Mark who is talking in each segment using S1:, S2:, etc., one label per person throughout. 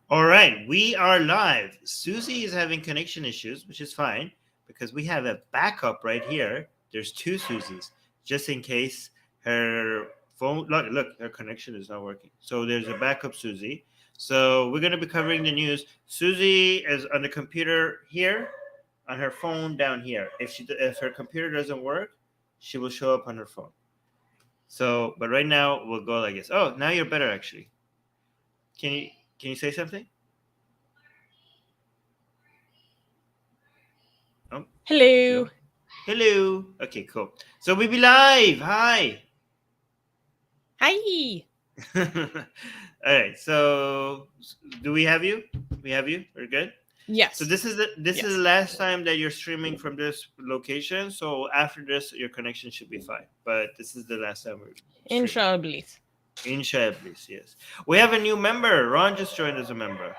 S1: All right, we are live. Susie is having connection issues, which is fine because we have a backup right here. There's two Susies, just in case her phone. Look, her connection is not working. So there's a backup Susie. So we're going to be covering the news. Susie is on the computer here, on her phone down here. If her computer doesn't work, she will show up on her phone. So, but right now we'll go like this. Oh, now you're better actually. Can you say something? Oh,
S2: Hello.
S1: Hello. Okay, cool. So we be live. Hi.
S2: Hi.
S1: All right. So do we have you? We have you. We're good.
S2: Yes.
S1: So this is the last time that you're streaming from this location. So after this, your connection should be fine. But this is the last time we're
S2: Inshallah, please.
S1: Inshallah, please. Yes. We have a new member. Ron just joined as a member.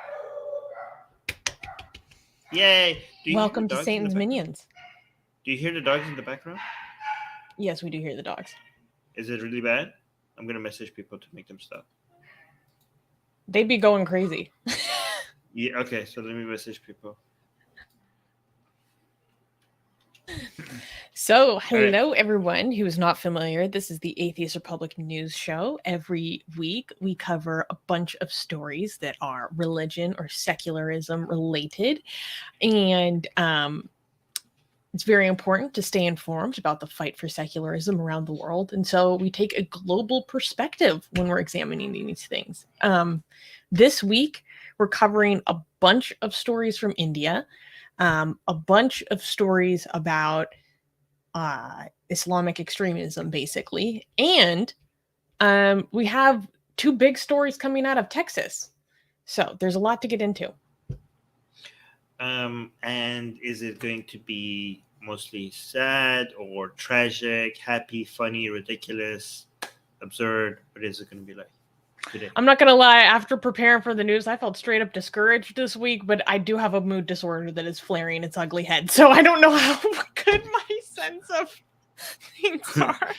S1: Yay!
S2: Welcome to Satan's Minions.
S1: Do you hear the dogs in the background?
S2: Yes, we do hear the dogs.
S1: Is it really bad? I'm gonna message people to make them stop.
S2: They'd be going crazy.
S1: Yeah. Okay. So let me message people.
S2: So, hello everyone who is not familiar. This is the Atheist Republic news show. Every week we cover a bunch of stories that are religion or secularism related. And it's very important to stay informed about the fight for secularism around the world. And so we take a global perspective when we're examining these things. This week, we're covering a bunch of stories from India, a bunch of stories about Islamic extremism, basically. And we have two big stories coming out of Texas. So there's a lot to get into.
S1: And is it going to be mostly sad or tragic, happy, funny, ridiculous, absurd? What is it going to be like today?
S2: I'm not going to lie. After preparing for the news, I felt straight up discouraged this week, but I do have a mood disorder that is flaring its ugly head. So I don't know how good my sense of things are.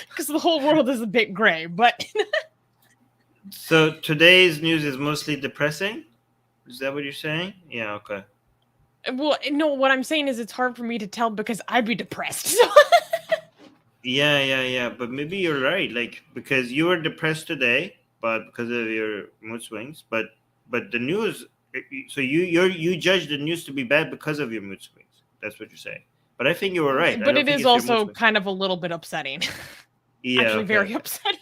S2: Because the whole world is a bit gray, but...
S1: So today's news is mostly depressing? Is that what you're saying? Yeah, okay.
S2: Well, no, what I'm saying is it's hard for me to tell because I'd be depressed. So.
S1: Yeah. But maybe you're right. Like, because you were depressed today, but because of your mood swings. But the news, so you judge the news to be bad because of your mood swings. That's what you're saying. But I think you were right.
S2: But it is also kind of a little bit upsetting.
S1: Yeah.
S2: Actually, very upsetting.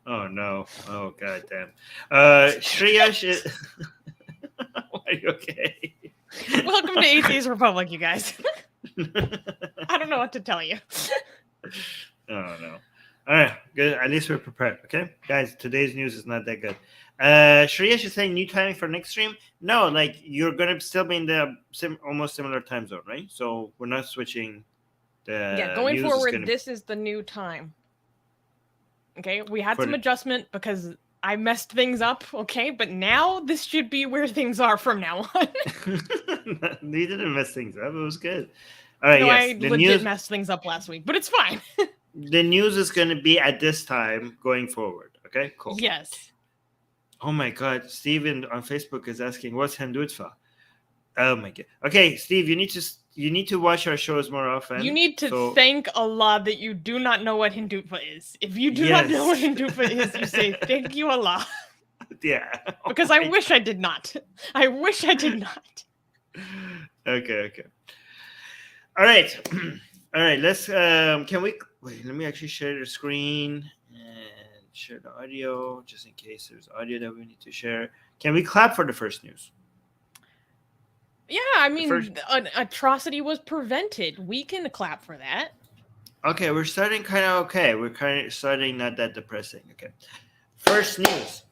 S1: Oh, no. Oh, God damn. Shreya... Are you okay?
S2: Welcome to Atheist Republic, you guys. I don't know what to tell you.
S1: Oh, no. All right, good. At least we're prepared, okay? Guys, today's news is not that good. Shreya is saying new timing for next stream. No, like, you're going to still be in the almost similar time zone, right? So we're not switching the
S2: going forward, this is the new time. Okay, we had some adjustment because I messed things up, okay? But now this should be where things are from now on.
S1: You didn't mess things up. It was good. All right,
S2: no, yes. I legit messed things up last week, but it's fine.
S1: The news is going to be at this time going forward, okay? Cool.
S2: Yes.
S1: Oh, my God. Steven on Facebook is asking, what's Hindutva? Oh, my God. Okay, Steve, you need to watch our shows more often.
S2: You need to thank Allah that you do not know what Hindutva is. If you do not know what Hindutva is, you say, thank you, Allah.
S1: Yeah.
S2: Because I wish I did not. I wish I did not.
S1: Okay. All right. All right, let's, can we, wait, let me actually share the screen and share the audio, just in case there's audio that we need to share. Can we clap for the first news?
S2: Yeah, I mean, an atrocity was prevented. We can clap for that.
S1: Okay, we're starting kind of okay. We're kind of starting not that depressing. Okay. First news.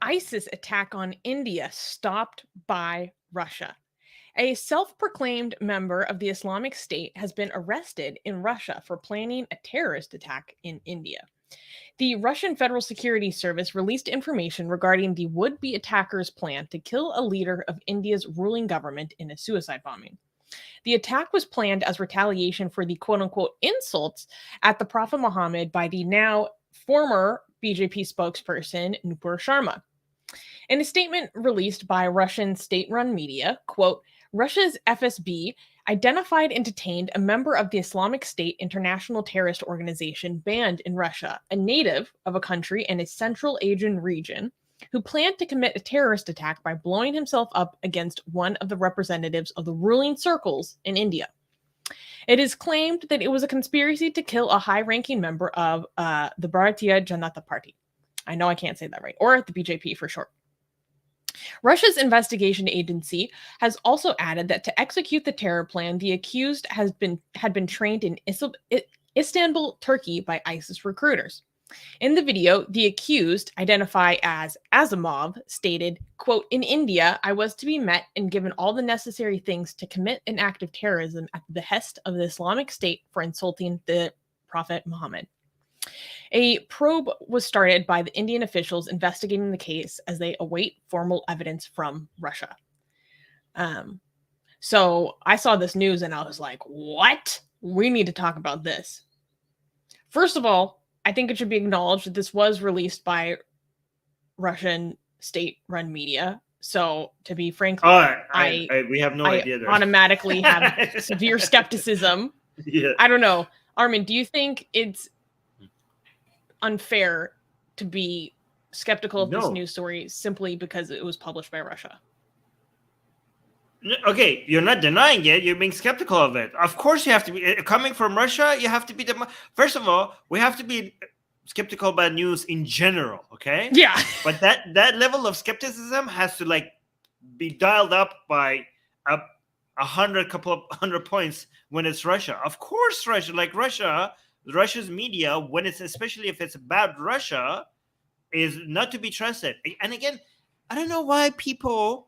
S1: ISIS attack on India stopped by Russia. A self-proclaimed member of the Islamic State has been arrested in Russia for planning a terrorist attack in India. The Russian Federal Security Service released information regarding the would-be attacker's plan to kill a leader of India's ruling government in a suicide bombing. The attack was planned as retaliation for the quote-unquote insults at the Prophet Muhammad by the now
S2: former BJP spokesperson Nupur Sharma. In a statement released by Russian state-run media, quote, Russia's FSB identified and detained a member of the Islamic State international terrorist organization banned in Russia, a native of a country in a Central Asian region, who planned to commit a terrorist attack by blowing himself up against one of the representatives of the ruling circles in India. It is claimed that it was a conspiracy to kill a high-ranking member of the Bharatiya Janata Party. I know I can't say that right, or the BJP for short. Russia's investigation agency has also added that to execute the terror plan, the accused had been trained in Istanbul, Turkey by ISIS recruiters. In the video, the accused, identified as Asimov, stated, quote, in India, I was to be met and given all the necessary things to commit an act of terrorism at the behest of the Islamic State for insulting the Prophet Muhammad. A probe was started by the Indian officials investigating the case as they await formal evidence from Russia. So I saw this news and I was like, what? We need to talk about this. First of all, I think it should be acknowledged that this was released by Russian state-run media. So to be frank,
S1: we have no idea.
S2: I automatically have severe skepticism.
S1: Yeah.
S2: I don't know. Armin, do you think it's unfair to be skeptical of this news story simply because it was published by Russia?
S1: Okay, you're not denying it. You're being skeptical of it. Of course, you have to be coming from Russia. You have to be first of all. We have to be skeptical about news in general. Okay.
S2: Yeah.
S1: But that level of skepticism has to like be dialed up by couple of hundred points when it's Russia. Of course, Russia's media, when it's especially if it's about Russia, is not to be trusted. And again, I don't know why people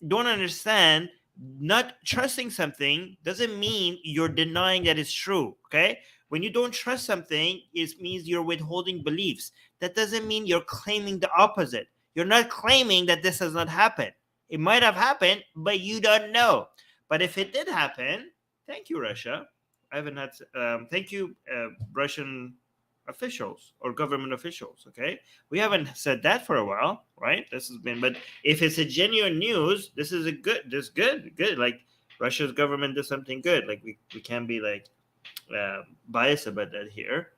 S1: don't understand. Not trusting something doesn't mean you're denying that it's true. Okay, when you don't trust something, it means you're withholding beliefs. That doesn't mean you're claiming the opposite. You're not claiming that this has not happened. It might have happened, but you don't know. But if it did happen, thank you, Russia. I haven't had. Thank you, Russian officials or government officials. Okay, we haven't said that for a while, right? This has been. But if it's a genuine news, this is good. Like Russia's government does something good. Like we can't be like biased about that here.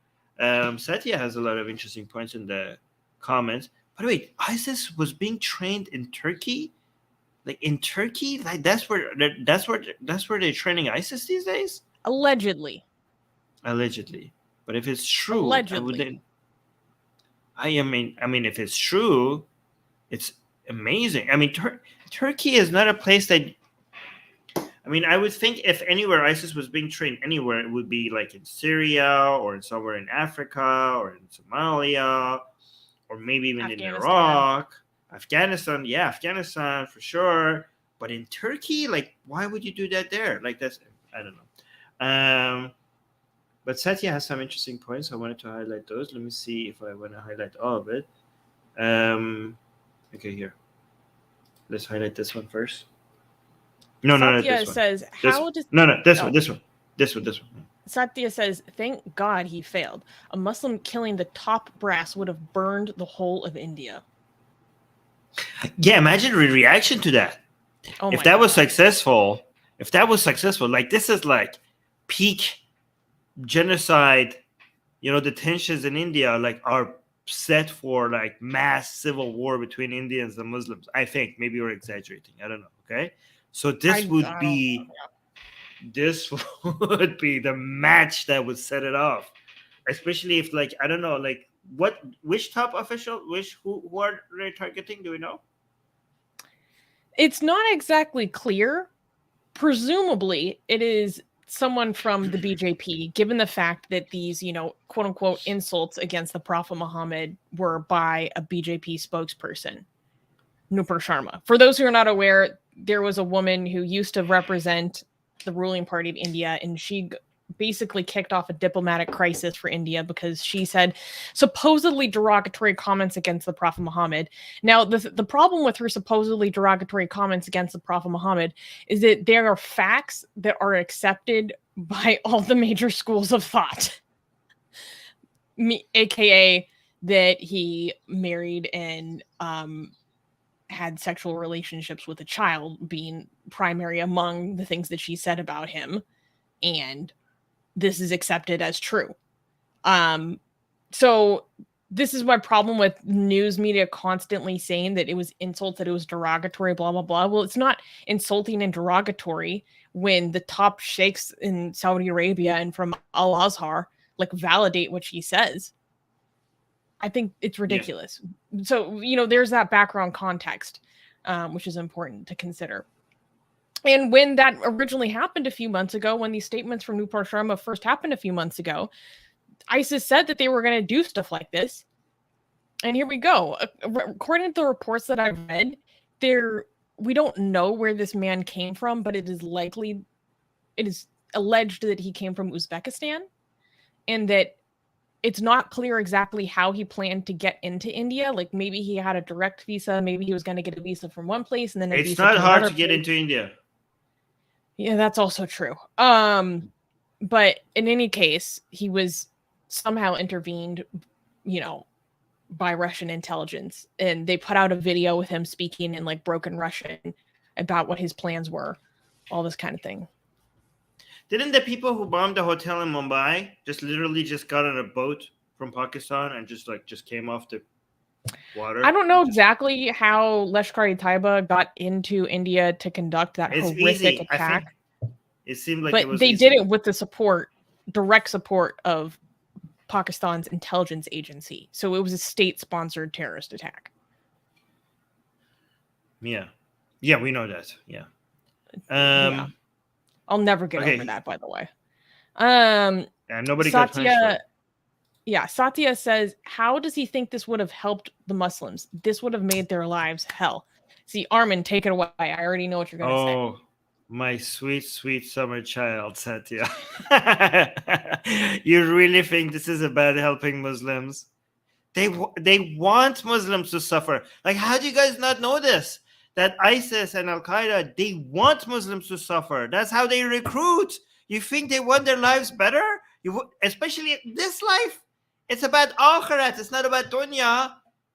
S1: Satya has a lot of interesting points in the comments. By the way, ISIS was being trained in Turkey. Like in Turkey, like that's where they're training ISIS these days.
S2: Allegedly.
S1: But if it's true,
S2: allegedly.
S1: I mean, if it's true, it's amazing. I mean, Turkey is not a place that. I mean, I would think if anywhere ISIS was being trained anywhere, it would be like in Syria or somewhere in Africa or in Somalia or maybe even in Iraq, Afghanistan. Yeah, Afghanistan for sure. But in Turkey, like, why would you do that there? Like, that's I don't know. But Satya has some interesting points. I wanted to highlight those. Let me see if I want to highlight all of it. Okay, here. Let's highlight this one first. No,
S2: Satya says,
S1: this one.
S2: Satya says, thank God he failed. A Muslim killing the top brass would have burned the whole of India.
S1: Yeah, imagine the reaction to that. If that was successful, like this is like peak genocide, the tensions in India like are set for like mass civil war between Indians and Muslims. I think maybe we're exaggerating. I don't know. Okay. So this would be the match that would set it off, especially if like, I don't know, like which top official, who are they targeting? Do we know?
S2: It's not exactly clear. Presumably it is someone from the BJP, given the fact that these, quote unquote insults against the Prophet Muhammad were by a BJP spokesperson, Nupur Sharma. For those who are not aware, there was a woman who used to represent the ruling party of India, and she basically kicked off a diplomatic crisis for India because she said supposedly derogatory comments against the Prophet Muhammad. Now, the problem with her supposedly derogatory comments against the Prophet Muhammad is that there are facts that are accepted by all the major schools of thought. AKA that he married and had sexual relationships with a child being primary among the things that she said about him, and this is accepted as true. So this is my problem with news media constantly saying that it was insults, that it was derogatory, blah, blah, blah. Well, it's not insulting and derogatory when the top sheikhs in Saudi Arabia and from Al-Azhar like validate what she says. I think it's ridiculous. Yeah. So, there's that background context, which is important to consider. And when that originally happened a few months ago, when these statements from Nupur Sharma first happened a few months ago, ISIS said that they were going to do stuff like this. And here we go. According to the reports that I've read, we don't know where this man came from, but it is alleged that he came from Uzbekistan, and that it's not clear exactly how he planned to get into India. Like maybe he had a direct visa, maybe he was going to get a visa from one place and then
S1: it's not hard to get into India.
S2: Yeah, that's also true. But in any case, he was somehow intervened, by Russian intelligence, and they put out a video with him speaking in like broken Russian about what his plans were, all this kind of thing.
S1: Didn't the people who bombed the hotel in Mumbai literally got on a boat from Pakistan and just came off the water?
S2: I don't know exactly how Lashkar-e-Taiba got into India to conduct that horrific attack.
S1: It seemed like
S2: but
S1: it was
S2: they
S1: easy.
S2: did it with the direct support of Pakistan's intelligence agency. So it was a state-sponsored terrorist attack.
S1: Yeah, we know that. Yeah.
S2: Yeah. I'll never get over that, by the way.
S1: And nobody got punished for it.
S2: Yeah, Satya says, how does he think this would have helped the Muslims? This would have made their lives hell. See, Armin, take it away. I already know what you're going to say.
S1: Oh, my sweet, sweet summer child, Satya. You really think this is about helping Muslims? They want Muslims to suffer. Like, how do you guys not know this? That ISIS and Al-Qaeda, they want Muslims to suffer. That's how they recruit. You think they want their lives better? Especially this life. It's about akhirat. It's not about dunya.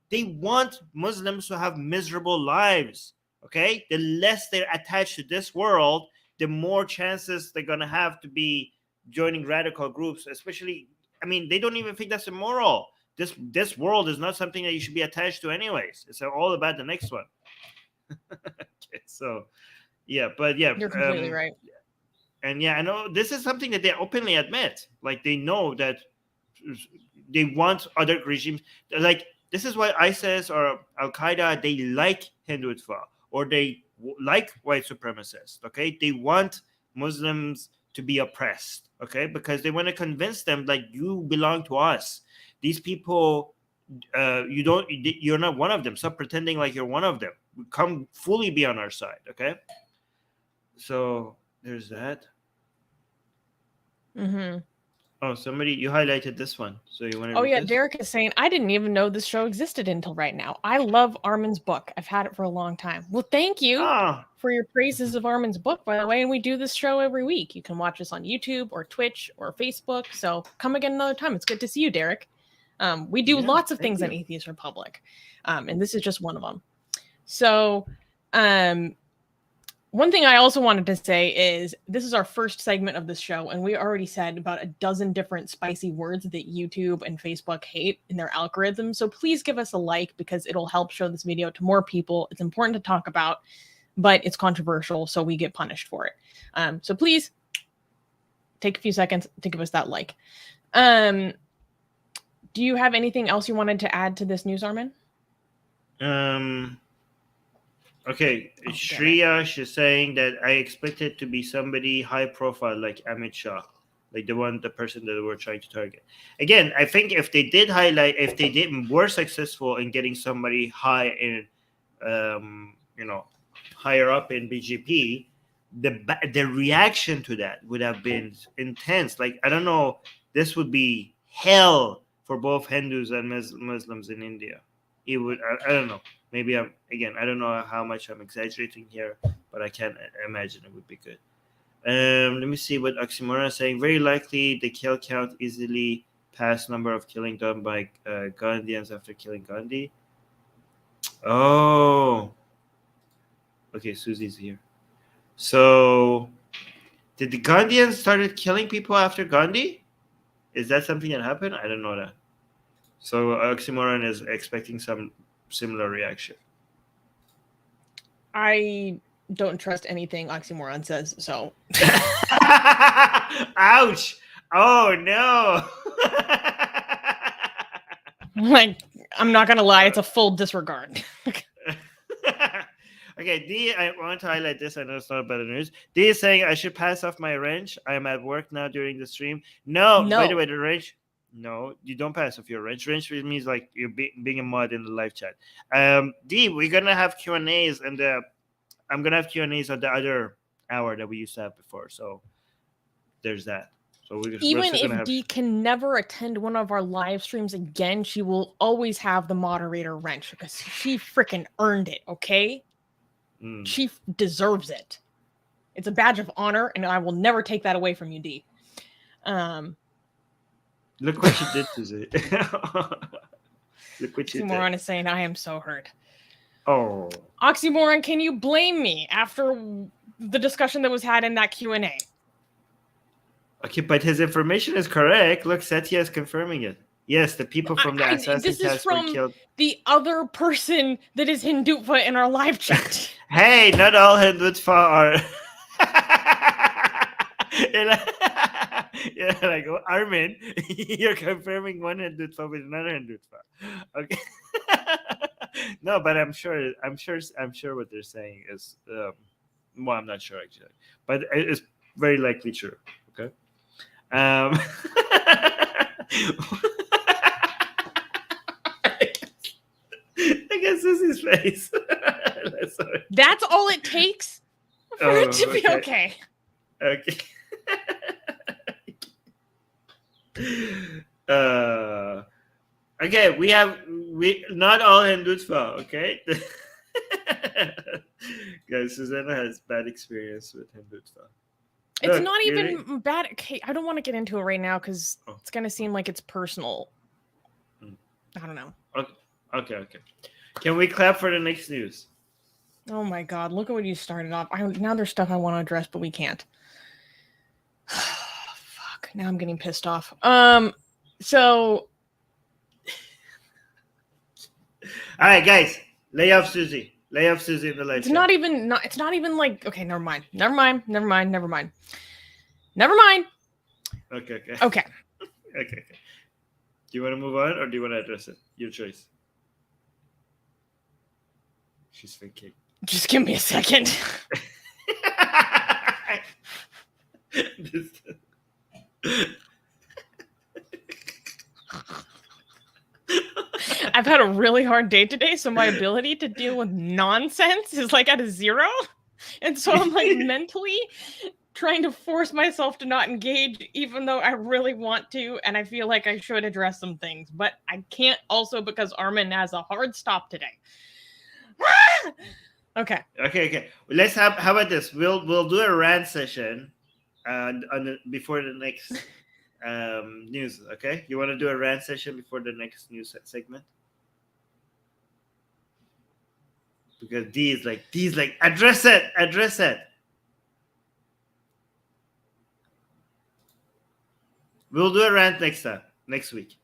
S1: They want Muslims to have miserable lives. Okay? The less they're attached to this world, the more chances they're going to have to be joining radical groups. Especially, they don't even think that's immoral. This world is not something that you should be attached to anyways. It's all about the next one. Okay, so yeah, but yeah,
S2: you're completely right.
S1: And yeah, I know this is something that they openly admit. Like, they know that they want other regimes. Like, this is why ISIS or Al-Qaeda, they like Hindutva, or they like white supremacists. Okay, they want Muslims to be oppressed. Okay, because they want to convince them, like, you belong to us. These people, you're not one of them. Stop pretending like you're one of them. Come fully be on our side. Okay, so there's that.
S2: Mm-hmm.
S1: Oh, you highlighted this one. So you want to?
S2: Oh yeah,
S1: this?
S2: Derek is saying, I didn't even know this show existed until right now. I love Armin's book. I've had it for a long time. Well, thank you for your praises of Armin's book, by the way. And we do this show every week. You can watch us on YouTube or Twitch or Facebook. So come again another time. It's good to see you, Derek. We do lots of things on Atheist Republic. And this is just one of them. So, one thing I also wanted to say is this is our first segment of this show, and we already said about a dozen different spicy words that YouTube and Facebook hate in their algorithm. So please give us a like, because it'll help show this video to more people. It's important to talk about, but it's controversial, so we get punished for it. So please take a few seconds to give us that like. Do you have anything else you wanted to add to this news, Armin?
S1: Okay, Shreya, she's saying that I expected to be somebody high profile like Amit Shah, like the person that we're trying to target. Again, I think if they were successful in getting somebody high in, higher up in BGP, the reaction to that would have been intense. Like, I don't know, this would be hell for both Hindus and Muslims in India. It would, I don't know. Maybe I don't know how much I'm exaggerating here, but I can imagine it would be good. Let me see what Oxymoron is saying. Very likely the kill count easily past number of killing done by Gandhians after killing Gandhi. Oh. Okay, Susie's here. So, did the Gandhians started killing people after Gandhi? Is that something that happened? I don't know that. So, Oxymoron is expecting some similar reaction.
S2: I don't trust anything Oxymoron says, so.
S1: Ouch! Oh, no!
S2: Like, I'm not going to lie, it's a full disregard.
S1: Okay, D, I want to highlight this. I know it's not better news. D is saying I should pass off my wrench. I am at work now during the stream. No. By the way, the wrench. No, you don't pass off your wrench. Wrench means like you're being a mod in the live chat. D, we're gonna have Q&As, and I'm gonna have Q&As on the other hour that we used to have before. So there's that. So
S2: even if D can never attend one of our live streams again, she will always have the moderator wrench because she freaking earned it. Okay. She deserves it. It's a badge of honor, and I will never take that away from you, D.
S1: Look what she did to it. Look what you did.
S2: Oxymoron is saying, I am so hurt.
S1: Oh.
S2: Oxymoron, can you blame me after the discussion that was had in that Q&A?
S1: Okay, but his information is correct. Look, Satya is confirming it. Yes, the people from the assassin task were killed.
S2: The other person that is Hindutva in our live chat.
S1: Hey, not all Hindutva are. Yeah, like Armin, you're confirming one Hindutva with another Hindutva. Okay. No, but I'm sure what they're saying is. Well, I'm not sure actually, but it's very likely true. Okay. I guess this is his face.
S2: That's all it takes for it to be okay.
S1: Okay. Okay, we not all Hindutva, okay? Guys, Susanna has bad experience with Hindutva.
S2: It's not even bad. Okay, I don't want to get into it right now because it's going to seem like it's personal. I don't know.
S1: Okay. Can we clap for the next news?
S2: Oh my God, look at what you started off. Now there's stuff I want to address, but we can't. Fuck, now I'm getting pissed off. So...
S1: All right, guys, lay off Susie. Lay off Susie in the live
S2: It's
S1: chat.
S2: not even like, okay, never mind. Okay.
S1: Okay. Do you want to move on or do you want to address it? Your choice. She's thinking.
S2: Just give me a second. I've had a really hard day today, so my ability to deal with nonsense is like at a 0. And so I'm like mentally trying to force myself to not engage, even though I really want to, and I feel like I should address some things, but I can't also because Armin has a hard stop today. Okay.
S1: Let's how about this? We'll do a rant session before the next news. Okay, you want to do a rant session before the next news segment? Because D is like address it. We'll do a rant next week.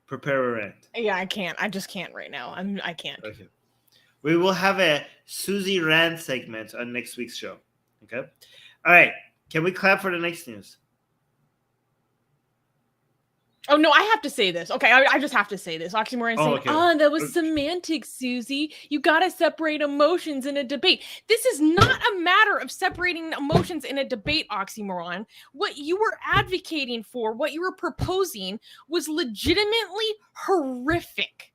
S1: Prepare a rant.
S2: Yeah, I can't. I just can't right now. I can't.
S1: Okay. We will have a Susie rant segment on next week's show. Okay. All right. Can we clap for the next news?
S2: Oh, no, I have to say this. Okay, I just have to say this. Oxymoron saying, that was semantics, Susie. You got to separate emotions in a debate. This is not a matter of separating emotions in a debate, Oxymoron. What you were advocating for, what you were proposing was legitimately horrific.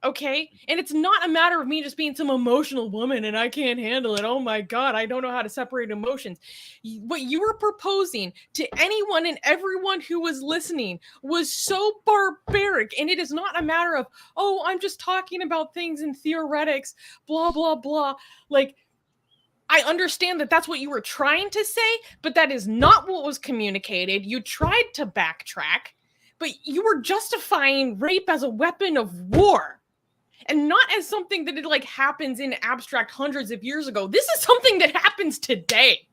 S2: Okay? And it's not a matter of me just being some emotional woman and I can't handle it. Oh my God, I don't know how to separate emotions. What you were proposing to anyone and everyone who was listening was so barbaric. And it is not a matter of, oh, I'm just talking about things in theoretics, blah, blah, blah. Like, I understand that that's what you were trying to say, but that is not what was communicated. You tried to backtrack, but you were justifying rape as a weapon of war. And not as something that it like happens in abstract hundreds of years ago. This is something that happens today.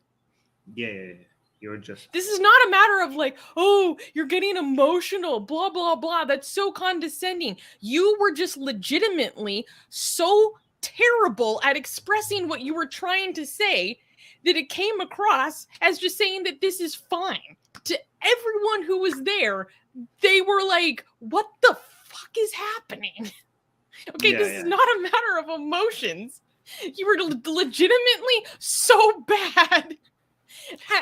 S1: Yeah. You're just.
S2: This is not a matter of like, oh, you're getting emotional, blah, blah, blah. That's so condescending. You were just legitimately so terrible at expressing what you were trying to say that it came across as just saying that this is fine. To everyone who was there, they were like, what the fuck is happening? Okay, this is not a matter of emotions. You were legitimately so bad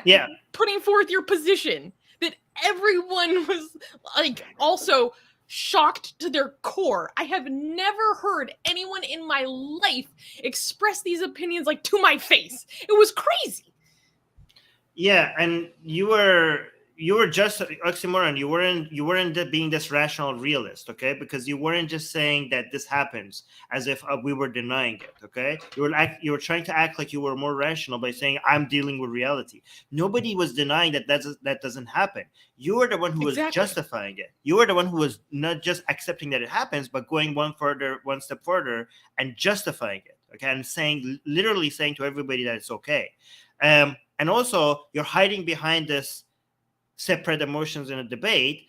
S2: at putting forth your position that everyone was like also shocked to their core. I have never heard anyone in my life express these opinions like to my face. It was crazy.
S1: Yeah, and you were just oxymoron. You weren't being this rational realist, okay? Because you weren't just saying that this happens as if we were denying it, okay? You were trying to act like you were more rational by saying I'm dealing with reality. Nobody was denying that doesn't happen. You were the one who was justifying it. You were the one who was not just accepting that it happens, but going one step further and justifying it, okay? And literally saying to everybody that it's okay. And also, you're hiding behind this separate emotions in a debate.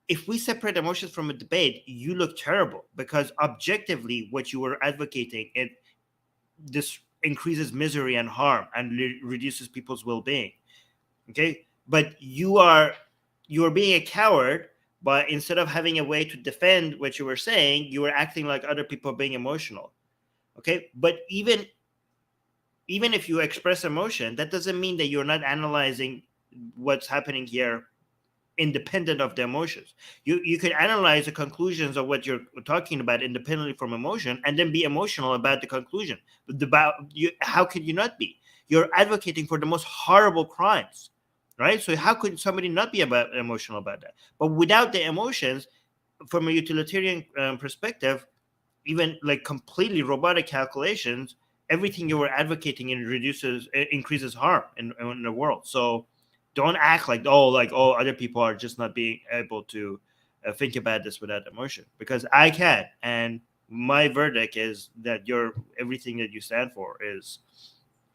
S1: If we separate emotions from a debate, you look terrible because objectively, what you were advocating, this increases misery and harm and reduces people's well-being. Okay, but you are being a coward. But instead of having a way to defend what you were saying, you were acting like other people being emotional. Okay, but even if you express emotion, that doesn't mean that you're not analyzing what's happening here independent of the emotions. You could analyze the conclusions of what you're talking about independently from emotion and then be emotional about the conclusion. How could you not be? You're advocating for the most horrible crimes, right? So how could somebody not be emotional about that? But without the emotions, from a utilitarian perspective, even like completely robotic calculations, everything you were advocating increases harm in the world. So don't act like other people are just not being able to think about this without emotion, because I can, and my verdict is that everything that you stand for is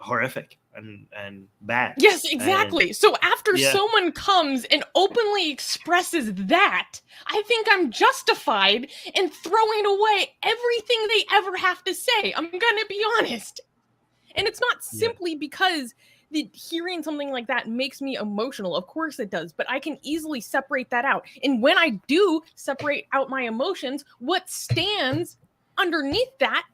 S1: horrific and bad.
S2: Yes, exactly. So after someone comes and openly expresses that, I think I'm justified in throwing away everything they ever have to say. I'm gonna be honest. And it's not simply because hearing something like that makes me emotional. Of course it does, but I can easily separate that out. And when I do separate out my emotions, what stands underneath that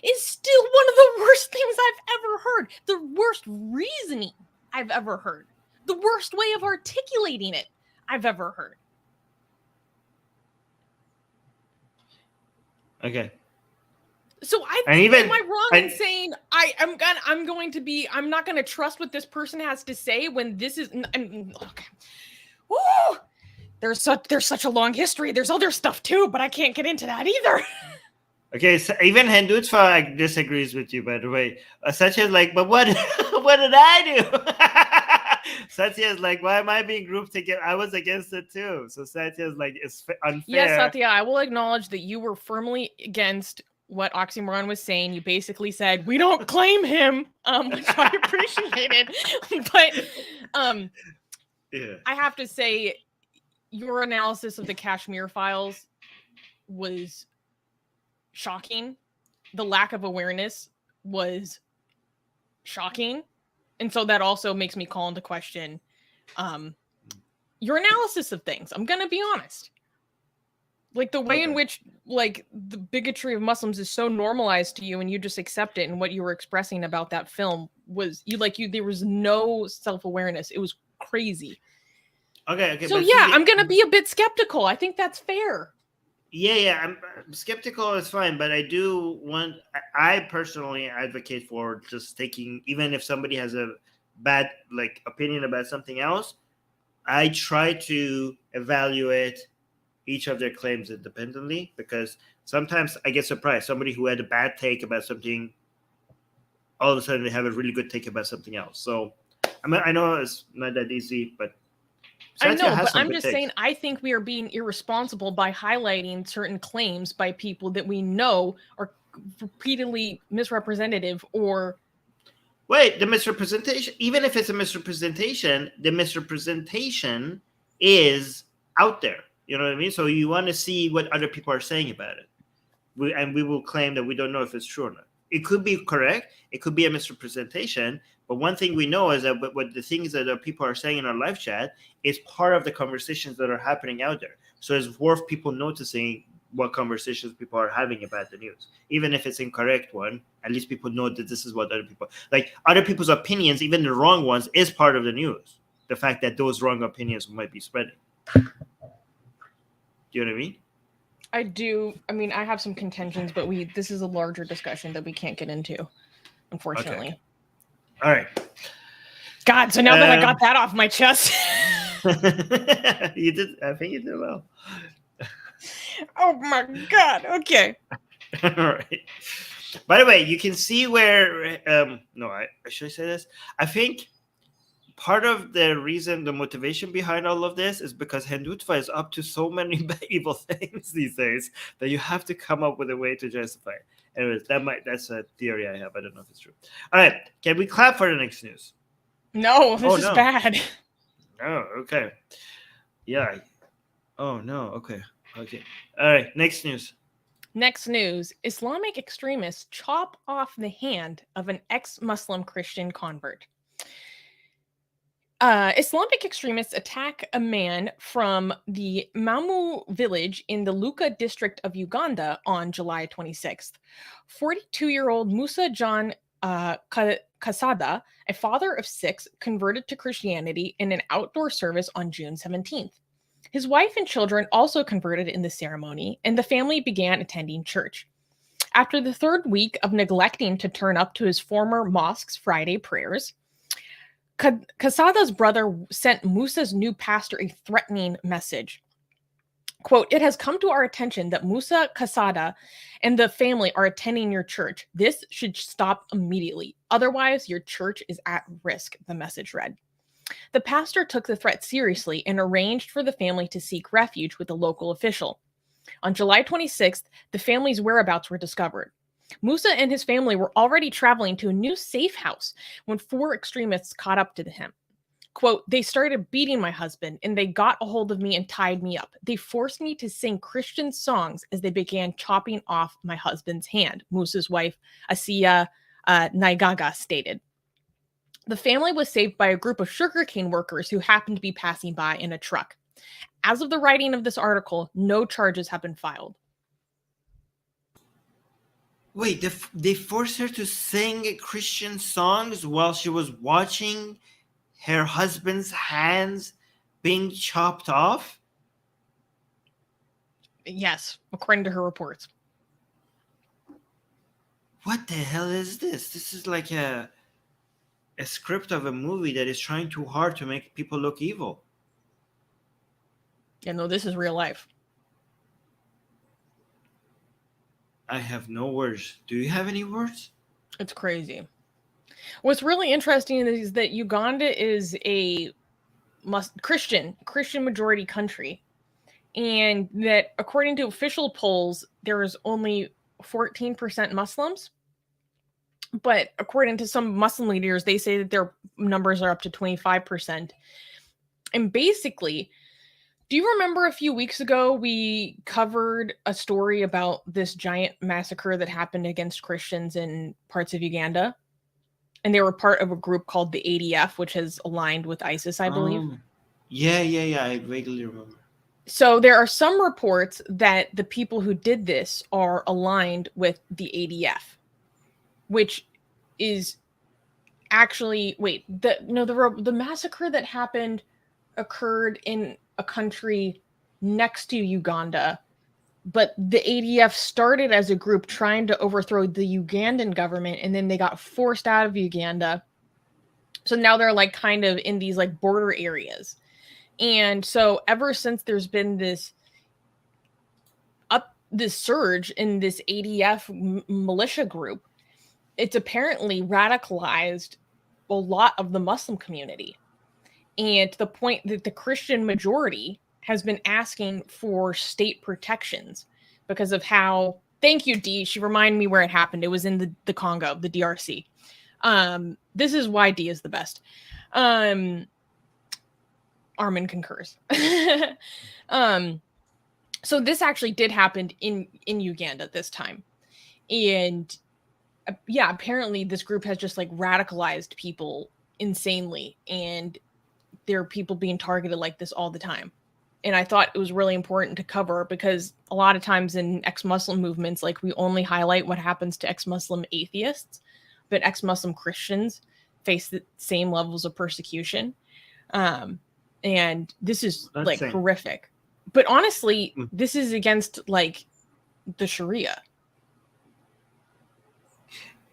S2: is still one of the worst things I've ever heard. The worst reasoning I've ever heard. The worst way of articulating it I've ever heard.
S1: Okay.
S2: So am I wrong in saying I'm not going to trust what this person has to say when this is okay. Woo! There's such a long history. There's other stuff too, but I can't get into that either.
S1: Okay, so even Hindutva disagrees with you, by the way. Satya is like, but what did I do? Satya is like, why am I being grouped together? I was against it too. So Satya is like, it's unfair.
S2: Yes, Satya, I will acknowledge that you were firmly against what Oxymoron was saying. You basically said, we don't claim him, which I appreciated. But I have to say, your analysis of the Kashmir files was shocking. The lack of awareness was shocking. And so that also makes me call into question your analysis of things. I'm going to be honest. Like the way in which like the bigotry of Muslims is so normalized to you and you just accept it, and what you were expressing about that film was there was no self-awareness. It was crazy.
S1: Okay.
S2: So I'm going to be a bit skeptical. I think that's fair.
S1: Yeah, I'm skeptical is fine, but I personally advocate for just taking, even if somebody has a bad opinion about something else, I try to evaluate each of their claims independently, because sometimes I get surprised. Somebody who had a bad take about something all of a sudden they have a really good take about something else. So I mean, I know it's not that easy, but
S2: I
S1: Satya
S2: know,
S1: has
S2: but
S1: some
S2: I'm
S1: good
S2: just
S1: takes.
S2: saying, I think we are being irresponsible by highlighting certain claims by people that we know are repeatedly misrepresentative or.
S1: Wait, the misrepresentation, even if it's a misrepresentation, the misrepresentation is out there. You know what I mean? So you want to see what other people are saying about it. We will claim that we don't know if it's true or not. It could be correct. It could be a misrepresentation. But one thing we know is that what the things that people are saying in our live chat is part of the conversations that are happening out there. So it's worth people noticing what conversations people are having about the news. Even if it's incorrect one, at least people know that this is what other people, like other people's opinions, even the wrong ones, is part of the news. The fact that those wrong opinions might be spreading. Do you know what I mean?
S2: I do. I mean, I have some contentions, but this is a larger discussion that we can't get into, unfortunately.
S1: Okay. All right.
S2: God, so now that I got that off my chest.
S1: You did. I think you did well.
S2: Oh my God. Okay.
S1: All right. By the way, you can see where. Should I say this? I think part of the reason, the motivation behind all of this is because Hindutva is up to so many evil things these days that you have to come up with a way to justify it. Anyways, that's a theory I have. I don't know if it's true. All right. Can we clap for the next news?
S2: No, this is bad.
S1: Oh, okay. Yeah. Oh, no. Okay. Okay. All right. Next news.
S2: Next news. Islamic extremists chop off the hand of an ex-Muslim Christian convert. Islamic extremists attack a man from the Mamu village in the Luka district of Uganda on July 26th. 42-year-old Musa John Kasada, a father of 6, converted to Christianity in an outdoor service on June 17th. His wife and children also converted in the ceremony, and the family began attending church. After the 3rd week of neglecting to turn up to his former mosque's Friday prayers, Kasada's brother sent Musa's new pastor a threatening message. Quote, "It has come to our attention that Musa Kasada and the family are attending your church. This should stop immediately. Otherwise, your church is at risk," the message read. The pastor took the threat seriously and arranged for the family to seek refuge with a local official. On July 26th, the family's whereabouts were discovered. Musa and his family were already traveling to a new safe house when 4 extremists caught up to him. Quote, "They started beating my husband and they got a hold of me and tied me up. They forced me to sing Christian songs as they began chopping off my husband's hand," Musa's wife, Asiya Naigaga, stated. The family was saved by a group of sugarcane workers who happened to be passing by in a truck. As of the writing of this article, no charges have been filed.
S1: Wait, they forced her to sing Christian songs while she was watching her husband's hands being chopped off?
S2: Yes, according to her reports.
S1: What the hell is this? This is like a script of a movie that is trying too hard to make people look evil.
S2: Yeah, no, this is real life.
S1: I have no words. Do you have any words?
S2: It's crazy. What's really interesting is that Uganda is a Christian majority country, and that according to official polls, there is only 14% Muslims. But according to some Muslim leaders, they say that their numbers are up to 25%. And basically, do you remember a few weeks ago we covered a story about this giant massacre that happened against Christians in parts of Uganda? And they were part of a group called the ADF, which has aligned with ISIS, I believe.
S1: Yeah. I vaguely remember.
S2: So there are some reports that the people who did this are aligned with the ADF, which is actually the massacre that happened occurred in a country next to Uganda, but the ADF started as a group trying to overthrow the Ugandan government, and then they got forced out of Uganda. So now they're like kind of in these like border areas. And so ever since there's been this surge in this ADF militia group, it's apparently radicalized a lot of the Muslim community. And to the point that the Christian majority has been asking for state protections because of how, thank you, Dee. She reminded me where it happened. It was in the Congo, the DRC. This is why Dee is the best. Armin concurs. So this actually did happen in Uganda this time. And yeah, apparently this group has just like radicalized people insanely, and there are people being targeted like this all the time. And I thought it was really important to cover, because a lot of times in ex-Muslim movements, like, we only highlight what happens to ex-Muslim atheists, but ex-Muslim Christians face the same levels of persecution. And this is like horrific. But honestly, this is against like the Sharia.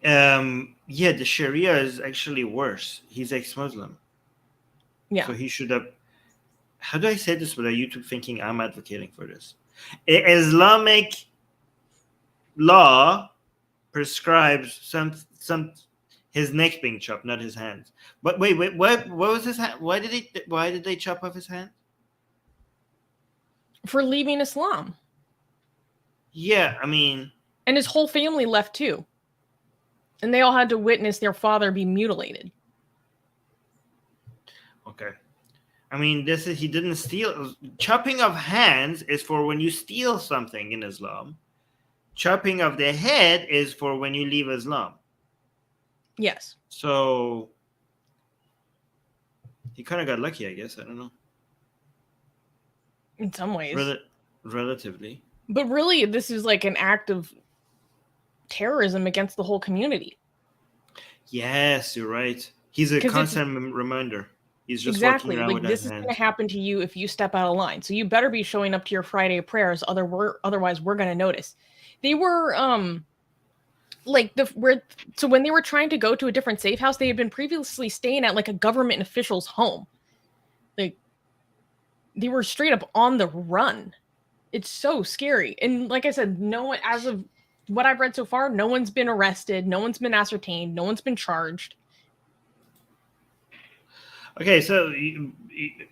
S1: Yeah, the Sharia is actually worse. He's ex-Muslim.
S2: Yeah.
S1: So he should have. How do I say this without YouTube thinking I'm advocating for this? Islamic law prescribes some his neck being chopped, not his hands. But wait, what was his hand? Why did they chop off his hand?
S2: For leaving Islam.
S1: Yeah, I mean,
S2: and his whole family left too. And they all had to witness their father be mutilated.
S1: Okay. I mean, he didn't steal. Chopping of hands is for when you steal something in Islam. Chopping of the head is for when you leave Islam.
S2: Yes.
S1: So he kind of got lucky, I guess. I don't know.
S2: In some ways.
S1: Relatively.
S2: But really, this is like an act of terrorism against the whole community.
S1: Yes, you're right. He's a constant reminder. He's just
S2: exactly
S1: walking around
S2: like
S1: with
S2: this is going to happen to you if you step out of line. So you better be showing up to your Friday prayers. Otherwise, we're going to notice. They were so when they were trying to go to a different safe house, they had been previously staying at like a government official's home. Like, they were straight up on the run. It's so scary. And like I said, no one, as of what I've read so far, no one's been arrested, no one's been ascertained, no one's been charged.
S1: Okay, so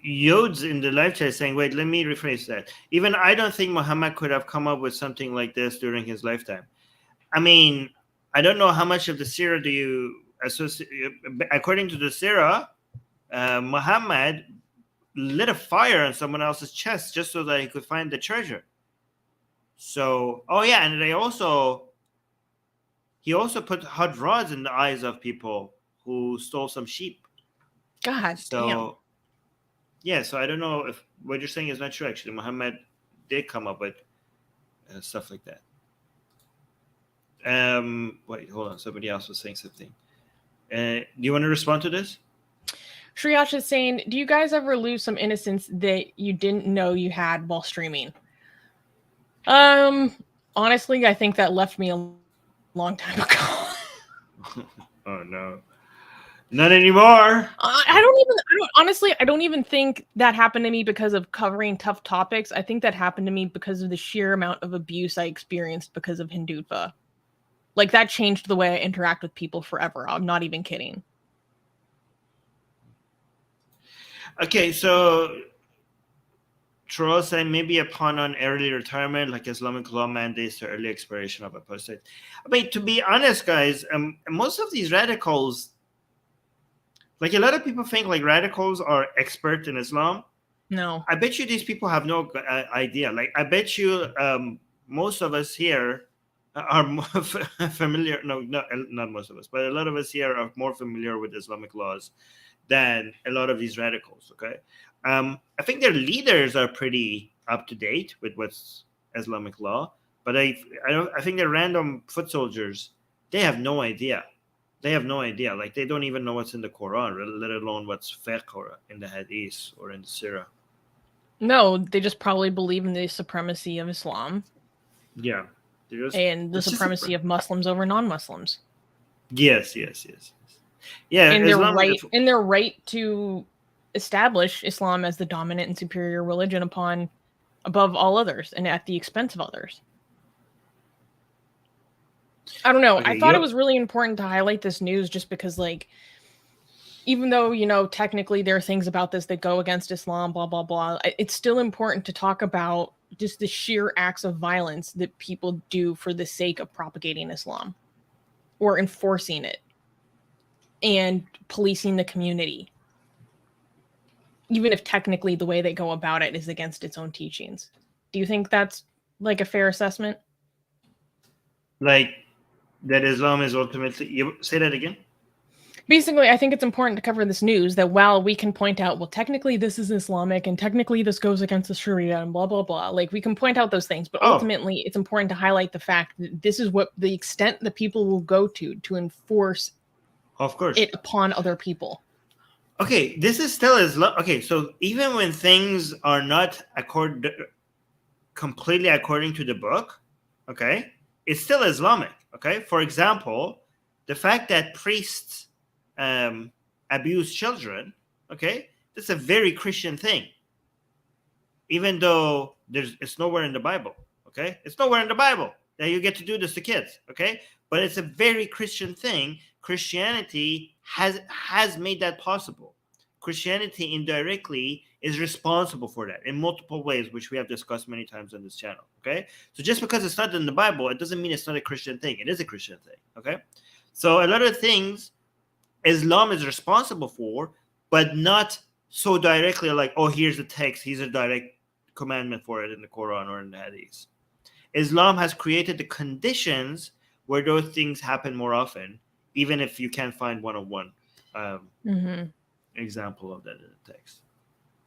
S1: Yodes in the live chat is saying, wait, let me rephrase that. Even I don't think Muhammad could have come up with something like this during his lifetime. I mean, I don't know how much of the Sirah do you associate. According to the Sirah, Muhammad lit a fire on someone else's chest just so that he could find the treasure. So, oh yeah, and he also put hot rods in the eyes of people who stole some sheep.
S2: God damn.
S1: Yeah, so I don't know if what you're saying is not true. Actually, Muhammad did come up with stuff like that. Wait, hold on. Somebody else was saying something. Do you want to respond to this?
S2: Shriyach is saying, do you guys ever lose some innocence that you didn't know you had while streaming? Honestly, I think that left me a long time ago.
S1: Oh no. Not anymore.
S2: I don't even think that happened to me because of covering tough topics. I think that happened to me because of the sheer amount of abuse I experienced because of Hindutva. Like, that changed the way I interact with people forever. I'm not even kidding.
S1: Okay, so Troll saying maybe upon an early retirement, like Islamic law mandates the early expiration of apostate. I mean, to be honest, guys, most of these radicals, like, a lot of people think like radicals are expert in Islam.
S2: No.
S1: I bet you these people have no idea. Like, I bet you most of us here are more familiar. No, not most of us, but a lot of us here are more familiar with Islamic laws than a lot of these radicals. Okay. I think their leaders are pretty up to date with what's Islamic law, but I think they're random foot soldiers. They have no idea. They have no idea. Like, they don't even know what's in the Quran, let alone what's fiqh or in the Hadith or in the Sirah.
S2: No, they just probably believe in the supremacy of Islam.
S1: Yeah.
S2: And the supremacy of Muslims over non-Muslims.
S1: Yes. Yeah,
S2: and their right to establish Islam as the dominant and superior religion above all others and at the expense of others. I don't know.
S1: Okay,
S2: I thought it was really important to highlight this news just because, like, even though, you know, technically there are things about this that go against Islam, blah, blah, blah, it's still important to talk about just the sheer acts of violence that people do for the sake of propagating Islam or enforcing it and policing the community, even if technically the way they go about it is against its own teachings. Do you think that's like a fair assessment?
S1: Like that Islam is ultimately. You say that again.
S2: Basically, I think it's important to cover this news that while we can point out, well, technically this is Islamic and technically this goes against the Sharia and blah, blah, blah. Like, we can point out those things, but ultimately it's important to highlight the fact that this is what the extent that people will go to enforce
S1: Of course.
S2: it upon other people.
S1: Okay, this is still Islam. Okay, so even when things are not completely according to the book, okay, it's still Islamic. Okay, for example, the fact that priests abuse children, okay, that's a very Christian thing. Even though it's nowhere in the Bible, okay, it's nowhere in the Bible that you get to do this to kids, okay, but it's a very Christian thing. Christianity has made that possible. Christianity indirectly is responsible for that in multiple ways, which we have discussed many times on this channel. Okay, so just because it's not in the Bible, it doesn't mean it's not a Christian thing. It is a Christian thing. Okay, so a lot of things Islam is responsible for, but not so directly like, oh, here's the text, here's a direct commandment for it in the Quran or in the Hadith. Islam has created the conditions where those things happen more often, even if you can't find one-on-one example of that in the text.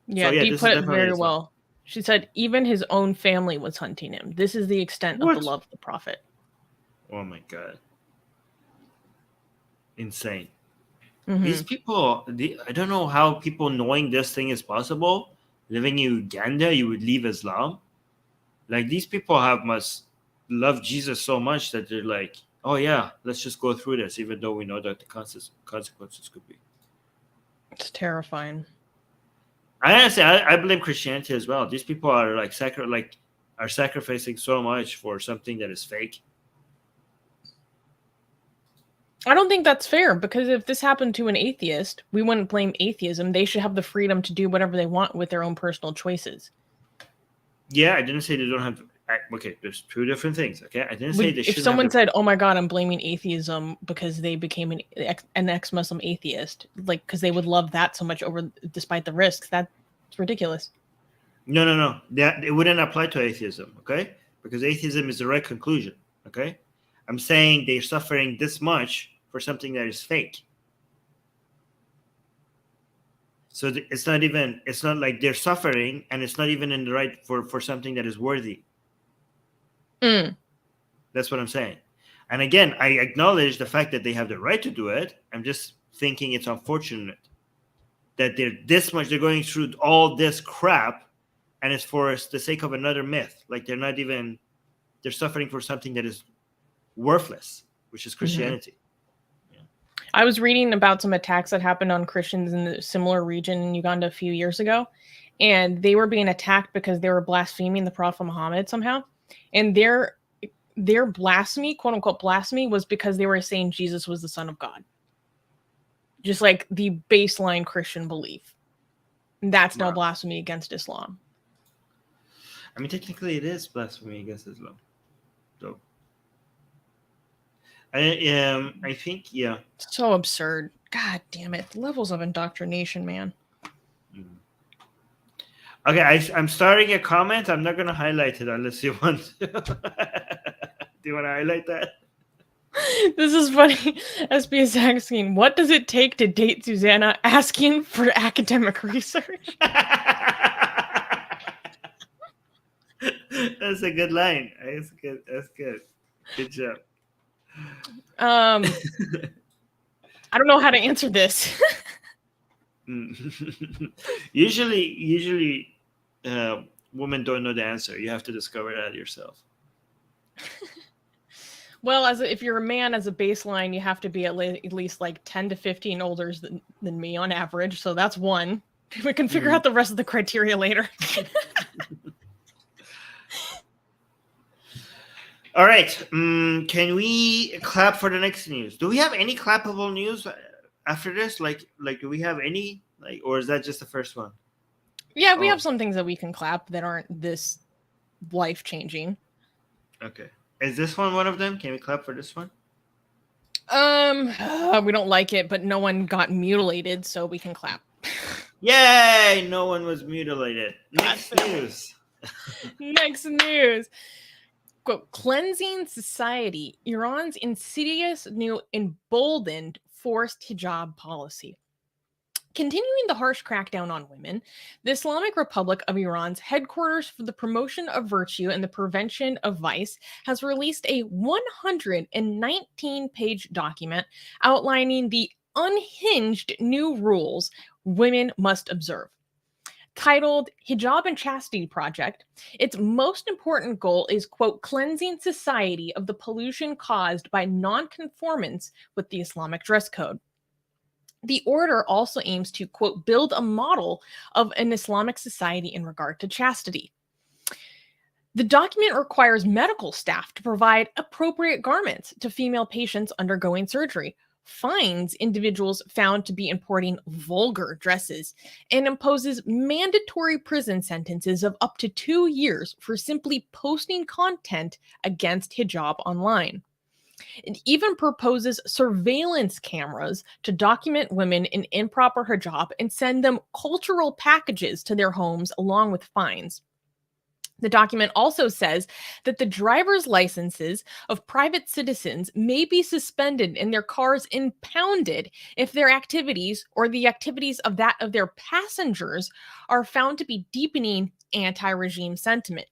S2: Yeah, so, Dee put it very well. She said even his own family was hunting him. This is the extent of the love of the Prophet.
S1: Oh my God. Insane. These people, I don't know how people knowing this thing is possible, living in Uganda, you would leave Islam. Like, these people must love Jesus so much that they're like, oh yeah, let's just go through this, even though we know that the consequences could be.
S2: It's terrifying.
S1: I blame Christianity as well. These people are like are sacrificing so much for something that is fake.
S2: I don't think that's fair, because if this happened to an atheist, we wouldn't blame atheism. They should have the freedom to do whatever they want with their own personal choices.
S1: Yeah, I didn't say they don't have to. Okay, there's two different things. Okay, I didn't say they should.
S2: If someone said, "Oh my God, I'm blaming atheism because they became an ex-Muslim atheist," like, because they would love that so much despite the risks, that's ridiculous.
S1: No. It wouldn't apply to atheism. Okay, because atheism is the right conclusion. Okay, I'm saying they're suffering this much for something that is fake. So it's not like they're suffering, and it's not even in the right for something that is worthy. That's what I'm saying. And again, I acknowledge the fact that they have the right to do it. I'm just thinking it's unfortunate that they're going through all this crap, and it's for the sake of another myth. Like, they're suffering for something that is worthless, which is Christianity. Yeah.
S2: I was reading about some attacks that happened on Christians in a similar region in Uganda a few years ago, and they were being attacked because they were blaspheming the Prophet Muhammad somehow. And their blasphemy, quote unquote blasphemy, was because they were saying Jesus was the Son of God. Just like the baseline Christian belief. That's no blasphemy against Islam.
S1: I mean, technically it is blasphemy against Islam. So I think, yeah.
S2: So absurd. God damn it. Levels of indoctrination, man.
S1: Okay, I'm starting a comment. I'm not going to highlight it unless you want to. Do you want to highlight that?
S2: This is funny. SB is asking, what does it take to date Susanna? Asking for academic research.
S1: That's a good line. That's good. Good job.
S2: I don't know how to answer this.
S1: Usually, women don't know the answer. You have to discover that yourself.
S2: Well, if you're a man, as a baseline, you have to be at least like 10 to 15 older than me on average. So that's one. We can figure out the rest of the criteria later.
S1: All right. Can we clap for the next news? Do we have any clappable news after this? Do we have any? Or is that just the first one?
S2: Yeah, we have some things that we can clap that aren't this life-changing.
S1: Okay. Is this one of them? Can we clap for this one?
S2: We don't like it, but no one got mutilated, so we can clap.
S1: Yay! No one was mutilated. Next news.
S2: Next news. Quote, cleansing society. Iran's insidious new emboldened forced hijab policy. Continuing the harsh crackdown on women, the Islamic Republic of Iran's headquarters for the promotion of virtue and the prevention of vice has released a 119-page document outlining the unhinged new rules women must observe. Titled Hijab and Chastity Project, its most important goal is, quote, cleansing society of the pollution caused by nonconformance with the Islamic dress code. The order also aims to, quote, build a model of an Islamic society in regard to chastity. The document requires medical staff to provide appropriate garments to female patients undergoing surgery, fines individuals found to be importing vulgar dresses, and imposes mandatory prison sentences of up to 2 years for simply posting content against hijab online. It even proposes surveillance cameras to document women in improper hijab and send them cultural packages to their homes along with fines. The document also says that the driver's licenses of private citizens may be suspended and their cars impounded if their activities or the activities of that of their passengers are found to be deepening anti-regime sentiment.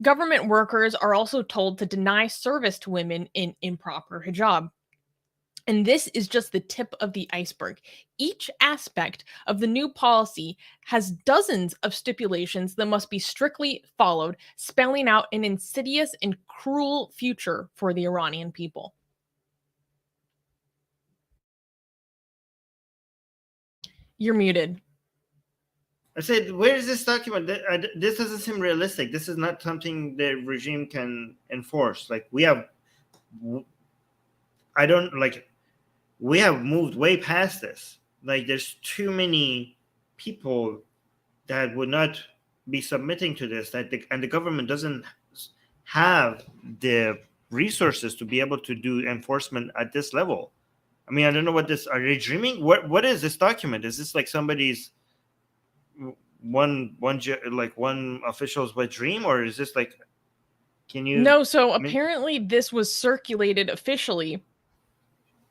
S2: Government workers are also told to deny service to women in improper hijab. And this is just the tip of the iceberg. Each aspect of the new policy has dozens of stipulations that must be strictly followed, spelling out an insidious and cruel future for the Iranian people. You're muted.
S1: I said, where is this document? This doesn't seem realistic. This is not something the regime can enforce. We have moved way past this. There's too many people that would not be submitting to this, and the government doesn't have the resources to be able to do enforcement at this level. I mean, I don't know what this. Are they dreaming? What is this document? Is this somebody's one official's wet dream, or is this can you?
S2: No, so apparently this was circulated officially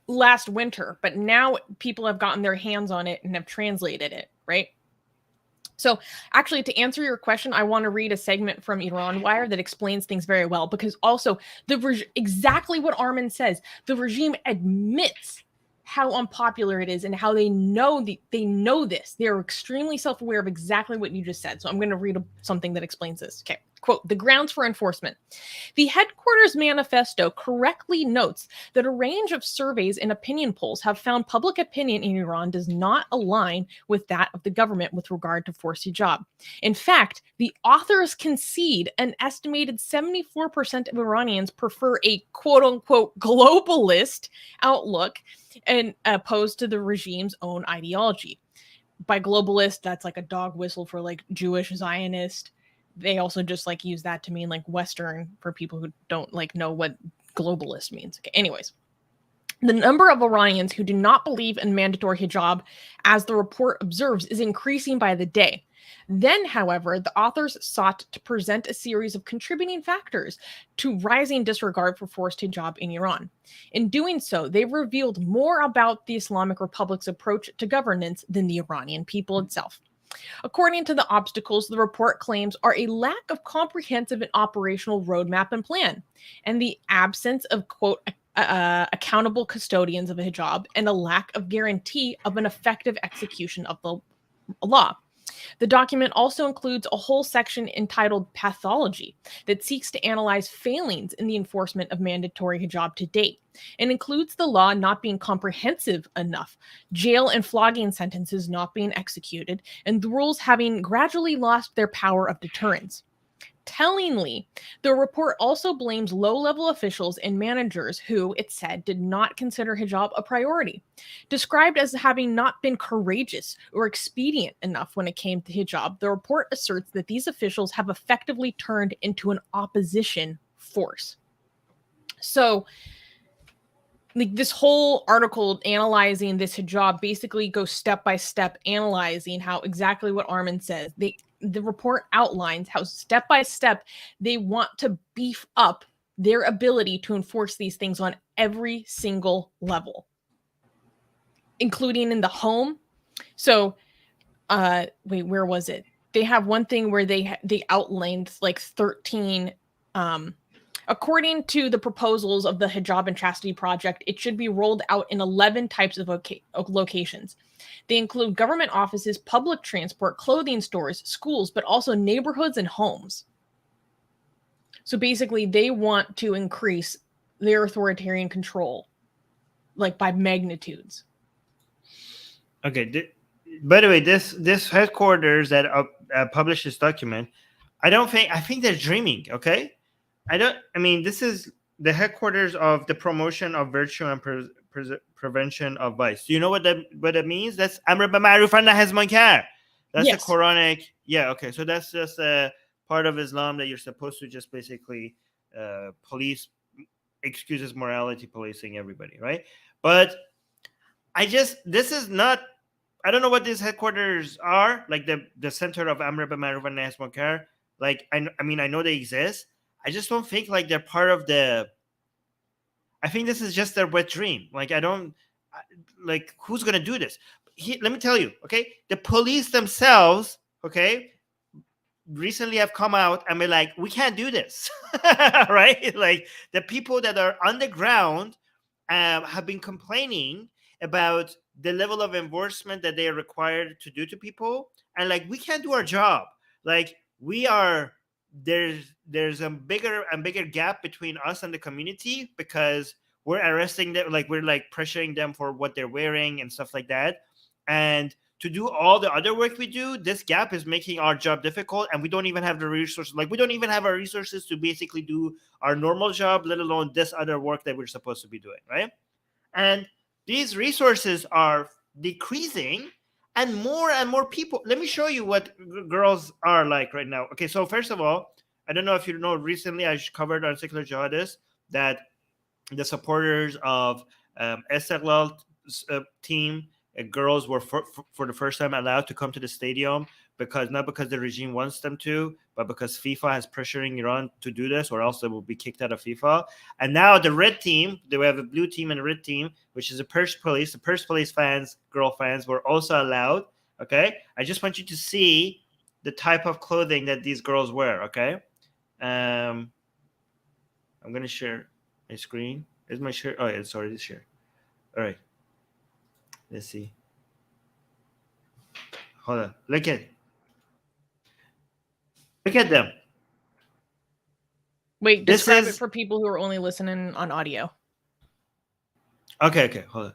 S2: last winter, but now people have gotten their hands on it and have translated it, right? So actually, to answer your question, I want to read a segment from Iran Wire that explains things very well, because also exactly what Armin says, the regime admits how unpopular it is and how they know this. They're extremely self-aware of exactly what you just said. So I'm going to read something that explains this. Okay. Quote, the grounds for enforcement. The headquarters manifesto correctly notes that a range of surveys and opinion polls have found public opinion in Iran does not align with that of the government with regard to forced hijab. In fact, the authors concede an estimated 74% of Iranians prefer a quote-unquote globalist outlook and opposed to the regime's own ideology. By globalist, that's like a dog whistle for Jewish Zionist. They also just use that to mean Western for people who don't know what globalist means. Okay, anyways. The number of Iranians who do not believe in mandatory hijab, as the report observes, is increasing by the day. Then, however, the authors sought to present a series of contributing factors to rising disregard for forced hijab in Iran. In doing so, they revealed more about the Islamic Republic's approach to governance than the Iranian people itself. According to the obstacles, the report claims are a lack of comprehensive and operational roadmap and plan, and the absence of, quote, accountable custodians of a hijab, and a lack of guarantee of an effective execution of the law. The document also includes a whole section entitled Pathology that seeks to analyze failings in the enforcement of mandatory hijab to date, and includes the law not being comprehensive enough, jail and flogging sentences not being executed, and the rules having gradually lost their power of deterrence. Tellingly, the report also blames low-level officials and managers who, it said, did not consider hijab a priority. Described as having not been courageous or expedient enough when it came to hijab, the report asserts that these officials have effectively turned into an opposition force. So, like, this whole article analyzing this hijab basically goes step by step, analyzing how exactly what Armin says. The report outlines how step by step they want to beef up their ability to enforce these things on every single level, including in the home. So, wait, where was it? They have one thing where they outlined like 13. According to the proposals of the Hijab and Chastity Project, it should be rolled out in 11 types of locations. They include government offices, public transport, clothing stores, schools, but also neighborhoods and homes. So basically, they want to increase their authoritarian control, like by magnitudes.
S1: Okay. By the way, this headquarters that published this document, I think they're dreaming. Okay. This is the headquarters of the promotion of virtue and prevention of vice. Do you know what that means? That's Amr b'Ma'ruf wa Nahy anil Munkar. That's
S2: Yes.
S1: the Quranic. Yeah, okay. So that's just a part of Islam that you're supposed to just basically police, excuses morality policing everybody, right? But this is not, I don't know what these headquarters are, like the center of Amr b'Ma'ruf wa Nahy anil Munkar. Like, I know they exist. I just don't think like they're part of the. I think this is just their wet dream. Like, who's gonna do this? Let me tell you, okay? The police themselves, okay, recently have come out and be like, we can't do this, right? Like, the people that are on the ground have been complaining about the level of enforcement that they are required to do to people, and like, we can't do our job. Like, we are. There's a bigger and bigger gap between us and the community because we're arresting them, like we're like pressuring them for what they're wearing and stuff like that. And to do all the other work we do, this gap is making our job difficult, and we don't even have the resources. Like, we don't even have our resources to basically do our normal job, let alone this other work that we're supposed to be doing, right? And these resources are decreasing, and more people. Let me show you what girls are like right now. Okay, so first of all, I don't know if you know, recently I covered on Secular Jihadists that the supporters of Istiqlal team girls were for the first time allowed to come to the stadium, not because the regime wants them to, but because FIFA is pressuring Iran to do this, or else they will be kicked out of FIFA. And now the red team, they have a blue team and a red team, which is the Purse Police. The Purse Police girl fans, were also allowed. Okay, I just want you to see the type of clothing that these girls wear. Okay, I'm gonna share my screen. Is my share? Oh yeah, it's already shared. All right. Let's see. Hold on. Look at them.
S2: Wait, describe it for people who are only listening on audio.
S1: Okay. Hold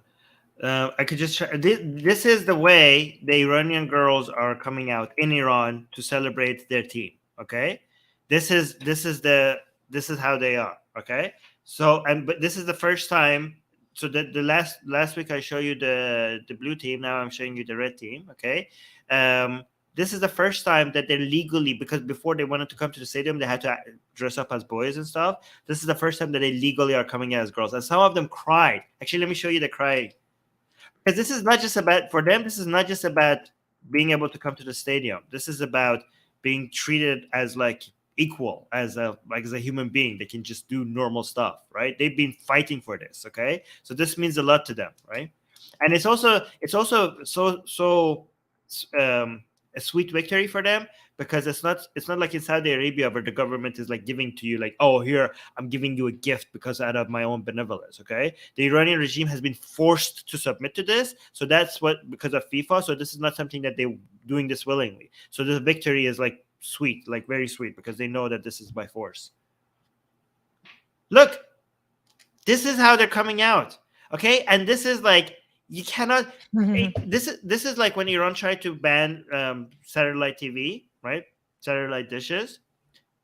S1: on. I could just try. This is the way the Iranian girls are coming out in Iran to celebrate their team. Okay. This is how they are. Okay. So, but this is the first time. So the last week I showed you the blue team. Now I'm showing you the red team. Okay. This is the first time that they're legally, because before they wanted to come to the stadium, they had to dress up as boys and stuff. This is the first time that they legally are coming out as girls. And some of them cried. Actually, let me show you the cry. Because this is not just about, for them, this is not just about being able to come to the stadium. This is about being treated as like equal, as a human being. They can just do normal stuff, right? They've been fighting for this, okay? So this means a lot to them, right? And it's also so a sweet victory for them, because it's not like in Saudi Arabia where the government is like giving to you, like, oh, here, I'm giving you a gift because out of my own benevolence. Okay, the Iranian regime has been forced to submit to this, so that's what, because of FIFA. So this is not something that they're doing this willingly. So the victory is like sweet, like very sweet, because they know that this is by force. Look, this is how they're coming out. Okay, and this is like, you cannot. This is like when Iran tried to ban satellite TV, right? Satellite dishes.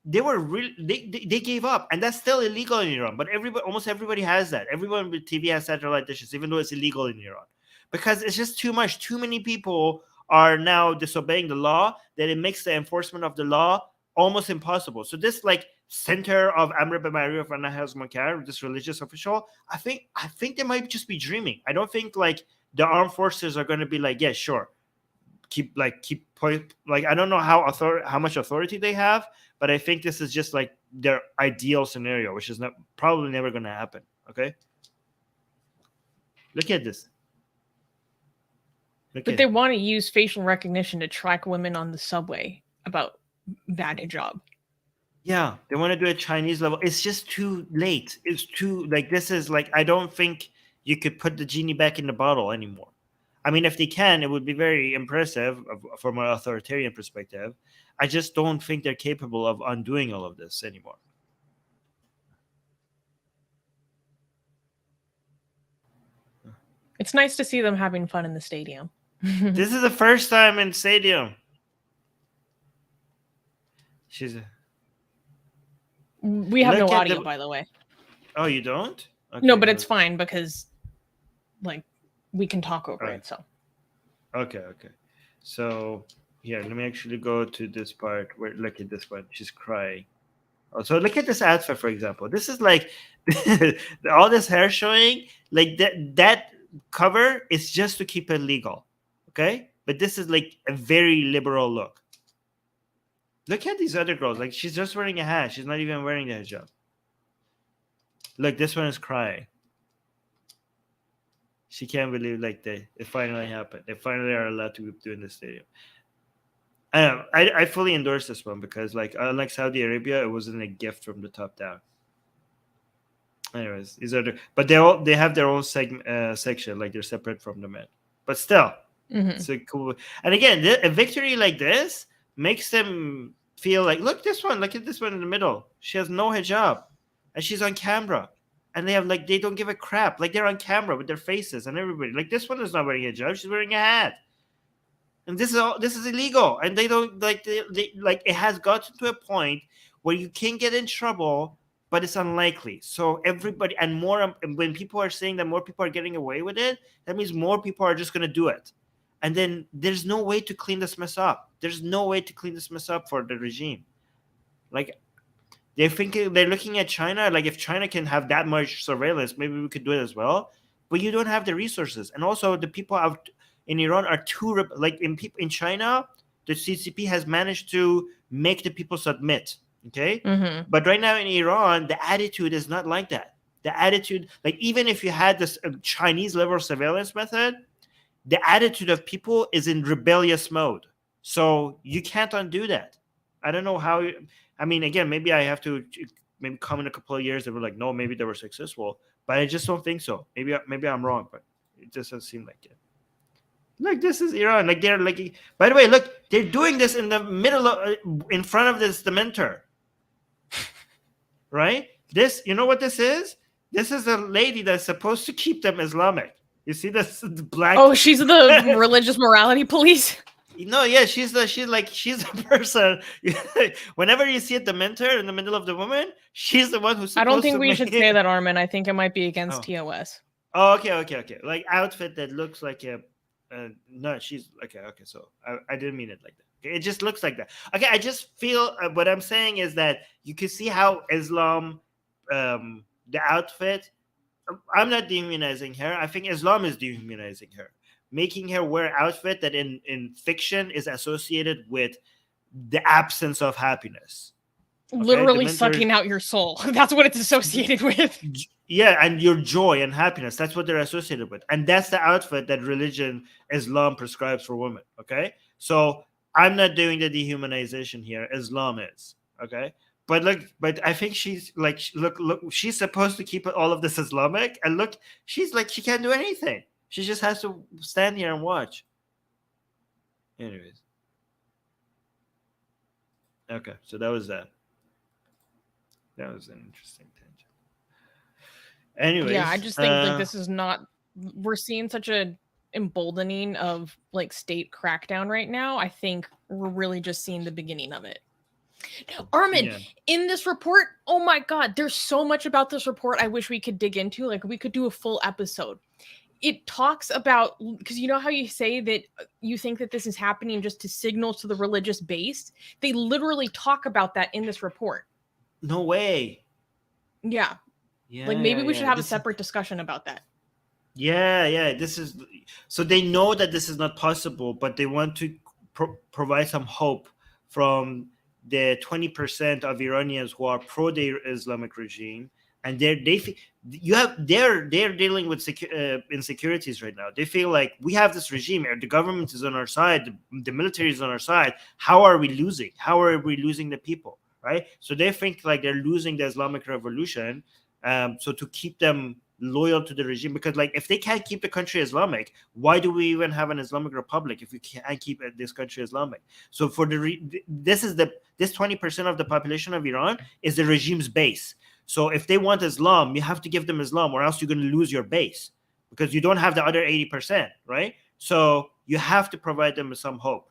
S1: they were really they gave up, and that's still illegal in Iran. But almost everybody has that. Everyone with TV has satellite dishes, even though it's illegal in Iran, because it's just too much. Too many people are now disobeying the law that it makes the enforcement of the law almost impossible. So this like center of Amr bin Ma'ruf and Nahy anil Munkar, this religious official, I think they might just be dreaming. I don't think like the armed forces are going to be like, yeah, sure, keep like I don't know how much authority they have, but I think this is just like their ideal scenario, which is probably never going to happen. Okay, look at this.
S2: But they want to use facial recognition to track women on the subway about bad hijab.
S1: Yeah, they want to do a Chinese level. It's just too late. It's too like this is like I don't think you could put the genie back in the bottle anymore. I mean, if they can, it would be very impressive from an authoritarian perspective. I just don't think they're capable of undoing all of this anymore.
S2: It's nice to see them having fun in the stadium.
S1: This is the first time in stadium.
S2: We have no audio, by the way.
S1: Oh, you don't? Okay,
S2: no, but it's fine because, like, we can talk over it. So.
S1: Okay. So here, let me actually go to this part where look at this one. She's crying. Oh, so look at this outfit, for example. This is like all this hair showing. Like that cover is just to keep it legal. Okay, but this is like a very liberal look. Look at these other girls. Like she's just wearing a hat. She's not even wearing the hijab. Look, this one is crying. She can't believe like it finally happened. They finally are allowed to do in the stadium. I fully endorse this one because like unlike Saudi Arabia, it wasn't a gift from the top down. Anyways, these are but they have their own section, like they're separate from the men. But still, it's a cool. And again, a victory like this makes them feel like, look at this one in the middle. She has no hijab, and she's on camera, and they don't give a crap. Like they're on camera with their faces and everybody. Like this one is not wearing a hijab; she's wearing a hat, and this is illegal. And they don't like it has gotten to a point where you can get in trouble, but it's unlikely. So everybody and more when people are saying that more people are getting away with it, that means more people are just going to do it. And then there's no way to clean this mess up. There's no way to clean this mess up for the regime. Like they're looking at China. Like if China can have that much surveillance, maybe we could do it as well. But you don't have the resources. And also the people out in Iran are too like in China, the CCP has managed to make the people submit. Okay. But right now in Iran, the attitude is not like that. The attitude, like even if you had this Chinese level surveillance method, the attitude of people is in rebellious mode. So you can't undo that. I don't know how. I mean, again, maybe I have to come in a couple of years and we're like, no, maybe they were successful, but I just don't think so. Maybe I'm wrong, but it just doesn't seem like it. Like this is Iran. Like they're like. By the way, look, they're doing this in the middle of, in front of this dementor. Right? This, you know what this is? This is a lady that's supposed to keep them Islamic. You see this black?
S2: Oh, she's the religious morality police.
S1: No, yeah, she's the person. Whenever you see a dementor in the middle of the woman, she's the one who's supposed to.
S2: I don't think we should say that, Armin. I think it might be against TOS.
S1: Oh, okay. Like outfit that looks like a. No, she's okay. So I didn't mean it like that. Okay, it just looks like that. Okay, I just feel what I'm saying is that you can see how Islam, the outfit. I'm not dehumanizing her. I think Islam is dehumanizing her, making her wear outfit that in fiction is associated with the absence of happiness.
S2: Okay? Literally sucking out your soul. That's what it's associated with.
S1: Yeah, and your joy and happiness. That's what they're associated with. And that's the outfit that religion, Islam prescribes for women. Okay? So I'm not doing the dehumanization here. Islam is. Okay? But I think she's like, look, she's supposed to keep all of this Islamic. And look, she's like, she can't do anything. She just has to stand here and watch. Anyways. Okay, so that was that. That was an interesting tangent. Anyways.
S2: Yeah, I just think like this is not, we're seeing such a emboldening of like state crackdown right now. I think we're really just seeing the beginning of it. Armin,
S1: Yeah.
S2: in this report, oh my God, there's so much about this report I wish we could dig into. Like, we could do a full episode. It talks about, because you know how you say that you think that this is happening just to signal to the religious base? They literally talk about that in this report.
S1: No way.
S2: Yeah.
S1: Yeah.
S2: Like, maybe we should have a
S1: This is-
S2: separate discussion about that.
S1: Yeah. This is so they know that this is not possible, but they want to provide some hope from the 20% of Iranians who are pro the Islamic regime, and they're dealing with insecurities right now. They feel like we have this regime, the government is on our side, the military is on our side. How are we losing? How are we losing the people? Right? So they think like they're losing the Islamic revolution. So to keep them loyal to the regime, because like if they can't keep the country Islamic, why do we even have an Islamic Republic if we can't keep this country Islamic? So for this 20% of the population of Iran is the regime's base. So if they want Islam, you have to give them Islam, or else you're going to lose your base because you don't have the other 80%, right? So you have to provide them with some hope.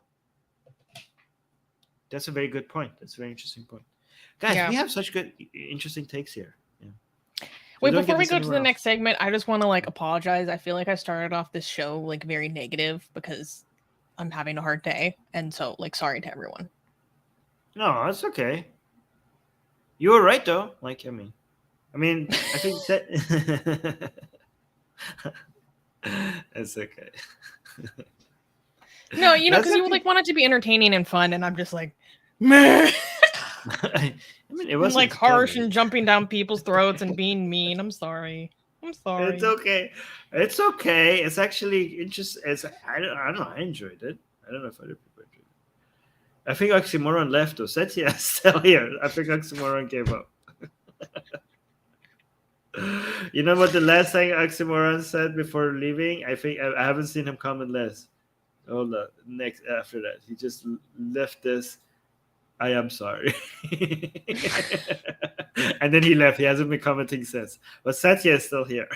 S1: That's a very good point. That's a very interesting point. Guys, we have such good, interesting takes here.
S2: Wait, before we go to the next segment, I just want to like apologize. I feel like I started off this show like very negative because I'm having a hard day, and so like sorry to everyone.
S1: No, it's okay. You were right though. Like I mean, I think that it's okay.
S2: No, you know, because you like want it to be entertaining and fun, and I'm just like, meh.
S1: I mean, it was
S2: like harsh and jumping down people's throats and being mean. I'm sorry.
S1: It's okay. It's okay. It's actually interesting. I don't know. I enjoyed it. I don't know if other people enjoyed it. I think Oxymoron left though. Satya is still here. I think Oxymoron gave up. You know what the last thing Oxymoron said before leaving? I think I haven't seen him comment less. Hold on. Next after that, he just left this. I am sorry. And then he left. He hasn't been commenting since. But Satya is still here.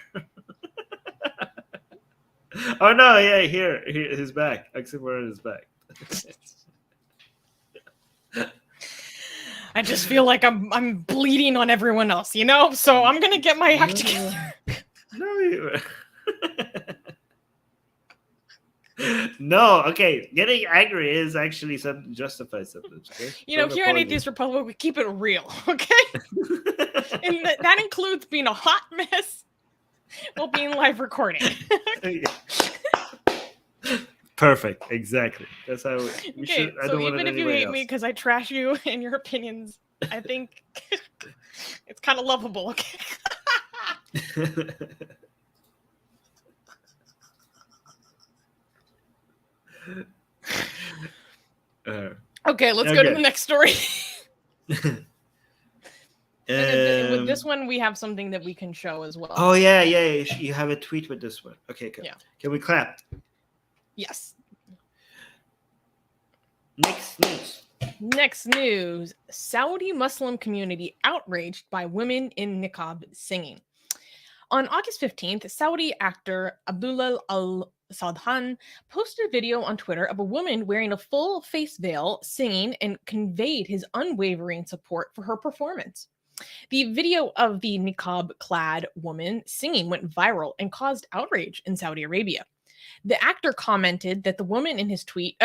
S1: Oh no, yeah, here. He's back. Oxymoron is back.
S2: I just feel like I'm bleeding on everyone else, you know? So I'm gonna get my act together.
S1: No, okay. Getting angry is actually something justified sometimes. Okay?
S2: You know, here in Atheist Republic, we keep it real, okay? And that includes being a hot mess while being live recording.
S1: Perfect. Exactly. That's how we should.
S2: So even if you hate me because I trash you and your opinions, I think it's kind of lovable, okay? Okay, let's go to the next story. With this one, we have something that we can show as well.
S1: Oh yeah. You have a tweet with this one. Okay, good. Yeah. Can we clap?
S2: Yes.
S1: Next news.
S2: Saudi Muslim community outraged by women in niqab singing. On August 15th, Saudi actor Abdullah Al-Sadhan posted a video on Twitter of a woman wearing a full face veil singing and conveyed his unwavering support for her performance. The video of the niqab-clad woman singing went viral and caused outrage in Saudi Arabia. The actor commented that the woman in his tweet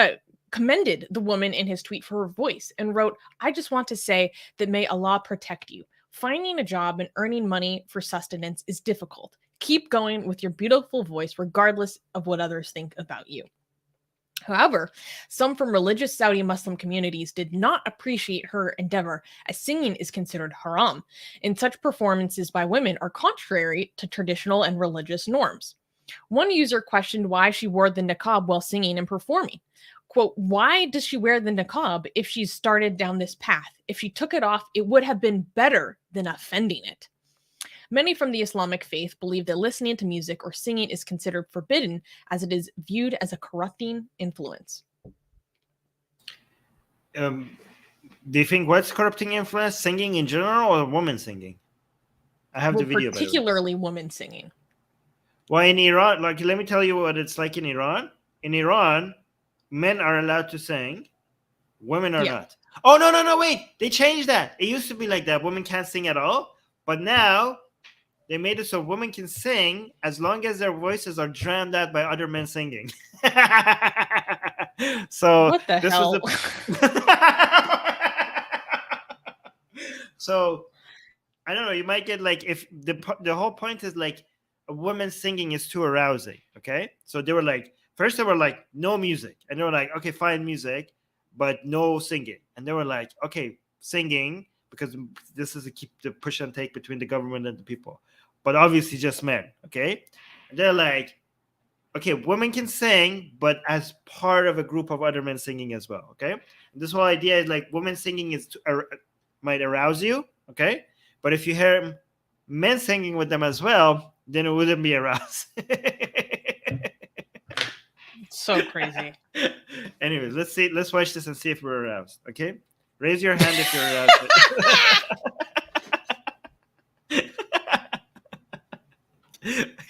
S2: commended the woman in his tweet for her voice and wrote, "I just want to say that may Allah protect you. Finding a job and earning money for sustenance is difficult. Keep going with your beautiful voice regardless of what others think about you." However, some from religious Saudi Muslim communities did not appreciate her endeavor, as singing is considered haram, and such performances by women are contrary to traditional and religious norms. One user questioned why she wore the niqab while singing and performing. Quote, "Why does she wear the niqab if she's started down this path? If she took it off, it would have been better than offending it." Many from the Islamic faith believe that listening to music or singing is considered forbidden, as it is viewed as a corrupting influence.
S1: Do you think what's corrupting influence? Singing in general or women singing? I have the video.
S2: Particularly women singing.
S1: Well, in Iran, like, let me tell you what it's like in Iran. In Iran, men are allowed to sing, women are not. Oh no, wait. They changed that. It used to be like that. Women can't sing at all. But now they made it so women can sing as long as their voices are drowned out by other men singing. So
S2: What the
S1: this
S2: hell?
S1: was so I don't know. You might get like if the whole point is like a woman singing is too arousing. Okay, so they were like first they were like no music, and they were like okay fine music, but no singing, and they were like okay singing because this is a keep the push and take between the government and the people, but obviously just men. Okay, and they're like okay women can sing, but as part of a group of other men singing as well. Okay, and this whole idea is like women singing is might arouse you. Okay, but if you hear men singing with them as well, then it wouldn't be aroused.
S2: So crazy.
S1: Anyways, let's see. Let's watch this and see if we're aroused. Okay, raise your hand if you're aroused.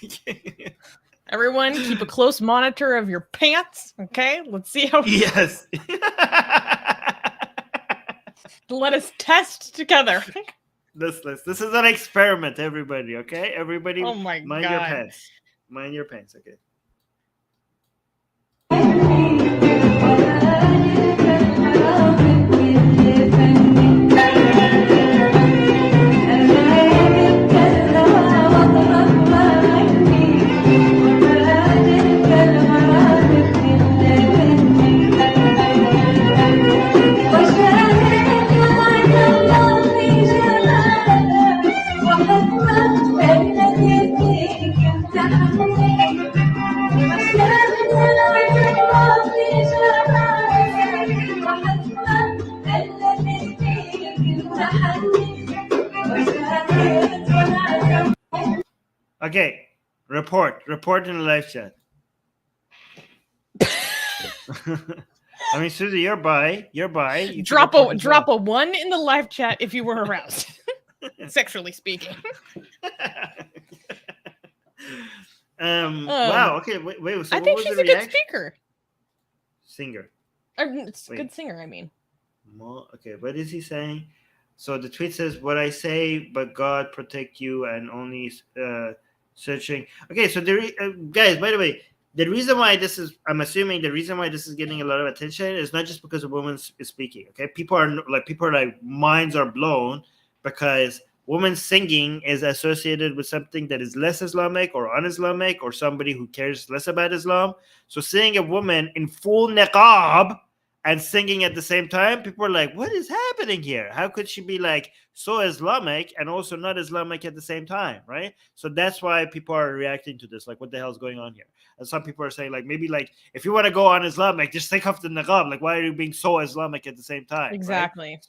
S1: Okay.
S2: Everyone, keep a close monitor of your pants. Okay, let's see how.
S1: Yes.
S2: Let us test together.
S1: This is an experiment, everybody. Okay, everybody.
S2: Oh my
S1: mind
S2: God.
S1: your pants. Mind your pants. Okay. Okay, report in the live chat. I mean, Susie, you're by. You
S2: drop a 1 in the live chat if you were aroused, sexually speaking.
S1: Wow. Okay. Wait. So
S2: I think she's a good speaker.
S1: Singer.
S2: It's a good singer. I mean.
S1: Okay. What is he saying? So the tweet says, "What I say, but God protect you, and only searching." Okay. So guys, by the way, the reason why this is, I'm assuming the reason why this is getting a lot of attention is not just because a woman is speaking. Okay, people are like minds are blown because woman singing is associated with something that is less Islamic or un-Islamic or somebody who cares less about Islam. So seeing a woman in full niqab and singing at the same time, people are like, what is happening here? How could she be like so Islamic and also not Islamic at the same time, right? So that's why people are reacting to this. Like, what the hell is going on here? And some people are saying, like, maybe like if you want to go on Islamic, just take off the niqab. Like, why are you being so Islamic at the same time?
S2: Exactly.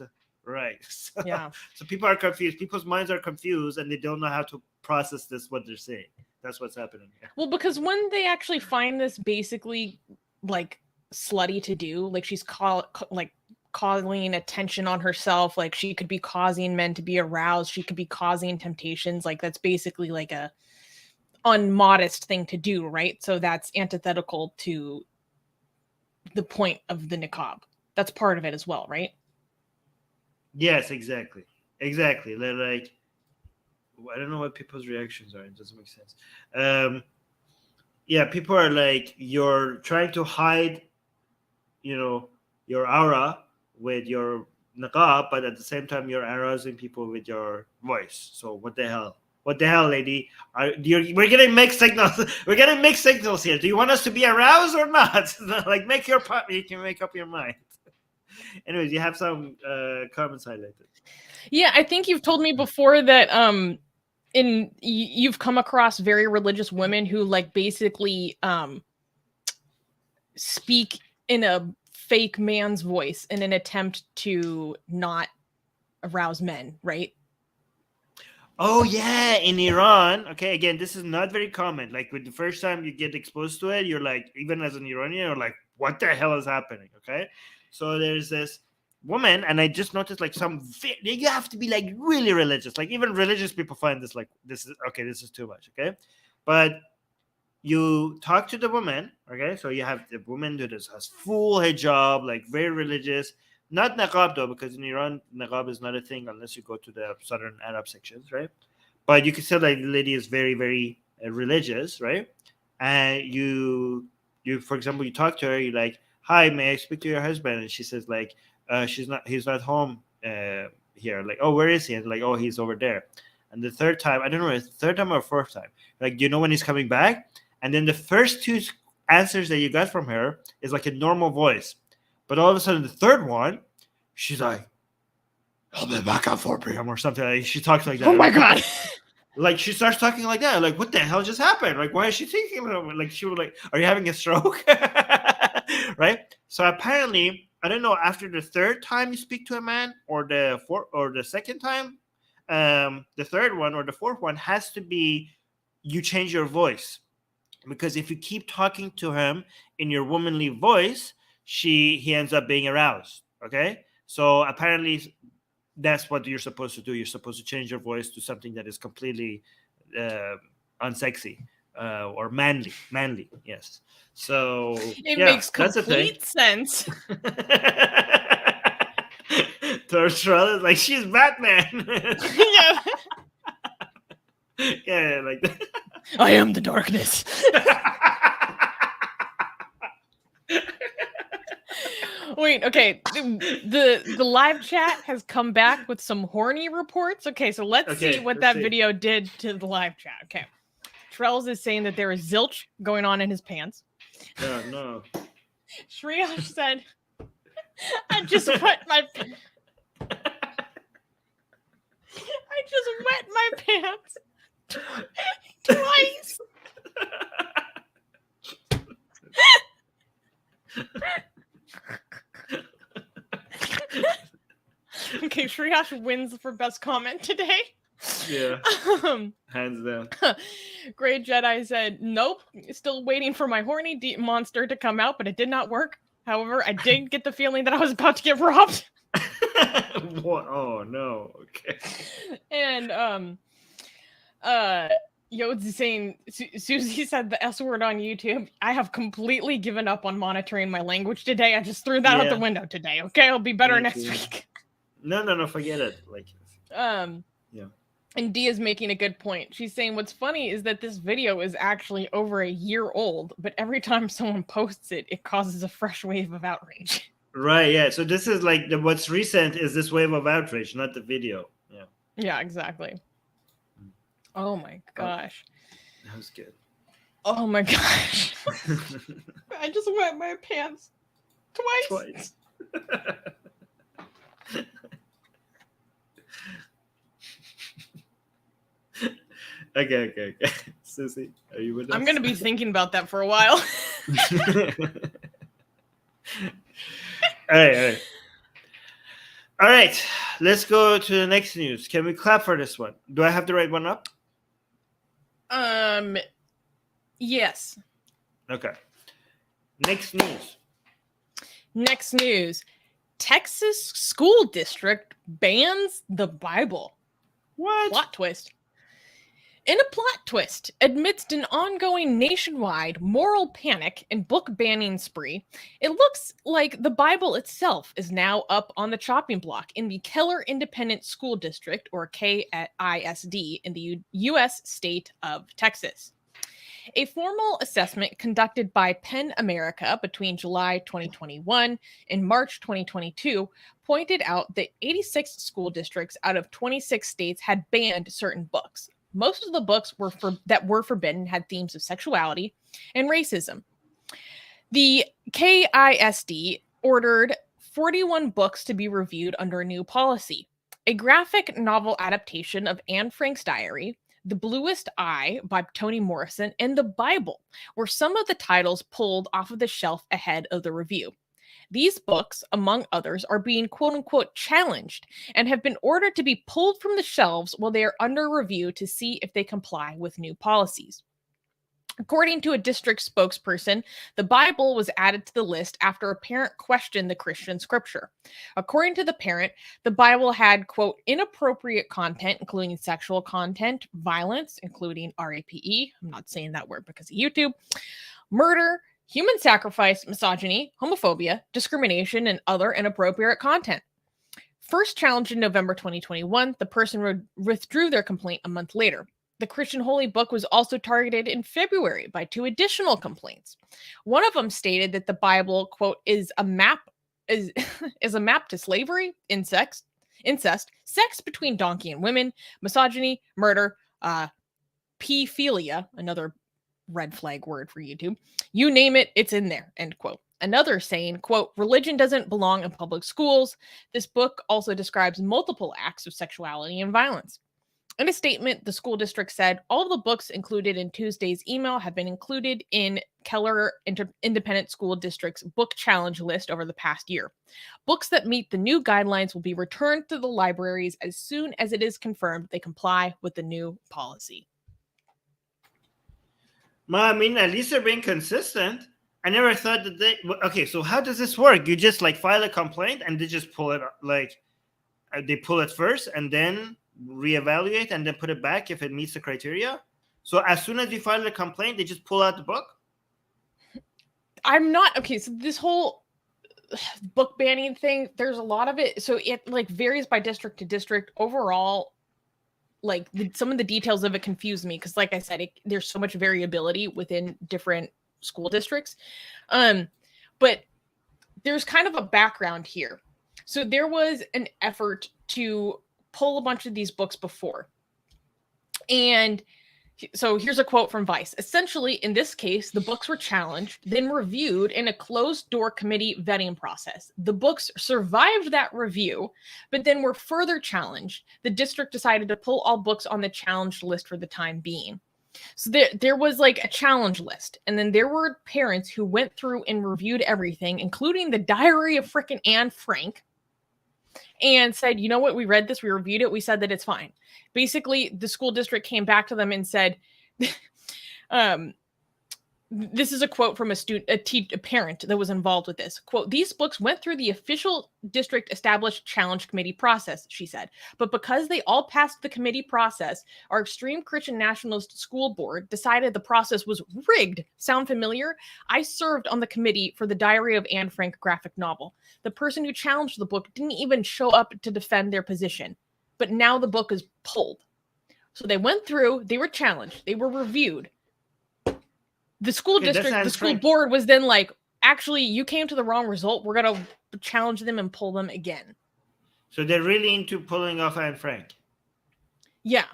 S1: Right? So,
S2: yeah.
S1: So people are confused. People's minds are confused, and they don't know how to process this. What they're saying. That's what's happening here.
S2: Well, because when they actually find this basically like slutty to do, like she's calling attention on herself, like she could be causing men to be aroused, she could be causing temptations, like that's basically like a unmodest thing to do, right? So that's antithetical to the point of the niqab. That's part of it as well, right?
S1: Yes, exactly. They're like, I don't know what people's reactions are. It doesn't make sense. Yeah, people are like, you're trying to hide, your aura with your niqab, but at the same time, you're arousing people with your voice. So what the hell? What the hell, lady? We're getting mixed signals. We're getting mixed signals here. Do you want us to be aroused or not? Like, you can make up your mind. Anyways, you have some comments highlighted.
S2: Yeah, I think you've told me before that you've come across very religious women who like basically speak in a fake man's voice in an attempt to not arouse men, right?
S1: Oh yeah, in Iran. Okay, again, this is not very common. Like with the first time you get exposed to it, you're like, even as an Iranian, you're like, what the hell is happening? Okay, so there's this woman, and I just noticed like you have to be like really religious. Like even religious people find this like this is too much. Okay, but you talk to the woman. Okay, so you have the woman who has full hijab, like very religious, Not Niqab though, because in Iran, Niqab is not a thing unless you go to the Southern Arab sections, right? But you can tell like the lady is very, very religious, right? And for example, you talk to her, you're like, "Hi, may I speak to your husband?" And she says like, he's not home here." Like, "Oh, where is he?" And like, "Oh, he's over there." And the third time, I don't know, it's the third time or fourth time, like, "Do you know when he's coming back?" And then the first two answers that you got from her is like a normal voice, but all of a sudden the third one, she's like, "I'll be back at 4 p.m." or something. Like, she talks like that.
S2: Oh my God.
S1: Like, she starts talking like that. Like, what the hell just happened? Like, why is she thinking about it? Like, she was like, "Are you having a stroke?" Right? So apparently, I don't know, after the third time you speak to a man, or the fourth, or the second time, the third one or the fourth one has to be you change your voice, because if you keep talking to him in your womanly voice, he ends up being aroused. Okay, so apparently that's what you're supposed to do. You're supposed to change your voice to something that is completely unsexy or manly. Yes. So
S2: It
S1: yeah,
S2: makes
S1: that's a thing.
S2: complete sense.
S1: Tortorella is like, "She's Batman."
S2: Yeah.
S1: Yeah, like that.
S2: I am the darkness. Wait, okay. The live chat has come back with some horny reports. Okay, so let's see what that video did to the live chat. Okay. Trells is saying that there is zilch going on in his pants.
S1: No.
S2: Shriyash said, "I just wet my I just wet my pants twice." Okay, Shriyash wins for best comment today.
S1: Yeah. Hands down.
S2: Great Jedi said, "Nope, still waiting for my horny monster to come out, but it did not work. However, I did get the feeling that I was about to get robbed."
S1: What? Oh no. Okay.
S2: And Yode's saying, Susie said the S word on YouTube. "I have completely given up on monitoring my language today. I just threw that out the window today. Okay, I'll be better next week."
S1: No, forget it. Like, yeah.
S2: And Dee is making a good point. She's saying what's funny is that this video is actually over a year old, but every time someone posts it, it causes a fresh wave of outrage.
S1: Right, yeah. So this is like what's recent is this wave of outrage, not the video. Yeah.
S2: Yeah, exactly. Oh my gosh.
S1: That was good.
S2: Oh my gosh. I just wet my pants twice.
S1: Okay. Susie, are you with us?
S2: I'm going to be thinking about that for a while.
S1: All right. Let's go to the next news. Can we clap for this one? Do I have the right one up?
S2: Yes.
S1: Okay. Next news.
S2: Texas school district bans the Bible.
S1: What?
S2: Plot twist. In a plot twist, amidst an ongoing nationwide moral panic and book banning spree, it looks like the Bible itself is now up on the chopping block in the Keller Independent School District, or KISD, in the U.S. state of Texas. A formal assessment conducted by PEN America between July 2021 and March 2022 pointed out that 86 school districts out of 26 states had banned certain books. Most of the books that were forbidden had themes of sexuality and racism. The KISD ordered 41 books to be reviewed under a new policy. A graphic novel adaptation of Anne Frank's diary, The Bluest Eye by Toni Morrison, and the Bible were some of the titles pulled off of the shelf ahead of the review. These books, among others, are being quote-unquote challenged and have been ordered to be pulled from the shelves while they are under review to see if they comply with new policies. According to a district spokesperson, the Bible was added to the list after a parent questioned the Christian scripture. According to the parent, the Bible had, quote, inappropriate content, including sexual content, violence, including RAPE, I'm not saying that word because of YouTube, murder, human sacrifice, misogyny, homophobia, discrimination, and other inappropriate content. First challenged in November 2021, the person withdrew their complaint a month later. The Christian Holy Book was also targeted in February by 2 additional complaints. One of them stated that the Bible, quote, is a map to slavery, incest, sex between donkey and women, misogyny, murder, pedophilia, another red flag word for YouTube. You name it, it's in there, end quote. Another saying, quote, religion doesn't belong in public schools. This book also describes multiple acts of sexuality and violence. In a statement, the school district said all the books included in Tuesday's email have been included in Keller Independent School District's book challenge list over the past year. Books that meet the new guidelines will be returned to the libraries as soon as it is confirmed they comply with the new policy.
S1: Well, I mean, at least they're being consistent. I never thought that they... Okay, so how does this work? You just, like, file a complaint and they just pull it, like... They pull it first and then reevaluate and then put it back if it meets the criteria? So as soon as you file a complaint, they just pull out the book?
S2: I'm not... Okay, so this whole book banning thing, there's a lot of it. So it, like, varies by district to district. Overall, like, some of the details of it confuse me because, like I said, there's so much variability within different school districts. But there's kind of a background here. So there was an effort to pull a bunch of these books before. And so here's a quote from Vice. Essentially, in this case, the books were challenged, then reviewed in a closed-door committee vetting process. The books survived that review, but then were further challenged. The district decided to pull all books on the challenged list for the time being. So there was like a challenge list, and then there were parents who went through and reviewed everything, including the Diary of frickin' Anne Frank, and said, you know what, we read this, we reviewed it, we said that it's fine. Basically, the school district came back to them and said, this is a quote from a parent that was involved with this. Quote, these books went through the official district established challenge committee process, she said. But because they all passed the committee process, our extreme Christian nationalist school board decided the process was rigged. Sound familiar? I served on the committee for the Diary of Anne Frank graphic novel. The person who challenged the book didn't even show up to defend their position. But now the book is pulled. So they went through, they were challenged, they were reviewed. The school district, the school board was then like, actually, you came to the wrong result. We're going to challenge them and pull them again. So
S1: they're really into pulling off Anne Frank.
S2: Yeah.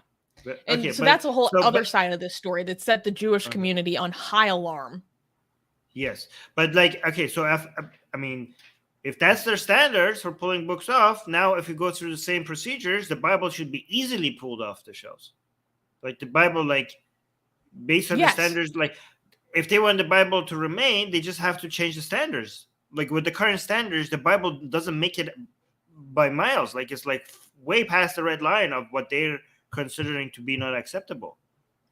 S2: And so that's a whole other side of this story that set the Jewish community on high alarm.
S1: Yes. But like, okay, so if that's their standards for pulling books off, now if you go through the same procedures, the Bible should be easily pulled off the shelves. Like the Bible, like based on the standards, like if they want the Bible to remain, they just have to change the standards. Like with the current standards, the Bible doesn't make it by miles. Like it's like way past the red line of what they're considering to be not acceptable.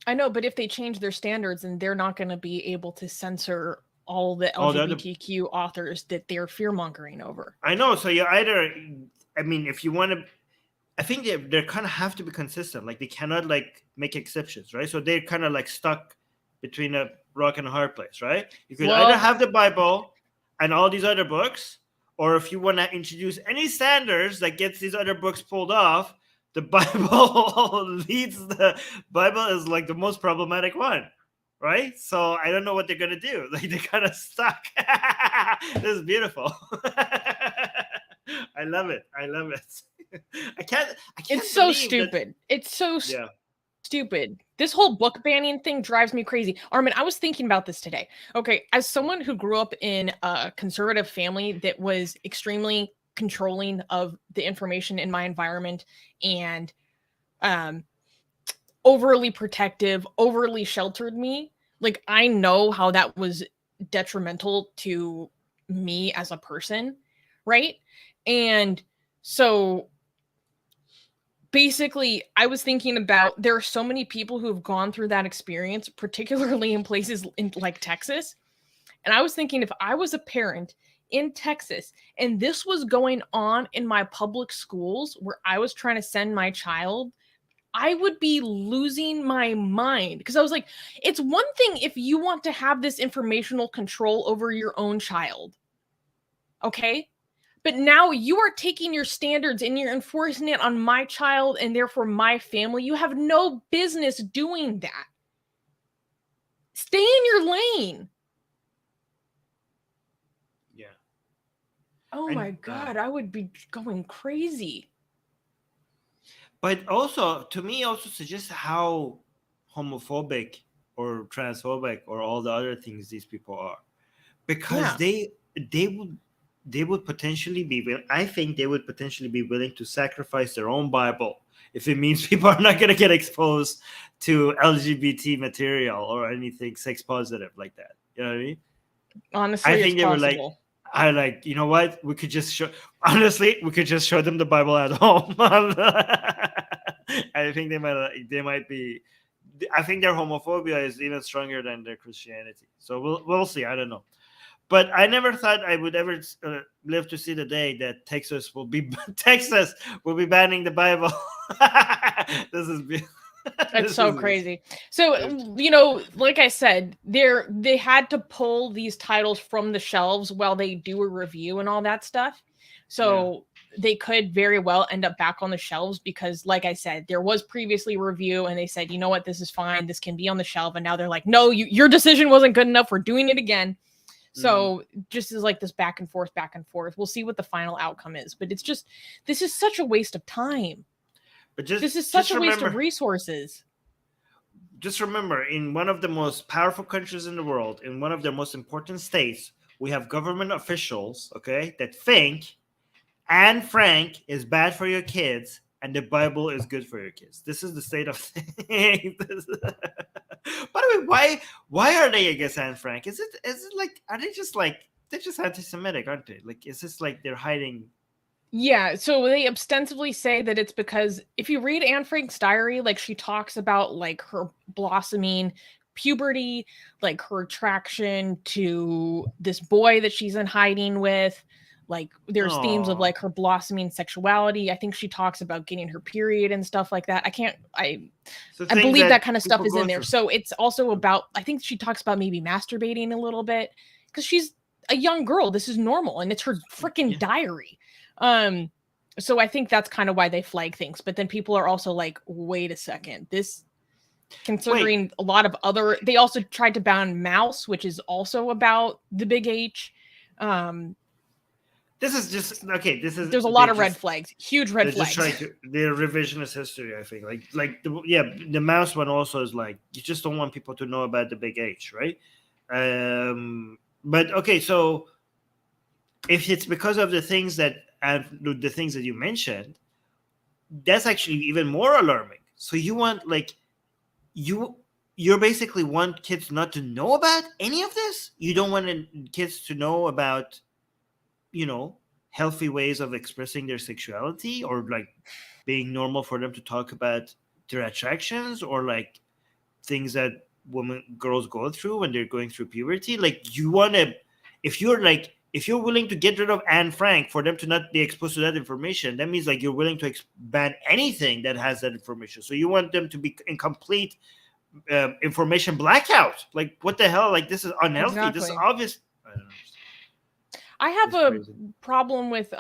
S2: I know, but if they change their standards, then they're not going to be able to censor all the LGBTQ authors that they're fear-mongering over.
S1: I know. So you either, if you want to, I think they kind of have to be consistent. Like they cannot like make exceptions, right? So they're kind of like stuck between a rock and a hard place, right? You could either have the Bible and all these other books, or if you want to introduce any standards that gets these other books pulled off, the Bible Bible is like the most problematic one, right? So I don't know what they're going to do. Like they're kind of stuck. This is beautiful. I love it. I can't
S2: It's so stupid. It's so stupid. This whole book banning thing drives me crazy. Armin, I was thinking about this today. Okay, as someone who grew up in a conservative family that was extremely controlling of the information in my environment and overly protective, overly sheltered me, like I know how that was detrimental to me as a person, right? And so basically, I was thinking about there are so many people who have gone through that experience, particularly in places like Texas. And I was thinking if I was a parent in Texas and this was going on in my public schools where I was trying to send my child I would be losing my mind, because I was like, it's one thing if you want to have this informational control over your own child. Okay? But now you are taking your standards and you're enforcing it on my child and therefore my family. You have no business doing that. Stay in your lane.
S1: Yeah.
S2: Oh
S1: And,
S2: my God, I would be going crazy.
S1: But also, to me, also suggests how homophobic or transphobic or all the other things these people are, because
S2: Yeah.
S1: they would potentially I think they would potentially be willing to sacrifice their own Bible if it means people are not going to get exposed to LGBT material or anything sex positive like that. You know what I mean?
S2: Honestly,
S1: I
S2: it's
S1: think they were like,
S2: possible.
S1: you know what? We could just show. Honestly, we could just show them the Bible at home. I think they might be. I think their homophobia is even stronger than their Christianity. So we'll see. I don't know. But I never thought I would ever live to see the day that Texas will be banning the Bible. This is
S2: It's so crazy. So, you know, like I said, they had to pull these titles from the shelves while they do a review and all that stuff. So they could very well end up back on the shelves because, like I said, there was previously a review and they said, you know what, this is fine. This can be on the shelf. And now they're like, no, your decision wasn't good enough. We're doing it again. So just as like this back and forth. We'll see what the final outcome is. But it's just, this is such a waste of time.
S1: But
S2: this is such a waste of resources.
S1: Just remember, in one of the most powerful countries in the world, in one of their most important states, we have government officials, okay, that think Anne Frank is bad for your kids and the Bible is good for your kids. This is the state of things. By the way, why are they against Anne Frank? Is it like, are they just like, they're just anti-Semitic, aren't they? Like, is this like they're hiding?
S2: Yeah, so they ostensibly say that it's because if you read Anne Frank's diary, like she talks about like her blossoming puberty, like her attraction to this boy that she's in hiding with. Like there's themes of like her blossoming sexuality. I think she talks about getting her period and stuff like that. I believe that kind of stuff is in there. So it's also about, I think she talks about maybe masturbating a little bit because she's a young girl. This is normal and it's her freaking diary. So I think that's kind of why they flag things. But then people are also like, wait a second, this, considering a lot of other, they also tried to ban Mouse, which is also about the big H.
S1: This is just okay.
S2: There's a lot of red flags, huge red flags.
S1: They're revisionist history, I think. The Mouse one also is like, you just don't want people to know about the big H, right? But okay, so if it's because of the things that you mentioned, that's actually even more alarming. So you want you basically want kids not to know about any of this. You don't want kids to know about, healthy ways of expressing their sexuality, or like being normal for them to talk about their attractions, or like things that girls go through when they're going through puberty. Like, you want to, if you're willing to get rid of Anne Frank for them to not be exposed to that information, that means like you're willing to ban anything that has that information. So you want them to be in complete information blackout. Like, what the hell? Like, this is unhealthy. Exactly. This is obvious. I don't know.
S2: I have a problem with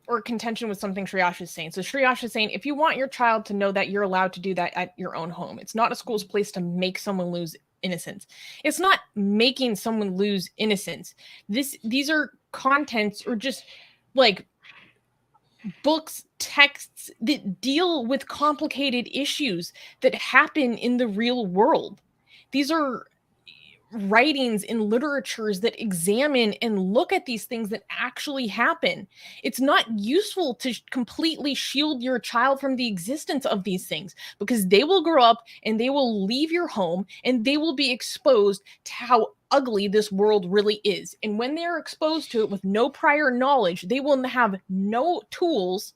S2: or contention with something Shriyash is saying. So Shriyash is saying, if you want your child to know that you're allowed to do that at your own home, it's not a school's place to make someone lose innocence. It's not making someone lose innocence. These are contents or just like books, texts that deal with complicated issues that happen in the real world. These are writings and literatures that examine and look at these things that actually happen. It's not useful to completely shield your child from the existence of these things, because they will grow up and they will leave your home and they will be exposed to how ugly this world really is. And when they're exposed to it with no prior knowledge, they will have no tools,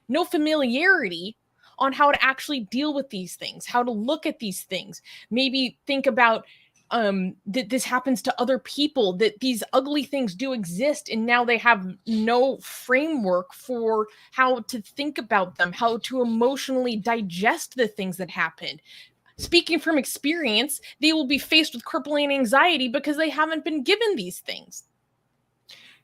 S2: no familiarity on how to actually deal with these things, how to look at these things. Maybe think about that this happens to other people, that these ugly things do exist, and now they have no framework for how to think about them, how to emotionally digest the things that happened. Speaking from experience, they will be faced with crippling anxiety because they haven't been given these things.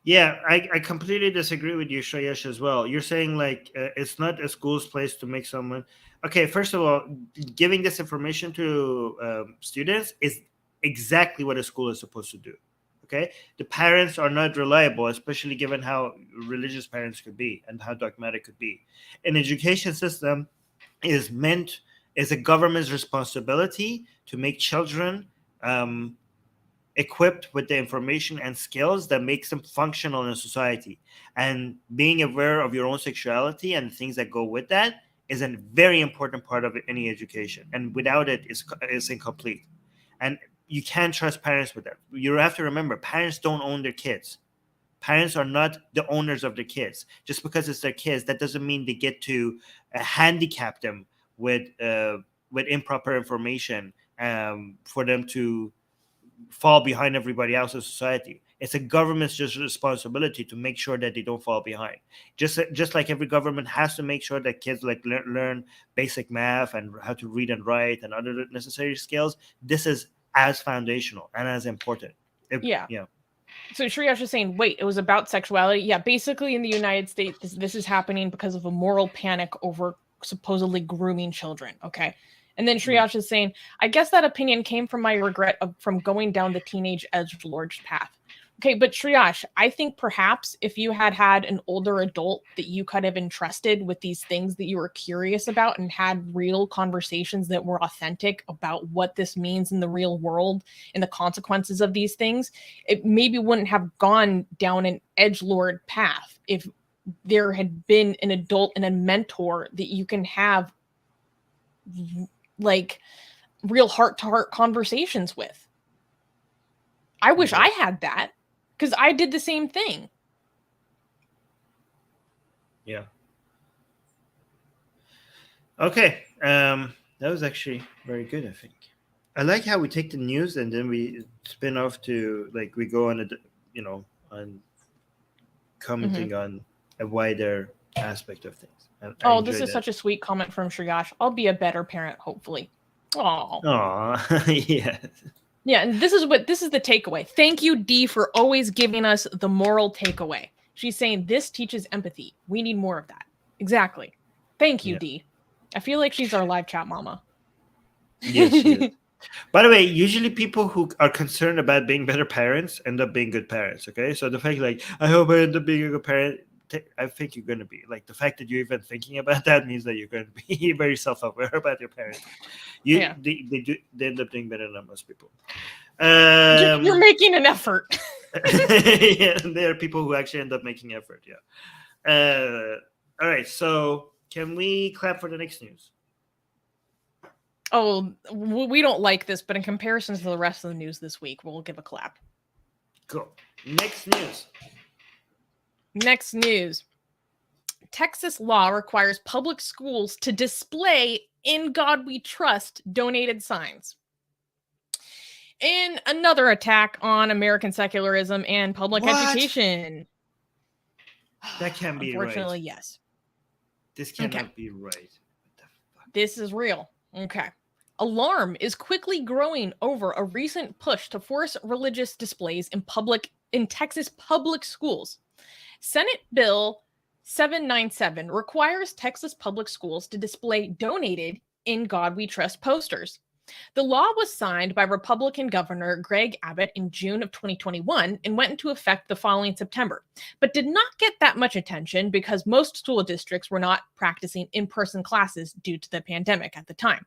S1: Yeah, I completely disagree with you, Shreyash, as well. You're saying like it's not a school's place to make someone. Okay, first of all, giving this information to students is exactly what a school is supposed to do. Okay, the parents are not reliable, especially given how religious parents could be and how dogmatic could be. An education system is a government's responsibility to make children equipped with the information and skills that makes them functional in society. And being aware of your own sexuality and things that go with that is a very important part of any education. And without it, it's incomplete. And you can't trust parents with that. You have to remember, parents don't own their kids. Parents are not the owners of their kids. Just because it's their kids, that doesn't mean they get to handicap them with improper information for them to fall behind everybody else in society. It's a government's just responsibility to make sure that they don't fall behind. Just like every government has to make sure that kids like learn basic math and how to read and write and other necessary skills. This is as foundational and as important.
S2: Yeah. So Shreyash is saying, wait, it was about sexuality? Yeah, basically in the United States, this is happening because of a moral panic over supposedly grooming children, okay? And then Shreyash is saying, I guess that opinion came from my regret from going down the teenage edgelord path. Okay, but Shreyash, I think perhaps if you had an older adult that you could have entrusted with these things that you were curious about and had real conversations that were authentic about what this means in the real world and the consequences of these things, it maybe wouldn't have gone down an edgelord path if there had been an adult and a mentor that you can have like real heart-to-heart conversations with. I wish I had that because I did the same thing.
S1: Yeah. Okay. That was actually very good, I think. I like how we take the news and then we spin off to like we go on on commenting on a wider aspect of things.
S2: This is such a sweet comment from Shreyash. I'll be a better parent, hopefully.
S1: Aw, yeah.
S2: Yeah, and this is the takeaway. Thank you, Dee, for always giving us the moral takeaway. She's saying this teaches empathy. We need more of that. Exactly. Thank you, Dee. I feel like she's our live chat mama.
S1: Yes, she is. By the way, usually people who are concerned about being better parents end up being good parents, okay? So the fact like, I hope I end up being a good parent, I think you're going to be. Like the fact that you're even thinking about that means that you're going to be very self-aware about your parents. They end up doing better than most people.
S2: You're making an effort.
S1: Yeah, there are people who actually end up making effort, yeah. All right, so can we clap for the next news?
S2: Oh, we don't like this, but in comparison to the rest of the news this week, we'll give a clap.
S1: Cool. Next news.
S2: Texas law requires public schools to display "In God We Trust" donated signs. In another attack on American secularism and public education.
S1: That can't be right.
S2: Unfortunately, yes.
S1: This cannot be right. What the fuck?
S2: This is real. Okay. Alarm is quickly growing over a recent push to force religious displays in Texas public schools. Senate Bill 797 requires Texas public schools to display donated "In God We Trust" posters. The law was signed by Republican Governor Greg Abbott in June of 2021 and went into effect the following September, but did not get that much attention because most school districts were not practicing in-person classes due to the pandemic at the time.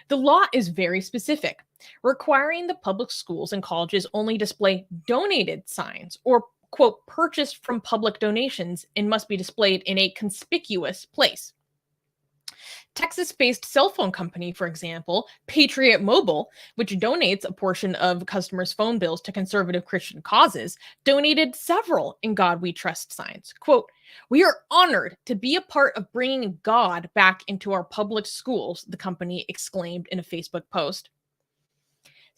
S2: The law is very specific, requiring the public schools and colleges only display donated signs or, quote, purchased from public donations and must be displayed in a conspicuous place. Texas-based cell phone company, for example, Patriot Mobile, which donates a portion of customers' phone bills to conservative Christian causes, donated several "In God We Trust" signs. Quote, "We are honored to be a part of bringing God back into our public schools," the company exclaimed in a Facebook post.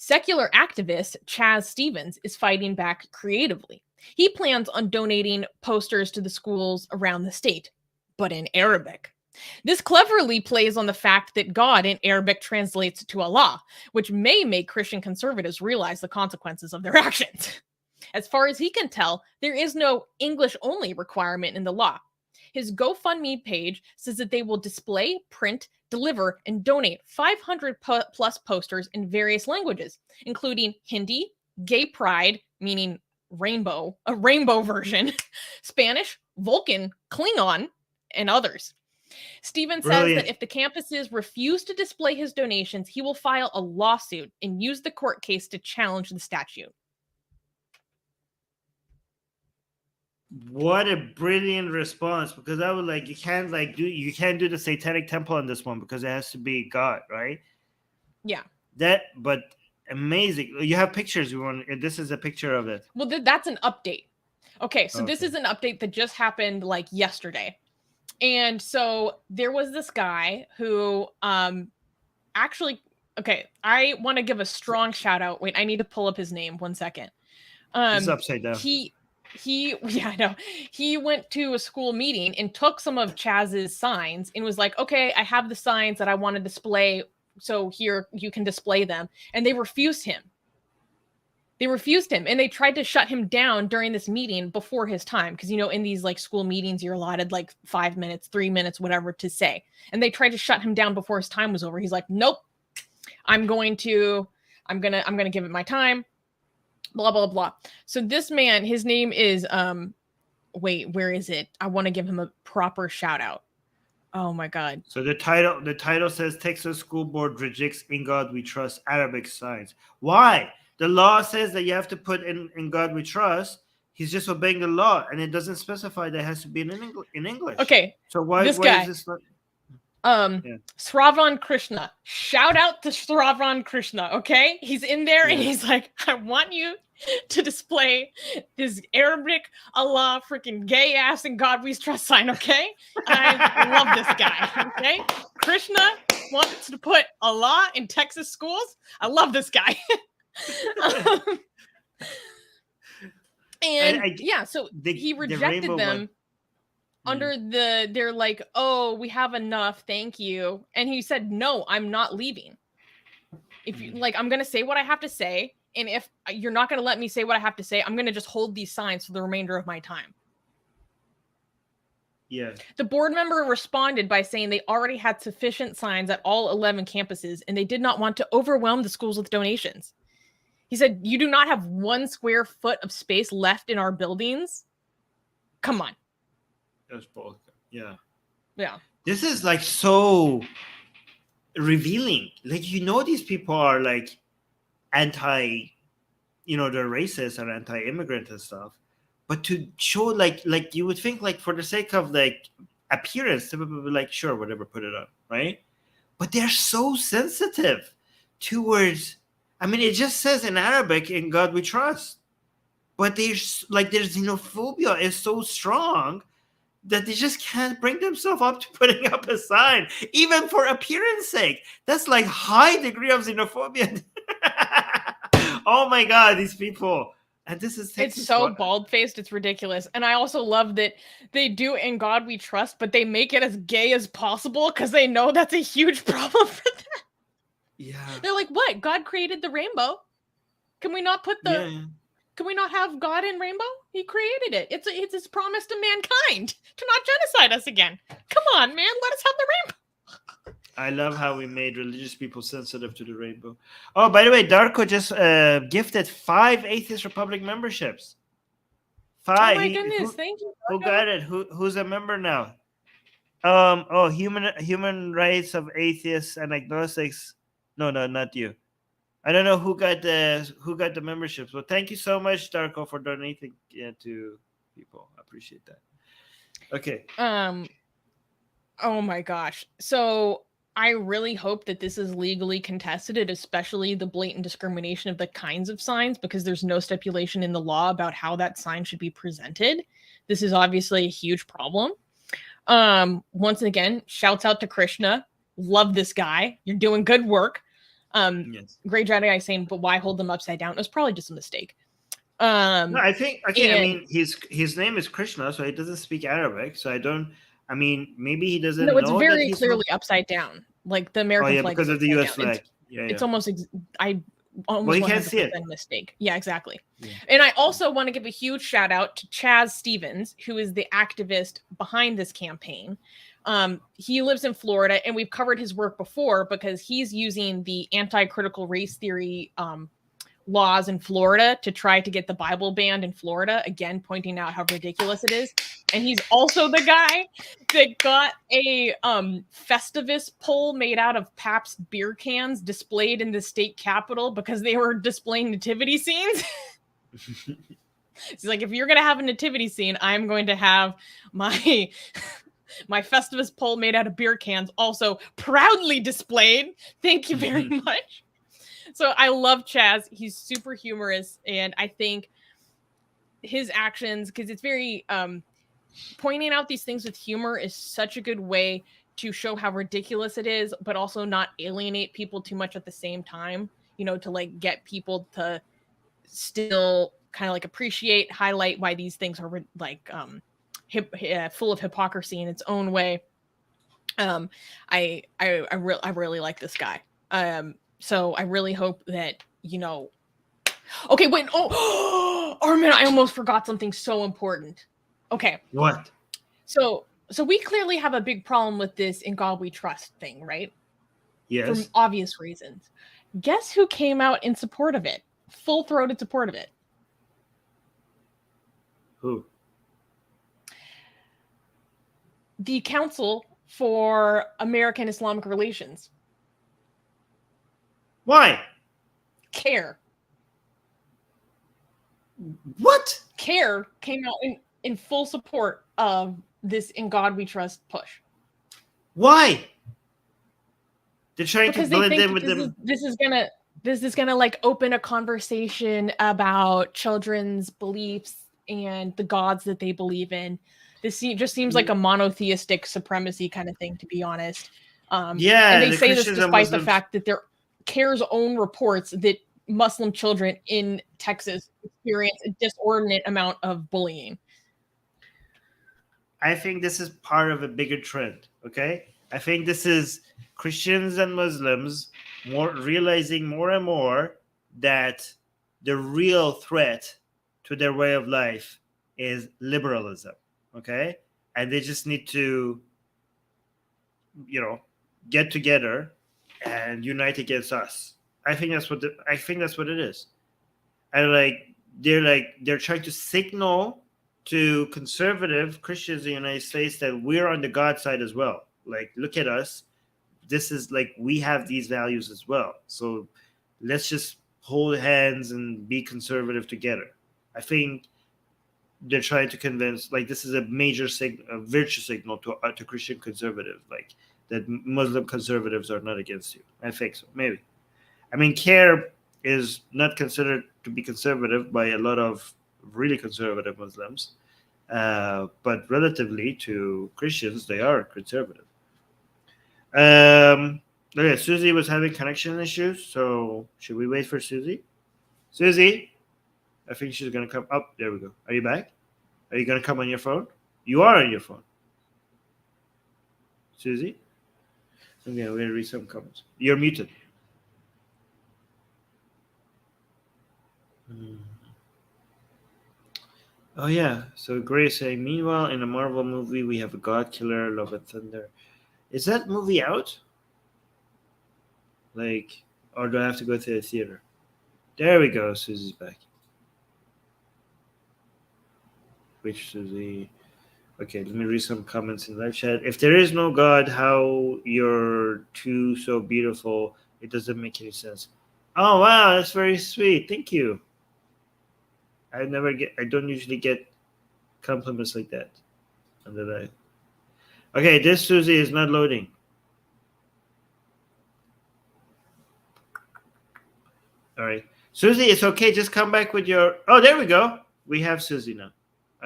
S2: Secular activist Chaz Stevens is fighting back creatively. He plans on donating posters to the schools around the state, but in Arabic. This cleverly plays on the fact that God in Arabic translates to Allah, which may make Christian conservatives realize the consequences of their actions. As far as he can tell, there is no English-only requirement in the law. His GoFundMe page says that they will display, print, deliver, and donate 500 plus posters in various languages, including Hindi, Gay Pride, meaning rainbow, a rainbow version, Spanish, Vulcan, Klingon, and others. Stephen says that if the campuses refuse to display his donations, he will file a lawsuit and use the court case to challenge the statute.
S1: What a brilliant response, because I would like, you can't do the satanic temple on this one because it has to be God, right?
S2: Yeah.
S1: But amazing. You have pictures. This is a picture of it.
S2: Well, that's an update. Okay, so this is an update that just happened like yesterday. And so there was this guy who actually, okay, I want to give a strong shout out. Wait, I need to pull up his name. 1 second.
S1: It's upside down.
S2: Yeah, I know. He went to a school meeting and took some of Chaz's signs and was like, okay, I have the signs that I want to display, so here you can display them. And they refused him. And they tried to shut him down during this meeting before his time. Because, you know, in these like school meetings, you're allotted like 5 minutes, 3 minutes, whatever to say. And they tried to shut him down before his time was over. He's like, nope, I'm gonna give it my time. Blah, blah, blah. So this man, his name is, wait, where is it? I want to give him a proper shout out. Oh my God.
S1: So the title says Texas School Board rejects "In God We Trust" Arabic signs. Why? The law says that you have to put in God we trust. He's just obeying the law, and it doesn't specify that it has to be in English.
S2: Okay.
S1: So why
S2: guy,
S1: is this not...
S2: Sravan Krishna. Shout out to Sravan Krishna, okay? He's in there and he's like, I want you to display this Arabic Allah freaking gay ass and God we trust sign, okay? And I love this guy, okay? Krishna wants to put Allah in Texas schools. I love this guy. So he rejected them under they're like, oh, we have enough, thank you. And he said, no, I'm not leaving. If you like, I'm gonna say what I have to say, and if you're not gonna let me say what I have to say, I'm gonna just hold these signs for the remainder of my time.
S1: Yeah.
S2: The board member responded by saying they already had sufficient signs at all 11 campuses, and they did not want to overwhelm the schools with donations. He said, you do not have 1 square foot of space left in our buildings? Come on.
S1: That's both. Yeah.
S2: Yeah.
S1: This is like so revealing. Like, you know, these people are like they're racist or anti-immigrant and stuff. But to show like you would think like for the sake of like appearance, they would be like, sure, whatever, put it on, right? But they're so sensitive towards, I mean, it just says in Arabic, "In God we trust." But their xenophobia is so strong that they just can't bring themselves up to putting up a sign, even for appearance sake. That's like high degree of xenophobia. Oh my God, these people. And this is
S2: it's so bald-faced, it's ridiculous. And I also love that they do "In God We Trust," but they make it as gay as possible because they know that's a huge problem for them.
S1: Yeah.
S2: They're like, what? God created the rainbow. Can we not put Can we not have God in rainbow? He created it. It's his promise to mankind to not genocide us again. Come on, man. Let us have the rainbow.
S1: I love how we made religious people sensitive to the rainbow. Oh, by the way, Darko just gifted 5 Atheist Republic memberships. 5.
S2: Oh my goodness, thank you.
S1: Who got it? Who's a member now? Human rights of atheists and agnostics. No, not you. I don't know who got the memberships. Well, thank you so much, Darko, for donating to people. I appreciate that. Okay.
S2: Oh my gosh. So I really hope that this is legally contested, especially the blatant discrimination of the kinds of signs, because there's no stipulation in the law about how that sign should be presented. This is obviously a huge problem. Once again, shouts out to Krishna. Love this guy. You're doing good work.
S1: Yes.
S2: Grey Jedi saying, "But why hold them upside down?" It was probably just a mistake.
S1: No, I think okay. I
S2: And
S1: mean, his name is Krishna, so he doesn't speak Arabic. So I don't. I mean, maybe he
S2: no,
S1: doesn't
S2: it's
S1: know that
S2: very
S1: he's
S2: clearly
S1: from.
S2: upside down. Like the
S1: Oh
S2: American
S1: yeah,
S2: flag
S1: because
S2: is
S1: of the
S2: upside
S1: U.S.
S2: down.
S1: flag. Yeah,
S2: It's
S1: yeah.
S2: almost I
S1: Well,
S2: almost
S1: you
S2: 100%
S1: can't see it.
S2: mistake. Yeah, exactly.
S1: Yeah.
S2: And I also want to give a huge shout out to Chaz Stevens, who is the activist behind this campaign. He lives in Florida, and we've covered his work before because he's using the anti-critical race theory laws in Florida to try to get the Bible banned in Florida, again pointing out how ridiculous it is. And he's also the guy that got a Festivus pole made out of Pabst beer cans displayed in the state capitol because they were displaying nativity scenes. He's like, if you're gonna have a nativity scene, I'm going to have my my Festivus pole made out of beer cans also proudly displayed. Thank you very much. So I love Chaz. He's super humorous, and I think his actions, because it's very pointing out these things with humor is such a good way to show how ridiculous it is, but also not alienate people too much at the same time, you know, to like get people to still kind of like appreciate, highlight why these things are like full of hypocrisy in its own way. I really like this guy. So I really hope that, you know, okay, wait, oh, Armin, I almost forgot something so important. Okay.
S1: What?
S2: So we clearly have a big problem with this "In God We Trust" thing, right? For
S1: Yes.
S2: obvious reasons. Guess who came out in support of it? Full-throated support of it.
S1: Who?
S2: The Council for American Islamic Relations.
S1: Why?
S2: CARE.
S1: What?
S2: CARE came out in full support of this "In God We Trust" push.
S1: Why? They're trying
S2: Because
S1: to
S2: they
S1: blend
S2: think
S1: in with them.
S2: this is gonna like open a conversation about children's beliefs and the gods that they believe in. This just seems like a monotheistic supremacy kind of thing, to be honest.
S1: Yeah,
S2: And they
S1: the
S2: say this
S1: Christians and
S2: despite the
S1: Muslims.
S2: fact that there CARE's own reports that Muslim children in Texas experience a disordinate amount of bullying.
S1: I think this is part of a bigger trend. Okay, I think this is Christians and Muslims realizing more and more that the real threat to their way of life is liberalism. Okay, and they just need to, you know, get together and unite against us. I think that's what it is. And they're trying to signal to conservative Christians in the United States that we're on the God side as well. Like, look at us. This is like we have these values as well. So let's just hold hands and be conservative together. I think they're trying to convince, like, this is a major a virtue signal to Christian conservatives, like that Muslim conservatives are not against you. I think so, maybe. I mean, CARE is not considered to be conservative by a lot of really conservative Muslims, but relatively to Christians, they are conservative. Okay, Susie was having connection issues, so should we wait for Susie? Susie, I think she's gonna come up. There we go. Are you back? Are you gonna come on your phone? You are on your phone. Susie? Okay, we're gonna read some comments. You're muted. Oh yeah. So Gray saying, meanwhile, in a Marvel movie, we have a God Killer, Love and Thunder. Is that movie out? Like, or do I have to go to the theater? There we go. Susie's back. Which Susie? Okay, let me read some comments in live chat. If there is no God, how you're two so beautiful? It doesn't make any sense. Oh wow, that's very sweet. Thank you. I don't usually get compliments like that. And then okay, this Susie is not loading. All right, Susie, it's okay. Just come back with your. Oh, there we go. We have Susie now.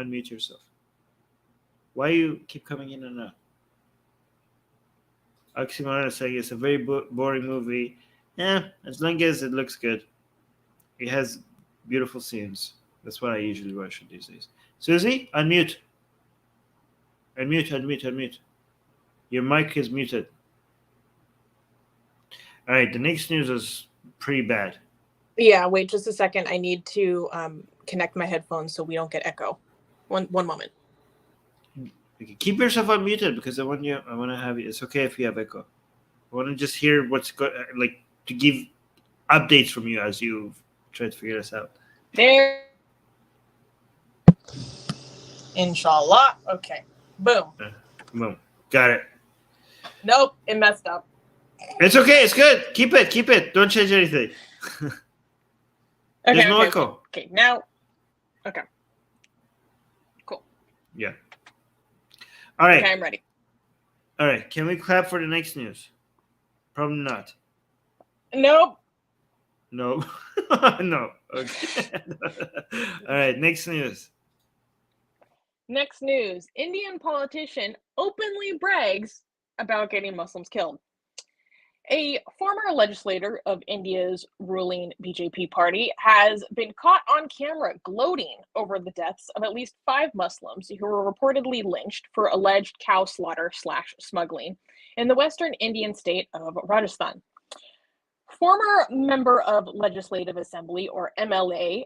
S1: Unmute yourself. Why you keep coming in and out? Oxymoron is saying it's a very boring movie. Yeah, as long as it looks good. It has beautiful scenes. That's what I usually watch these days. Susie, unmute. Unmute. Your mic is muted. All right, the next news is pretty bad.
S2: Yeah, wait just a second. I need to connect my headphones so we don't get echo. One moment.
S1: Okay, keep yourself unmuted because I want to have you. It's okay if you have echo. I want to just hear what's like to give updates from you as you try to figure this out.
S2: There. Inshallah. Okay. Boom.
S1: Boom. Got it.
S2: Nope, it messed up.
S1: It's okay. It's good. Keep it. Don't change anything. There's no echo.
S2: Okay, now. Okay. Cool.
S1: Yeah. All right.
S2: Okay, I'm ready.
S1: All right. Can we clap for the next news? Probably not.
S2: Nope.
S1: No. No. Okay. All right. Next news.
S2: Next news. Indian politician openly brags about getting Muslims killed. A former legislator of India's ruling BJP party has been caught on camera gloating over the deaths of at least 5 Muslims who were reportedly lynched for alleged cow slaughter / smuggling in the western Indian state of Rajasthan. Former member of Legislative Assembly, or MLA,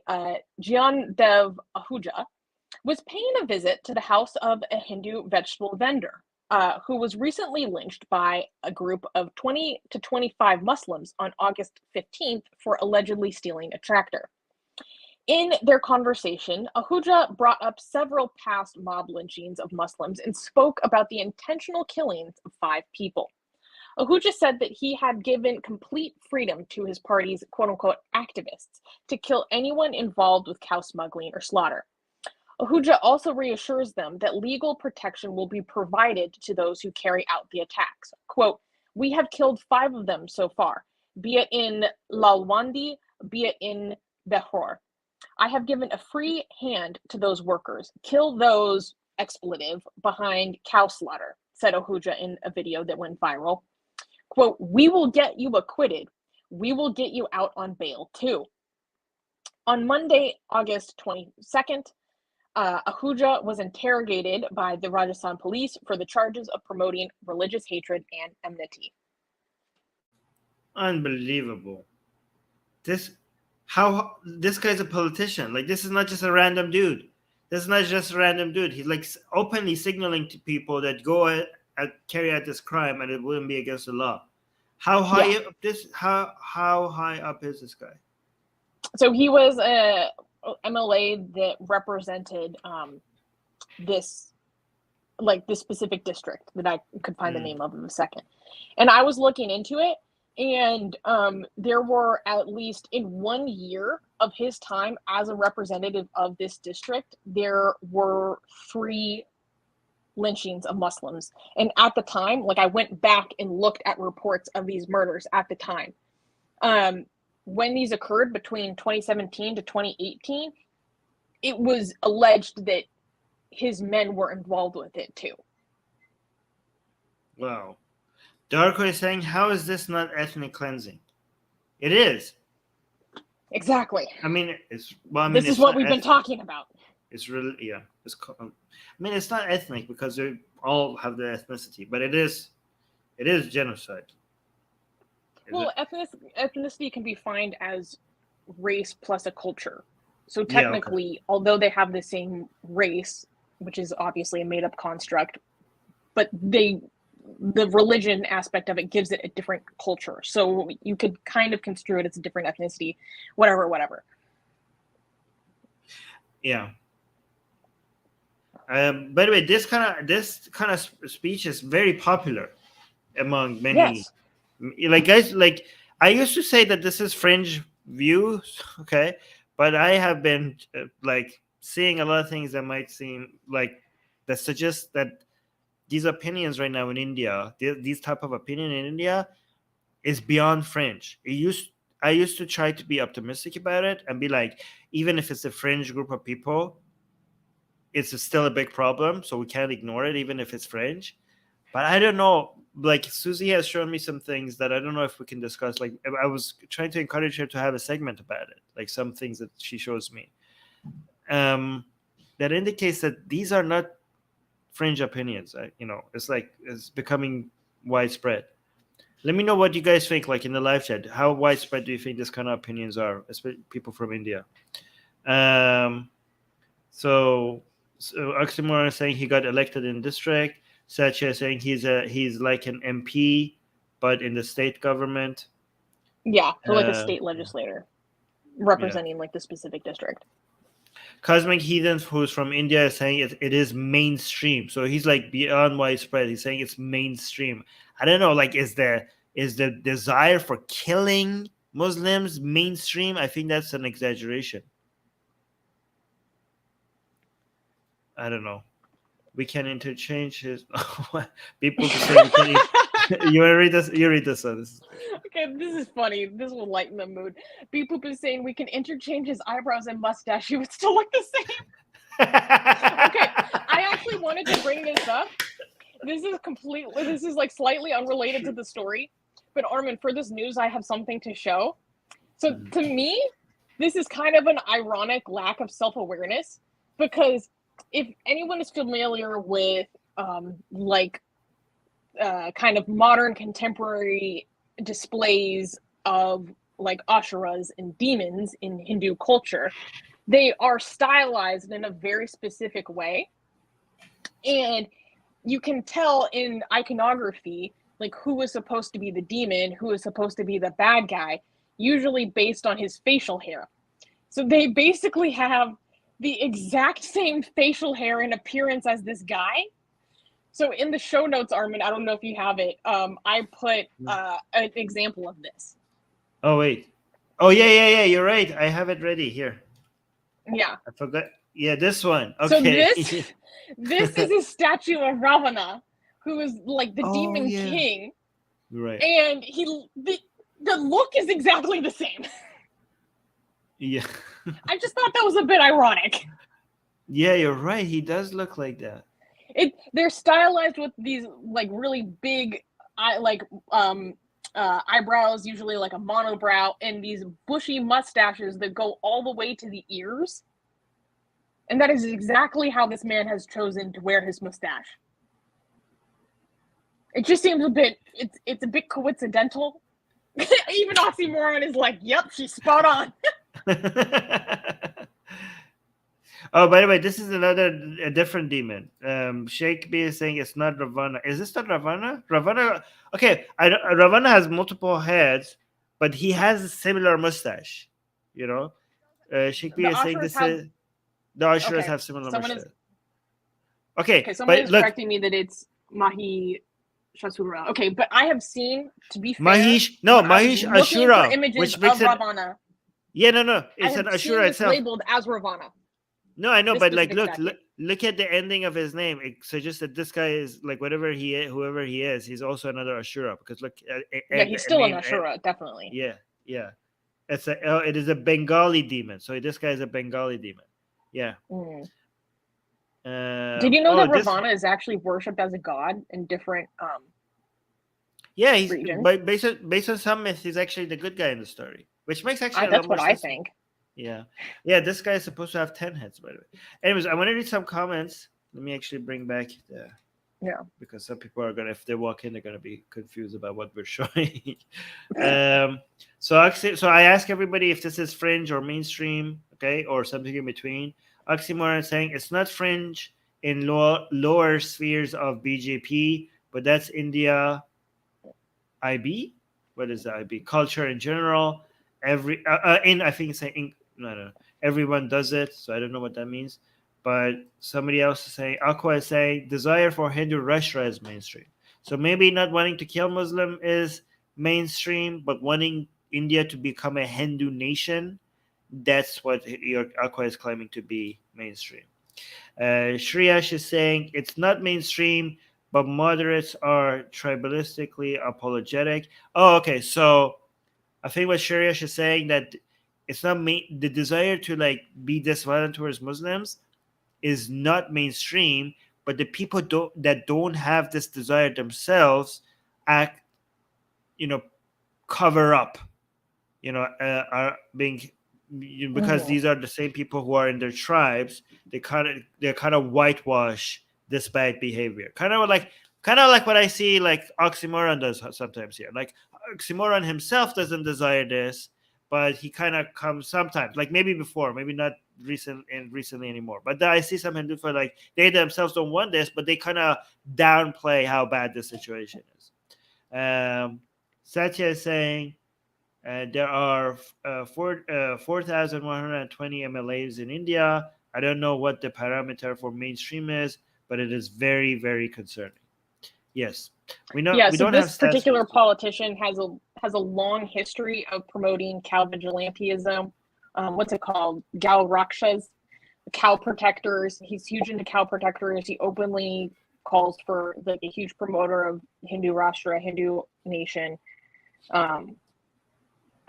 S2: Jyandev Ahuja, was paying a visit to the house of a Hindu vegetable vendor who was recently lynched by a group of 20 to 25 Muslims on August 15th for allegedly stealing a tractor. In their conversation, Ahuja brought up several past mob lynchings of Muslims and spoke about the intentional killings of 5 people. Ahuja said that he had given complete freedom to his party's quote-unquote activists to kill anyone involved with cow smuggling or slaughter. Ahuja also reassures them that legal protection will be provided to those who carry out the attacks. Quote, "We have killed 5 of them so far, be it in Lalwandi, be it in Behor. I have given a free hand to those workers. Kill those," expletive, "behind cow slaughter," said Ahuja in a video that went viral. Quote, "We will get you acquitted. We will get you out on bail too." On Monday, August 22nd, Ahuja was interrogated by the Rajasthan police for the charges of promoting religious hatred and enmity.
S1: Unbelievable. This guy's a politician. Like, this is not just a random dude. He's like openly signaling to people that go and carry out this crime and it wouldn't be against the law. How high up is this guy?
S2: So he was a MLA that represented this specific district that I could find the name of in a second. And I was looking into it, and there were, at least in 1 year of his time as a representative of this district, there were 3 lynchings of Muslims. And at the time, I went back and looked at reports of these murders at the time. When these occurred between 2017 to 2018, it was alleged that his men were involved with it too.
S1: Wow. Darko is saying, how is this not ethnic cleansing? It is.
S2: Exactly.
S1: I mean, this
S2: is what we've been talking about.
S1: It's really, yeah. It's not ethnic because they all have the ethnicity, but it is genocide.
S2: Well, ethnicity can be defined as race plus a culture. So technically, although they have the same race, which is obviously a made-up construct, but the religion aspect of it gives it a different culture. So you could kind of construe it as a different ethnicity, whatever.
S1: Yeah. By the way, this kind of speech is very popular among many.
S2: Yes.
S1: Guys, I used to say that this is fringe views, okay, but I have been seeing a lot of things that might seem that suggest that these opinions right now in India, these type of opinion in India, is beyond fringe. I used to try to be optimistic about it and be like, even if it's a fringe group of people, it's still a big problem, so we can't ignore it, even if it's fringe. But I don't know. like Susie has shown me some things that I don't know if we can discuss. Like I was trying to encourage her to have a segment about it, like some things that she shows me. That indicates that these are not fringe opinions. It's becoming widespread. Let me know what you guys think, like in the live chat. How widespread do you think this kind of opinions are, especially people from India? So Oxymoron is saying he got elected in district. Satya is saying he's like an MP, but in the state government.
S2: Yeah, so like a state legislator representing like the specific district.
S1: Cosmic Heathen, who's from India, is saying it is mainstream. So he's like beyond widespread. He's saying it's mainstream. I don't know, like is the desire for killing Muslims mainstream? I think that's an exaggeration. I don't know. We can interchange his people to say we can. You want to read this? You read this one.
S2: Okay, this is funny. This will lighten the mood. Beep-Boop is saying we can interchange his eyebrows and mustache. He would still look the same. Okay, I actually wanted to bring this up. This is like slightly unrelated to the story. But Armin, for this news, I have something to show. So to me, this is kind of an ironic lack of self-awareness, because if anyone is familiar with kind of modern contemporary displays of like Ashuras and demons in Hindu culture, they are stylized in a very specific way. And you can tell in iconography, like who is supposed to be the demon, who is supposed to be the bad guy, usually based on his facial hair. So they basically have the exact same facial hair and appearance as this guy. So in the show notes, Armin, I don't know if you have it, I put an example of this.
S1: Oh, wait. Oh, yeah, you're right. I have it ready here.
S2: Yeah.
S1: I forgot. Yeah, this one. Okay.
S2: So this is a statue of Ravana, who is like the demon king.
S1: Right.
S2: And the look is exactly the same.
S1: Yeah.
S2: I just thought that was a bit ironic.
S1: Yeah, you're right. He does look like that.
S2: They're stylized with these like really big eyebrows, usually like a monobrow, and these bushy mustaches that go all the way to the ears. And that is exactly how this man has chosen to wear his mustache. It just seems it's a bit coincidental. Even Oxymoron is like, yep, she's spot on.
S1: Oh, by the way, this is a different demon. Sheikh B is saying it's not Ravana. Is this not Ravana? Ravana. Okay, Ravana has multiple heads, but he has a similar mustache. You know, Sheikh B is saying the Ashuras have similar mustache. Okay,
S2: someone is correcting me that it's Mahi Shasura. Okay, but I have seen, to be fair, Mahish
S1: Ashura,
S2: images
S1: which makes
S2: of Ravana.
S1: Yeah, no, it's an Ashura itself.
S2: Labeled as Ravana.
S1: No, I know, but like, look at the ending of his name. It suggests that this guy is like whoever he is, he's also another Ashura. Because look,
S2: he's still an Ashura, definitely.
S1: Yeah. It is a Bengali demon. So this guy is a Bengali demon. Yeah.
S2: Did you know that Ravana is actually worshipped as a god in different
S1: yeah, he's
S2: regions?
S1: Based on some myths, he's actually the good guy in the story, which makes actually
S2: that's what I think.
S1: Yeah, this guy is supposed to have 10 heads, by the way. Anyways, I want to read some comments. Let me actually bring back because some people are gonna, if they walk in, they're gonna be confused about what we're showing. So I ask everybody if this is fringe or mainstream, okay, or something in between. Oxymoron is saying it's not fringe in lower spheres of BJP, but that's India IB. What is the IB? Culture in general. I think it's saying no. Everyone does it, so I don't know what that means. But somebody else is saying, Aqua is saying, desire for Hindu Rashtra is mainstream. So maybe not wanting to kill Muslim is mainstream, but wanting India to become a Hindu nation, that's what your Aqua is claiming to be mainstream. Shriyash is saying it's not mainstream, but moderates are tribalistically apologetic. Oh, okay. So I think what Shriyash is saying that it's not the desire to like be this violent towards Muslims is not mainstream, but the people that don't have this desire themselves act, cover up, are being, because these are the same people who are in their tribes. They kind of whitewash this bad behavior, kind of like what I see like Oxymoron does sometimes here. Like Oxymoron himself doesn't desire this, but he kind of comes sometimes, like maybe before, maybe not recently anymore. But I see some Hindu for like they themselves don't want this, but they kind of downplay how bad the situation is. Satya is saying there are 4,120 MLAs in India. I don't know what the parameter for mainstream is, but it is very, very concerning. Yes, we know.
S2: Yeah,
S1: we
S2: so
S1: don't
S2: this
S1: have
S2: particular politician has a long history of promoting cow vigilantism. What's it called? Gal Rakshas, cow protectors. He's huge into cow protectors. He openly calls for like a huge promoter of Hindu Rashtra, Hindu nation. I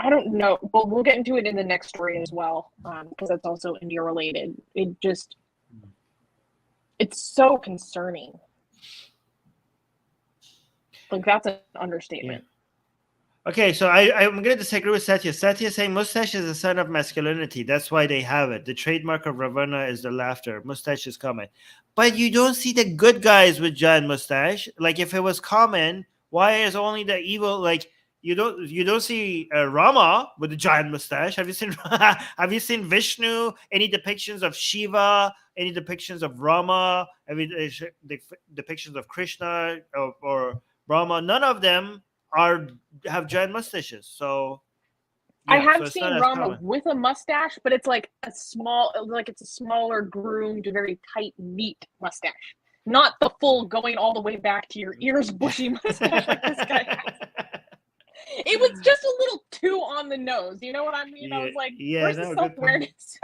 S2: don't know. Well, we'll get into it in the next story as well, because that's also India related. It's so concerning. Like, that's an understatement.
S1: Yeah. Okay, so I'm going to disagree with Satya. Satya is saying mustache is a sign of masculinity. That's why they have it. The trademark of Ravana is the laughter. Mustache is common. But you don't see the good guys with giant mustache. Like, if it was common, why is only the evil, like, you don't see Rama with a giant mustache. Have you seen Vishnu? Any depictions of Shiva? Any depictions of Rama? I mean, the depictions of Krishna or Brahma? None of them have giant mustaches. So
S2: yeah, I have seen Rama with a mustache, but it's like it's a smaller, groomed, very tight, neat mustache. Not the full going all the way back to your ears, bushy mustache like this guy has. It was just a little too on the nose. You know what I mean? I was like, where's the self-awareness?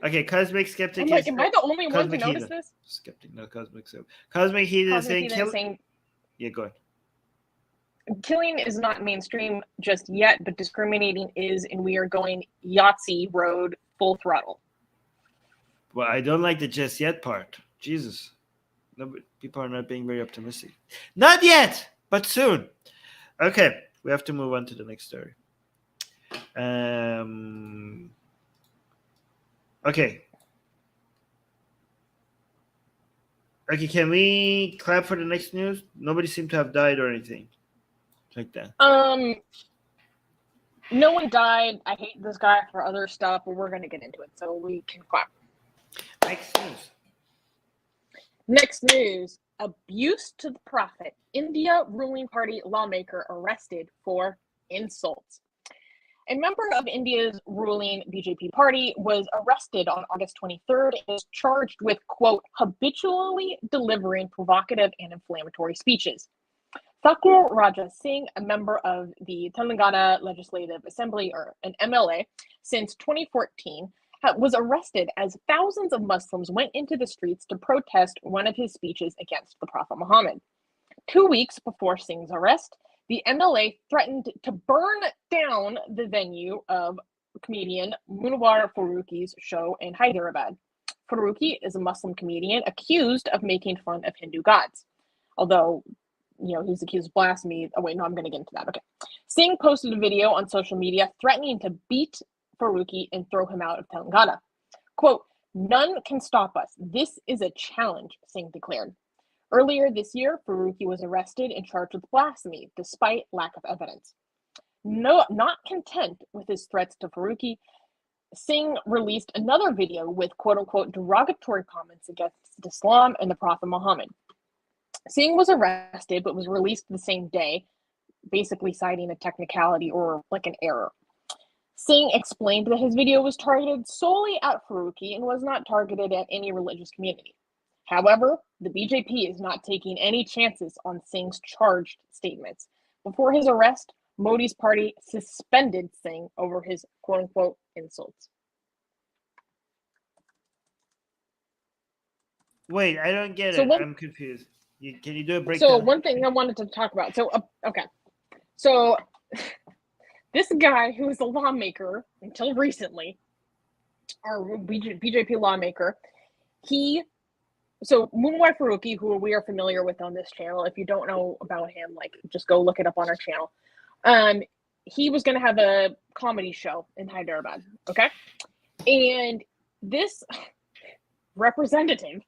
S1: Okay, Cosmic Skeptic.
S2: I'm like, am I the only one to notice this?
S1: Skeptic, no, Cosmic. Cosmic Heathen is saying, yeah, go ahead.
S2: Killing is not mainstream just yet, but discriminating is, and we are going Yahtzee road full throttle.
S1: Well, I don't like the just yet part. Jesus. No, people are not being very optimistic. Not yet, but soon. Okay, we have to move on to the next story. Okay. Okay, can we clap for the next news? Nobody seemed to have died or anything like that.
S2: No one died. I hate this guy for other stuff, but we're going to get into it, so we can clap. Next news. Abuse to the prophet. India ruling party lawmaker arrested for insults. A member of India's ruling BJP party was arrested on August 23rd and is charged with, quote, habitually delivering provocative and inflammatory speeches. Thakur Raja Singh, a member of the Telangana Legislative Assembly, or an MLA, since 2014, was arrested as thousands of Muslims went into the streets to protest one of his speeches against the Prophet Muhammad. 2 weeks before Singh's arrest, the MLA threatened to burn down the venue of comedian Munawar Farooqi's show in Hyderabad. Farooqi is a Muslim comedian accused of making fun of Hindu gods. Although, he's accused of blasphemy. Oh, wait, no, I'm going to get into that. Okay. Singh posted a video on social media threatening to beat Farooqi and throw him out of Telangana. Quote, none can stop us. This is a challenge, Singh declared. Earlier this year, Farooqi was arrested and charged with blasphemy, despite lack of evidence. Not content with his threats to Farooqi, Singh released another video with quote-unquote derogatory comments against Islam and the Prophet Muhammad. Singh was arrested but was released the same day, basically citing a technicality or like an error. Singh explained that his video was targeted solely at Farooqi and was not targeted at any religious community. However, the BJP is not taking any chances on Singh's charged statements. Before his arrest, Modi's party suspended Singh over his quote-unquote insults.
S1: Wait, I don't get it. I'm confused. Can you do a breakdown?
S2: So one thing I wanted to talk about. Okay. So this guy who was a lawmaker until recently, our BJP lawmaker, he so Moonwai Faruqi, who we are familiar with on this channel, if you don't know about him, like just go look it up on our channel. He was going to have a comedy show in Hyderabad, okay? And this representative,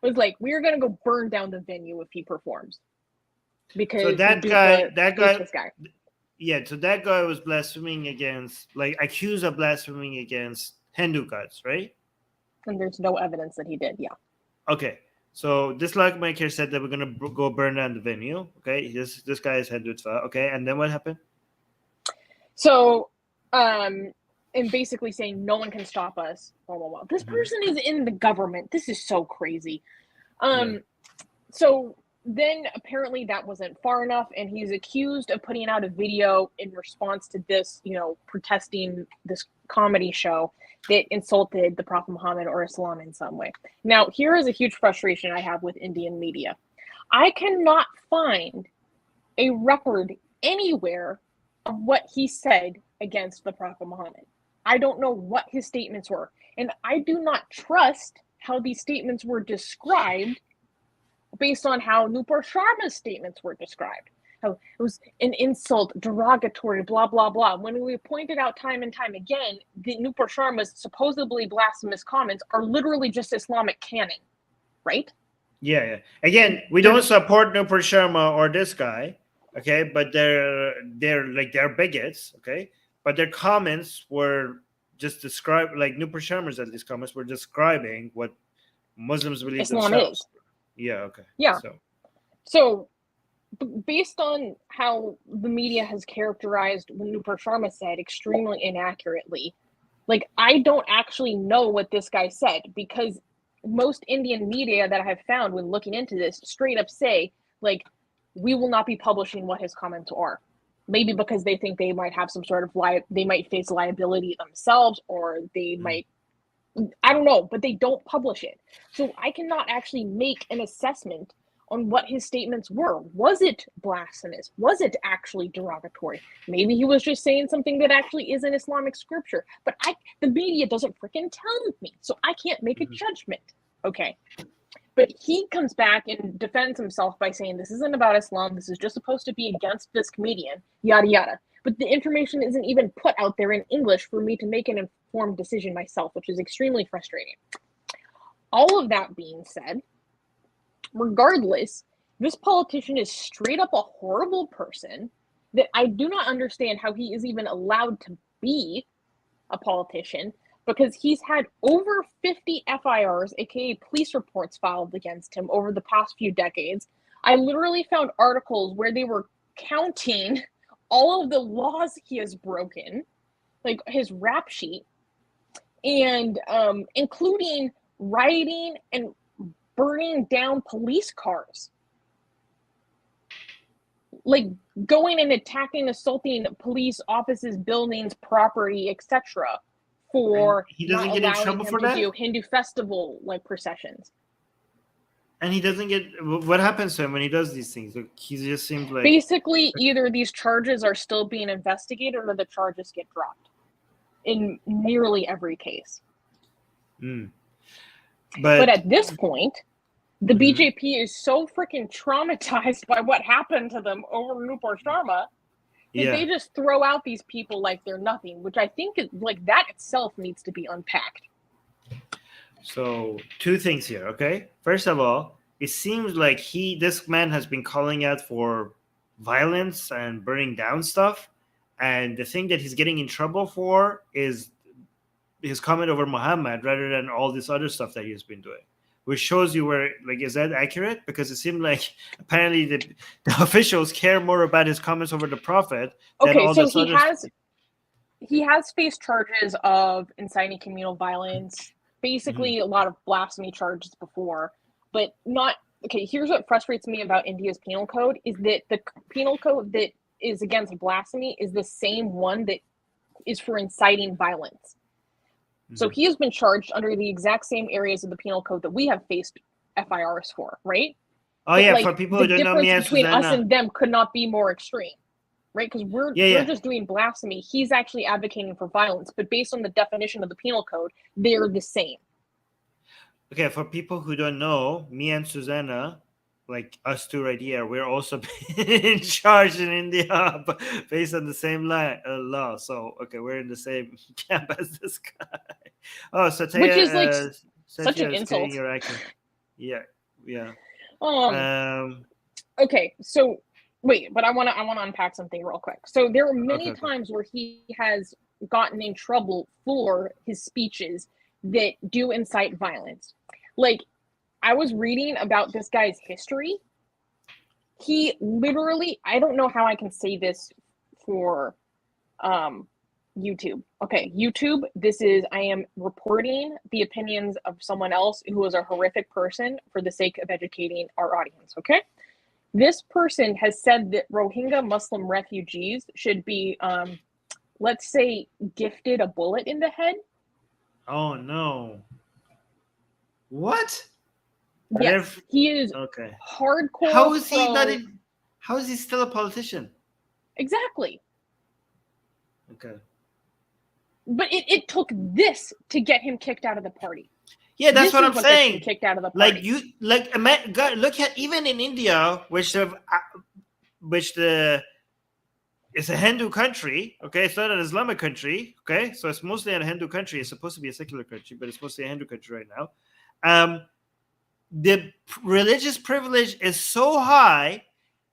S2: was like, we're going to go burn down the venue if he performs. Because
S1: so that guy, yeah, so that guy was blaspheming against, like, accused of blaspheming against Hindu gods, right?
S2: And there's no evidence that he did, yeah.
S1: Okay, so this Lawmaker said that we're gonna go burn down the venue. Okay, this guy is Hindu. Okay, and then what happened?
S2: So, and basically saying no one can stop us. Blah blah blah. This person is in the government. This is so crazy. So then apparently that wasn't far enough, and he's accused of putting out a video in response to this, protesting this comedy show that insulted the Prophet Muhammad or Islam in some way. Now, here is a huge frustration I have with Indian media. I cannot find a record anywhere of what he said against the Prophet Muhammad. I don't know what his statements were, and I do not trust how these statements were described based on how Nupur Sharma's statements were described. How it was an insult, derogatory, blah, blah, blah. When we pointed out time and time again, the Nupur Sharma's supposedly blasphemous comments are literally just Islamic canon, right?
S1: Yeah. Again, we don't support Nupur Sharma or this guy, okay? But they're bigots, okay? But their comments were just described, like Nupur Sharma's at least comments were describing what Muslims believe
S2: Islam
S1: themselves.
S2: is.
S1: Yeah, okay.
S2: Yeah. So based on how the media has characterized what Nupur Sharma said extremely inaccurately, like, I don't actually know what this guy said, because most Indian media that I have found when looking into this straight up say, like, we will not be publishing what his comments are. Maybe because they think they might have some sort of they might face liability themselves, or they might, I don't know, but they don't publish it. So I cannot actually make an assessment on what his statements were. Was it blasphemous? Was it actually derogatory? Maybe he was just saying something that actually is in Islamic scripture, but the media doesn't freaking tell me, so I can't make a judgment. Okay. But he comes back and defends himself by saying this isn't about Islam, this is just supposed to be against this comedian, yada yada. But the information isn't even put out there in English for me to make an informed decision myself, which is extremely frustrating. All of that being said, regardless, this politician is straight up a horrible person that I do not understand how he is even allowed to be a politician, because he's had over 50 FIRs, aka police reports, filed against him over the past few decades. I literally found articles where they were counting all of the laws he has broken, like his rap sheet, and including rioting and burning down police cars, like going and attacking, assaulting police offices, buildings, property, etc. for
S1: he doesn't
S2: not
S1: get in
S2: allowing
S1: trouble
S2: him
S1: for
S2: to
S1: that?
S2: do Hindu festival like processions.
S1: And he doesn't get, what happens to him when he does these things? Like, he just seems like,
S2: basically either these charges are still being investigated or the charges get dropped in nearly every case. But at this point, the BJP is so freaking traumatized by what happened to them over Nupur Sharma that they just throw out these people like they're nothing, which I think is, like, that itself needs to be unpacked.
S1: So, two things here, okay? First of all, it seems like this man has been calling out for violence and burning down stuff, and the thing that he's getting in trouble for is his comment over Muhammad rather than all this other stuff that he's been doing, which shows you where, like, is that accurate? Because it seemed like apparently the officials care more about his comments over the Prophet than all this other stuff.
S2: He has faced charges of inciting communal violence, basically a lot of blasphemy charges before, but not, okay, here's what frustrates me about India's penal code is that the penal code that is against blasphemy is the same one that is for inciting violence. So he has been charged under the exact same areas of the penal code that we have faced FIRs for, right?
S1: Oh,
S2: but,
S1: yeah,
S2: like,
S1: for people who don't know me as
S2: between
S1: Susanna,
S2: us and them could not be more extreme, right? Because we're just doing blasphemy. He's actually advocating for violence, but based on the definition of the penal code, they're the same.
S1: Okay, for people who don't know, me and Susanna, like us two right here, we're also in charge in India based on the same law. So, okay, we're in the same camp as this guy. Oh,
S2: Which is like such
S1: Satya
S2: an
S1: is getting
S2: insult.
S1: your accent. Yeah, yeah.
S2: Um.
S1: Um.
S2: Okay, so wait, but I want to unpack something real quick. So there are many
S1: Okay.
S2: times where he has gotten in trouble for his speeches that do incite violence. Like, I was reading about this guy's history. He literally, I don't know how I can say this for YouTube. Okay, YouTube, I am reporting the opinions of someone else who is a horrific person for the sake of educating our audience, okay? This person has said that Rohingya Muslim refugees should be, let's say, gifted a bullet in the head.
S1: Oh no! What?
S2: Yes, he is
S1: Okay.
S2: hardcore.
S1: How is he not in? How is he still a politician?
S2: Exactly.
S1: Okay.
S2: But it took this to get him kicked out of the party.
S1: Yeah, that's
S2: This
S1: what
S2: is
S1: I'm
S2: what gets him
S1: saying.
S2: kicked out of the party.
S1: Like you, like God, look at even in India, which it's a Hindu country. Okay, it's not an Islamic country. Okay, so it's mostly a Hindu country. It's supposed to be a secular country, but it's mostly a Hindu country right now. The religious privilege is so high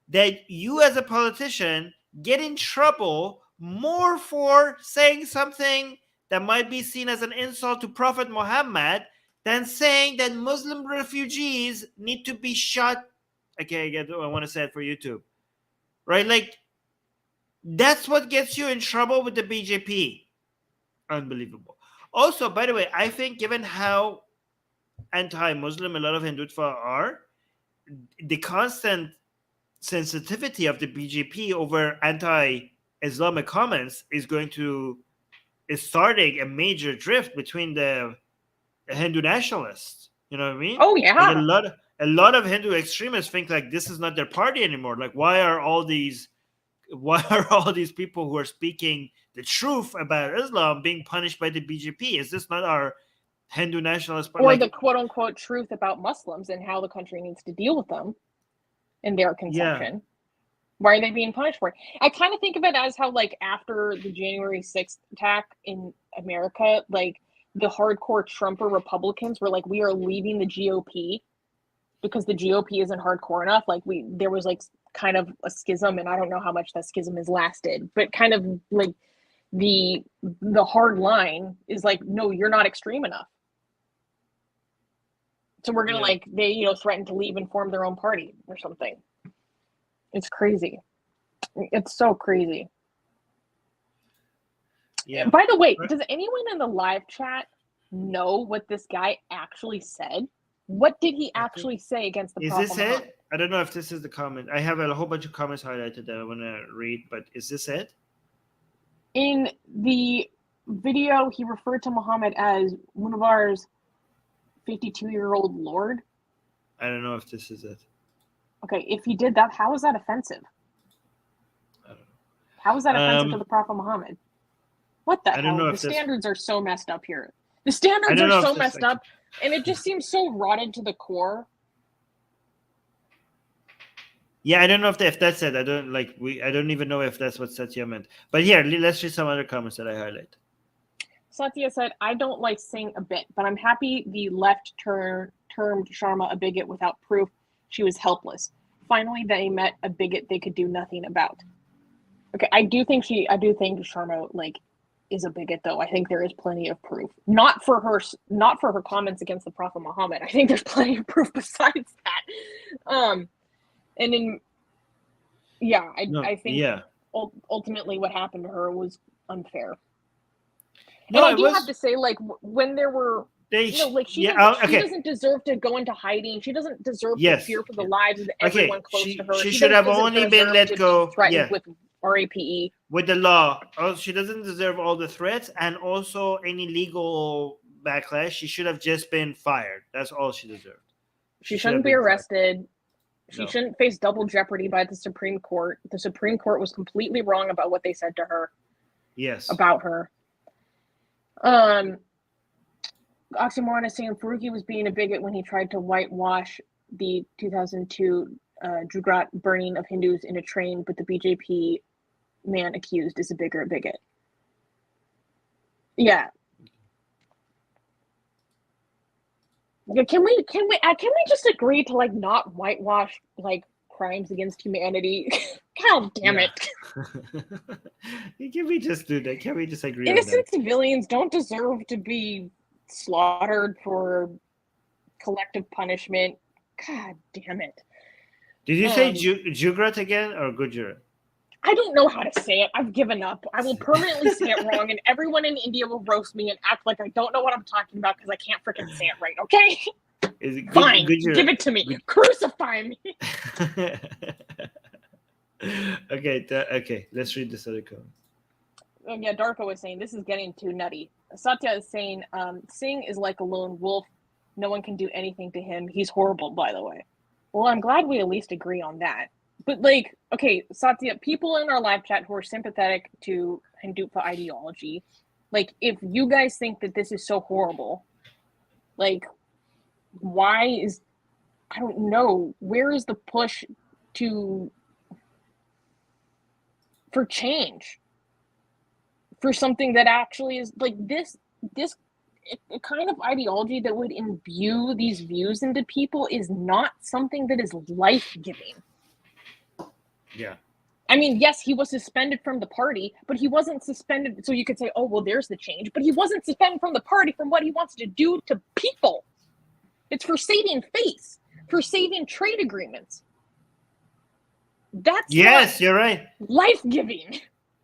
S1: that you, as a politician, get in trouble more for saying something that might be seen as an insult to Prophet Muhammad than saying that Muslim refugees need to be shot. Okay, again, I want to say it for YouTube, right? Like, that's what gets you in trouble with the BJP. Unbelievable. Also, by the way, I think given how anti-Muslim a lot of Hindutva are, the constant sensitivity of the BJP over anti-Islamic comments is starting a major drift between the Hindu nationalists. You know what I mean?
S2: Oh yeah.
S1: Like a lot of Hindu extremists think like this is not their party anymore. Like why are all these people who are speaking the truth about Islam being punished by the BJP? Is this not our Hindu nationalist party?
S2: Or the quote unquote truth about Muslims and how the country needs to deal with them in their conception. Yeah. Why are they being punished for it? I kind of think of it as how, like, after the January 6th attack in America, like, the hardcore Trumper Republicans were like, we are leaving the GOP because the GOP isn't hardcore enough. Like, there was, like, kind of a schism, and I don't know how much that schism has lasted, but kind of, like, the hard line is like, no, you're not extreme enough. So we're going to, they, threaten to leave and form their own party or something. It's crazy. It's so crazy. Yeah. By the way, does anyone in the live chat know what this guy actually said? What did he actually say against the Prophet Muhammad?
S1: Is this it? I don't know if this is the comment. I have a whole bunch of comments highlighted that I want to read, but is this it?
S2: In the video, he referred to Muhammad as Munawar's 52-year-old lord.
S1: I don't know if this is it.
S2: Okay, if he did that, how is that offensive?
S1: I don't know.
S2: How is that offensive to the Prophet Muhammad? What the hell?
S1: Don't know
S2: the standards are so messed up here. The standards are so messed up, and it just seems so rotted to the core.
S1: Yeah, I don't know if that's it. I don't even know if that's what Satya meant. But here, let's read some other comments that I highlight.
S2: Satya said, I don't like Singh a bit, but I'm happy the left termed Sharma a bigot without proof. She was helpless. Finally, they met a bigot they could do nothing about. Okay, I do think Sharma is a bigot, though. I think there is plenty of proof. Not for her comments against the Prophet Muhammad. I think there's plenty of proof besides that. I think ultimately what happened to her was unfair. No, and I do have to say, when there were she doesn't deserve to go into hiding. She doesn't deserve to fear for the lives of everyone close to her.
S1: She should have only been let go.
S2: Threatened with RAPE.
S1: With the law. She doesn't deserve all the threats and also any legal backlash. She should have just been fired. That's all she deserved.
S2: She shouldn't be arrested. She shouldn't face double jeopardy by the Supreme Court. The Supreme Court was completely wrong about what they said to her.
S1: Yes.
S2: About her. Oxymoron is saying Faruqi was being a bigot when he tried to whitewash the 2002 Jugarat burning of Hindus in a train, but the BJP man accused is a bigger bigot. Yeah. Can we just agree to like not whitewash like crimes against humanity? God damn it.
S1: Can we just do that? Can we just agree
S2: Innocent
S1: on that?
S2: civilians don't deserve to be slaughtered for collective punishment. God damn it.
S1: Did you say Jugarat again or Gujarat?
S2: I don't know how to say it. I've given up. I will permanently say it wrong, and everyone in India will roast me and act like I don't know what I'm talking about because I can't freaking say it right, okay?
S1: Is it
S2: Fine,
S1: Gujarat?
S2: give it to me. Crucify me.
S1: Okay, let's read this other comment.
S2: Yeah, Darko was saying, this is getting too nutty. Satya is saying, Singh is like a lone wolf. No one can do anything to him. He's horrible, by the way. Well, I'm glad we at least agree on that. But, like, okay, Satya, people in our live chat who are sympathetic to Hindutva ideology, like, if you guys think that this is so horrible, like, why is, I don't know, where is the push for change? For something that actually is, like, this kind of ideology that would imbue these views into people is not something that is life-giving.
S1: Yeah.
S2: I mean, yes, he was suspended from the party, but he wasn't suspended. So you could say, oh, well, there's the change. But he wasn't suspended from the party from what he wants to do to people. It's for saving face, for saving trade agreements. That's
S1: you're right.
S2: Life-giving.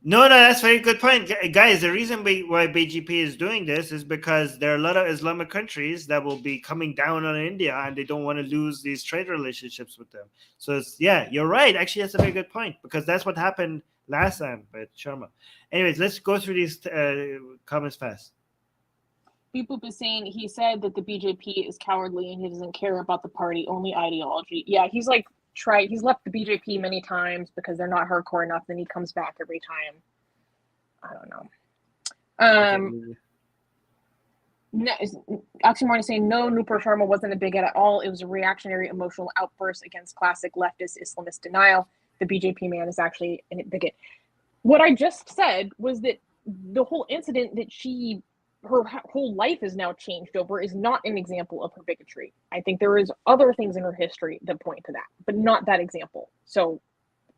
S1: No, that's a very good point. Guys, the reason why BGP is doing this is because there are a lot of Islamic countries that will be coming down on India and they don't want to lose these trade relationships with them. So, you're right. Actually, that's a very good point because that's what happened last time with Sharma. Anyways, let's go through these comments fast.
S2: Beep is saying he said that the BJP is cowardly and he doesn't care about the party, only ideology. Yeah, he's like, he's left the BJP many times because they're not hardcore enough. Then he comes back every time. I don't know. Oxymoron is saying no, Nupur Sharma wasn't a bigot at all. It was a reactionary emotional outburst against classic leftist Islamist denial. The BJP man is actually a bigot. What I just said was that the whole incident that her whole life is now changed over is not an example of her bigotry. I think there is other things in her history that point to that, but not that example. So,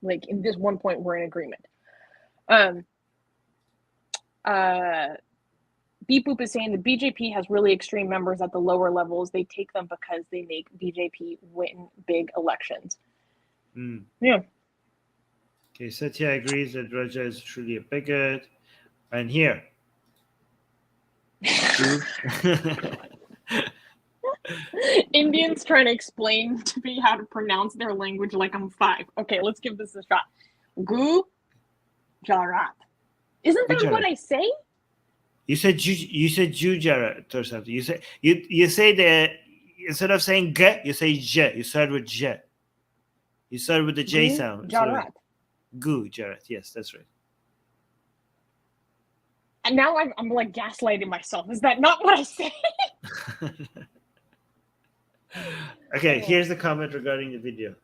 S2: like, in this one point, we're in agreement. Beep Boop is saying the BJP has really extreme members at the lower levels. They take them because they make BJP win big elections. Yeah.
S1: Okay, Satya agrees that Raja is truly a bigot. And here.
S2: Indians trying to explain to me how to pronounce their language like I'm 5. Okay, let's give this a shot. Gujarat. Isn't that
S1: Gujarat.
S2: what I say?
S1: You said Gujarat or something. You say that instead of saying G, you say J. You start with J. You start with the J sound.
S2: Gujarat.
S1: Gujarat. Yes, that's right.
S2: And now I'm like gaslighting myself. Is that not what I say?
S1: Okay, here's the comment regarding the video.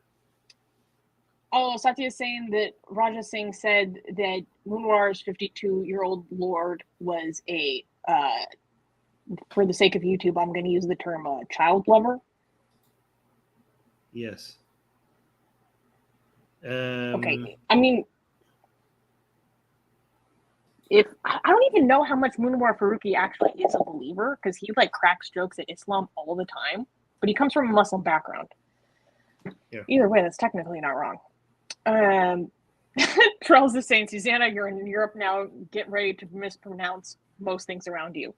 S2: Oh, Satya is saying that Raja Singh said that Munwar's 52-year-old lord was a, for the sake of YouTube, I'm going to use the term child lover.
S1: Yes.
S2: Okay, I mean, I don't even know how much Munwar Faruqi actually is a believer because he like cracks jokes at Islam all the time, but he comes from a Muslim background. Yeah. Either way, that's technically not wrong. Charles is saying, Susanna, you're in Europe now. Get ready to mispronounce most things around you.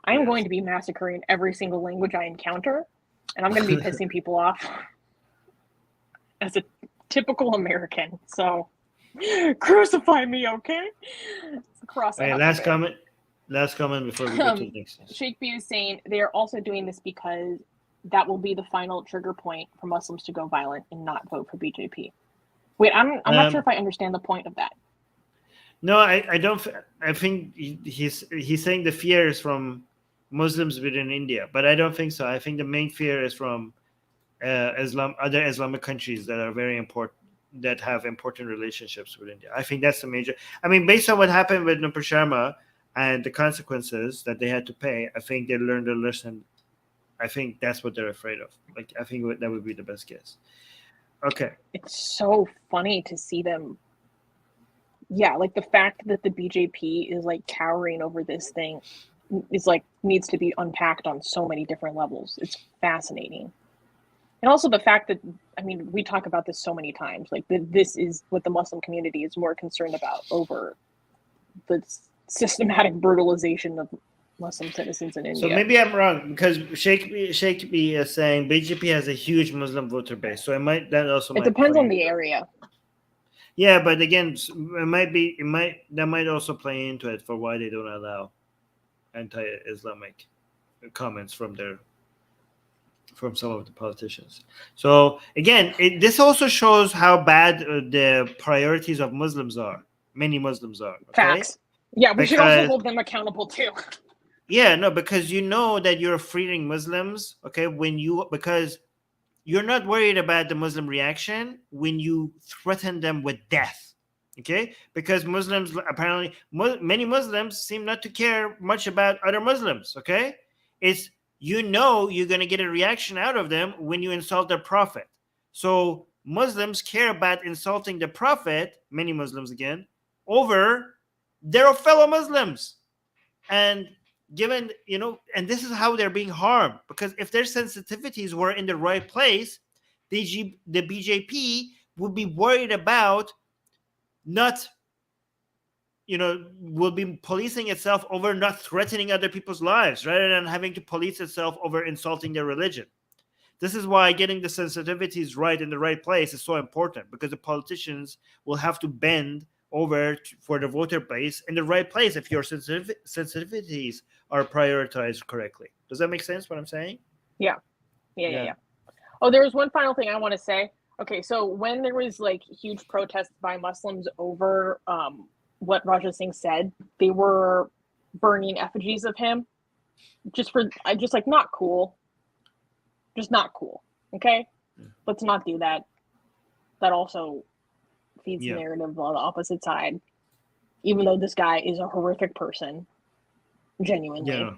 S2: I am going to be massacring every single language I encounter, and I'm going to be pissing people off as a typical American. So crucify me, okay? It's a cross.
S1: Right, last comment before we go to the next one.
S2: Sheikh B is saying they are also doing this because that will be the final trigger point for Muslims to go violent and not vote for BJP. Wait, I'm not sure if I understand the point of that.
S1: No, I don't. I think he's saying the fear is from Muslims within India, but I don't think so. I think the main fear is from other Islamic countries that are very important, that have important relationships with India. I think that's the major. I mean, based on what happened with Nupur Sharma and the consequences that they had to pay, I think they learned a lesson. I think that's what they're afraid of. Like, I think that would be the best guess. Okay.
S2: It's so funny to see them. Yeah, like the fact that the BJP is like cowering over this thing is like needs to be unpacked on so many different levels. It's fascinating. And also the fact that, I mean, we talk about this so many times, like this is what the Muslim community is more concerned about over the systematic brutalization of Muslim citizens in India.
S1: So maybe I'm wrong, because Sheikh B is saying BJP has a huge Muslim voter base. So
S2: it depends on the area.
S1: Yeah, but again, that might also play into it for why they don't allow anti-Islamic comments from some of the politicians. So again, this also shows how bad the priorities of Muslims are. Many Muslims are. Okay?
S2: Facts. Yeah, we should also hold them accountable too.
S1: Yeah, no, because you know that you're freeing Muslims, okay, because you're not worried about the Muslim reaction when you threaten them with death, okay? Because Muslims, apparently, many Muslims seem not to care much about other Muslims, okay? It's, you're going to get a reaction out of them when you insult their prophet. So Muslims care about insulting the prophet, many Muslims again, over their fellow Muslims. And given, and this is how they're being harmed, because if their sensitivities were in the right place, the BJP would be worried about not, will be policing itself over not threatening other people's lives rather than having to police itself over insulting their religion. This is why getting the sensitivities right in the right place is so important, because the politicians will have to bend over for the voter base in the right place if your sensitivities are prioritized correctly. Does that make sense what I'm saying?
S2: Yeah. Oh, there was one final thing I want to say. Okay, so when there was like huge protests by Muslims over what Raja Singh said, they were burning effigies of him. Just like, not cool. Just not cool. Okay? Let's not do that. That also feeds the narrative on the opposite side, even though this guy is a horrific person, genuinely.
S1: Yeah.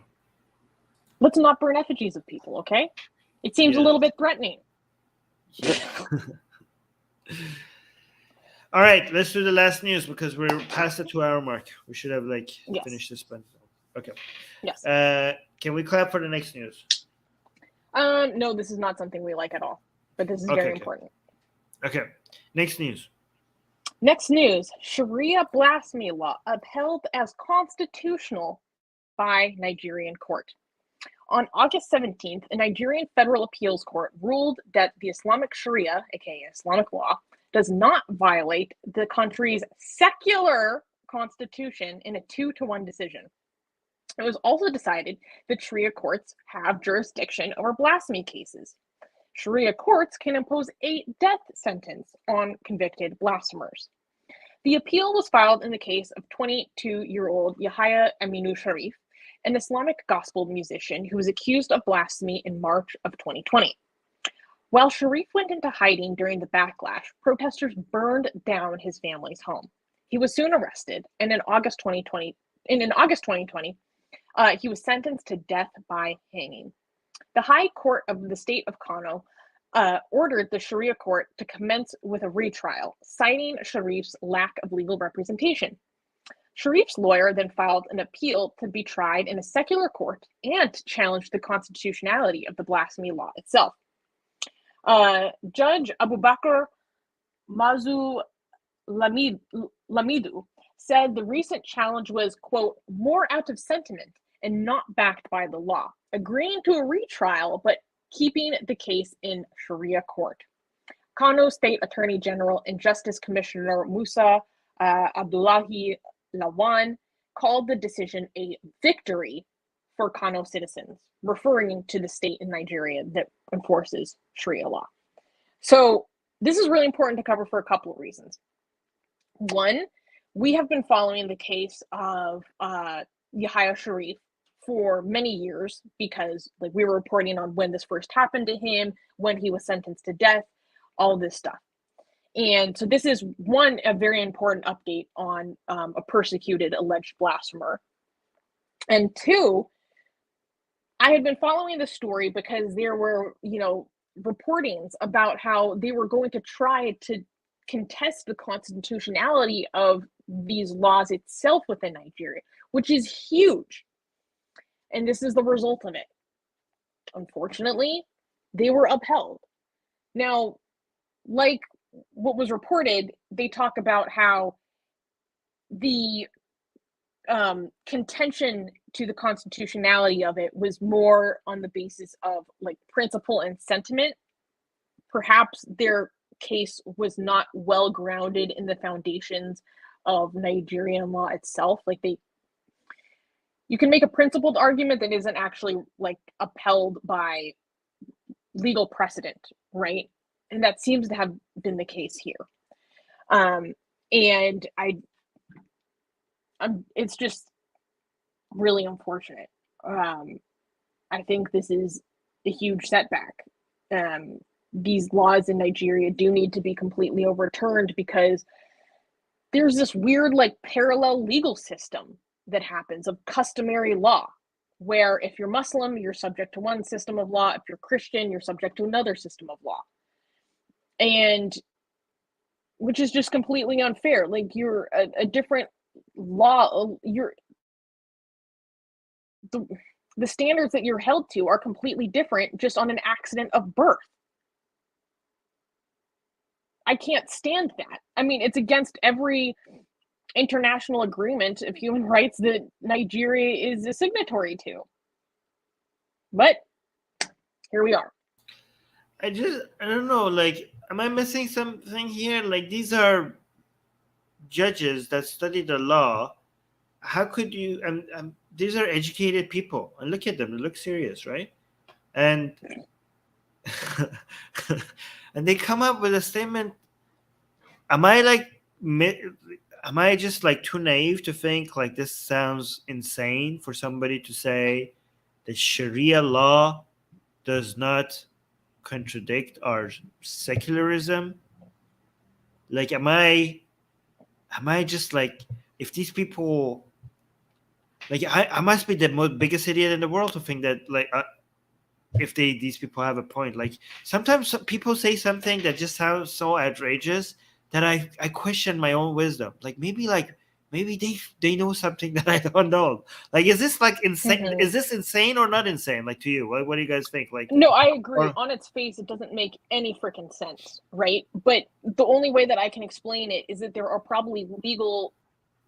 S2: Let's not burn effigies of people, okay? It seems a little bit threatening.
S1: Yeah. All right, let's do the last news, because we're past the 2-hour mark. We should have finished this one. Okay.
S2: Yes.
S1: Can we clap for the next news?
S2: No, this is not something we like at all, but this is very important.
S1: Okay. Next news.
S2: Next news, Sharia blasphemy law upheld as constitutional by Nigerian court. On August 17th, a Nigerian federal appeals court ruled that the Islamic Sharia, aka Islamic law, does not violate the country's secular constitution in a 2-1 decision. It was also decided that Sharia courts have jurisdiction over blasphemy cases. Sharia courts can impose a death sentence on convicted blasphemers. The appeal was filed in the case of 22-year-old Yahya Aminu Sharif, an Islamic gospel musician who was accused of blasphemy in March of 2020. While Sharif went into hiding during the backlash, protesters burned down his family's home. He was soon arrested, and in August 2020, he was sentenced to death by hanging. The High Court of the State of Kano ordered the Sharia court to commence with a retrial, citing Sharif's lack of legal representation. Sharif's lawyer then filed an appeal to be tried in a secular court and to challenge the constitutionality of the blasphemy law itself. Judge Abubakar Mazu Lamidu said the recent challenge was, quote, more out of sentiment and not backed by the law, agreeing to a retrial but keeping the case in Sharia court. Kano State Attorney General and Justice Commissioner Musa Abdullahi Lawan called the decision a victory for Kano citizens, referring to the state in Nigeria that enforces Sharia law. So this is really important to cover for a couple of reasons. One, we have been following the case of Yahya Sharif for many years because like we were reporting on when this first happened to him, when he was sentenced to death, all this stuff. And so this is one, a very important update on a persecuted alleged blasphemer. And two, I had been following the story because there were, reportings about how they were going to try to contest the constitutionality of these laws itself within Nigeria, which is huge. And this is the result of it. Unfortunately, they were upheld. Now, like what was reported, they talk about how the contention to the constitutionality of it was more on the basis of like principle and sentiment. Perhaps their case was not well grounded in the foundations of Nigerian law itself. Like you can make a principled argument that isn't actually like upheld by legal precedent, right? And that seems to have been the case here. And it's just really unfortunate. I think this is a huge setback. These laws in Nigeria do need to be completely overturned because there's this weird like parallel legal system that happens of customary law, where if you're Muslim, you're subject to one system of law. If you're Christian, you're subject to another system of law. And which is just completely unfair. Like you're a different law, the standards that you're held to are completely different just on an accident of birth. I can't stand that. I mean, it's against every international agreement of human rights that Nigeria is a signatory to. But here we are.
S1: I don't know, like, am I missing something here? Like, these are judges that study the law. How could you, these are educated people, and look at them, they look serious, right? And and they come up with a statement. Am I just like too naive to think like this sounds insane for somebody to say that Sharia law does not contradict our secularism? Like, am I just like, if these people, like, I must be the biggest idiot in the world to think that, like, if these people have a point. Like, sometimes people say something that just sounds so outrageous that I question my own wisdom. Like, maybe they know something that I don't know. Like, is this like insane?
S2: Mm-hmm.
S1: Is this insane or not insane? Like, to you, what do you guys think? Like,
S2: no, I agree. On its face, it doesn't make any freaking sense, right? But the only way that I can explain it is that there are probably legal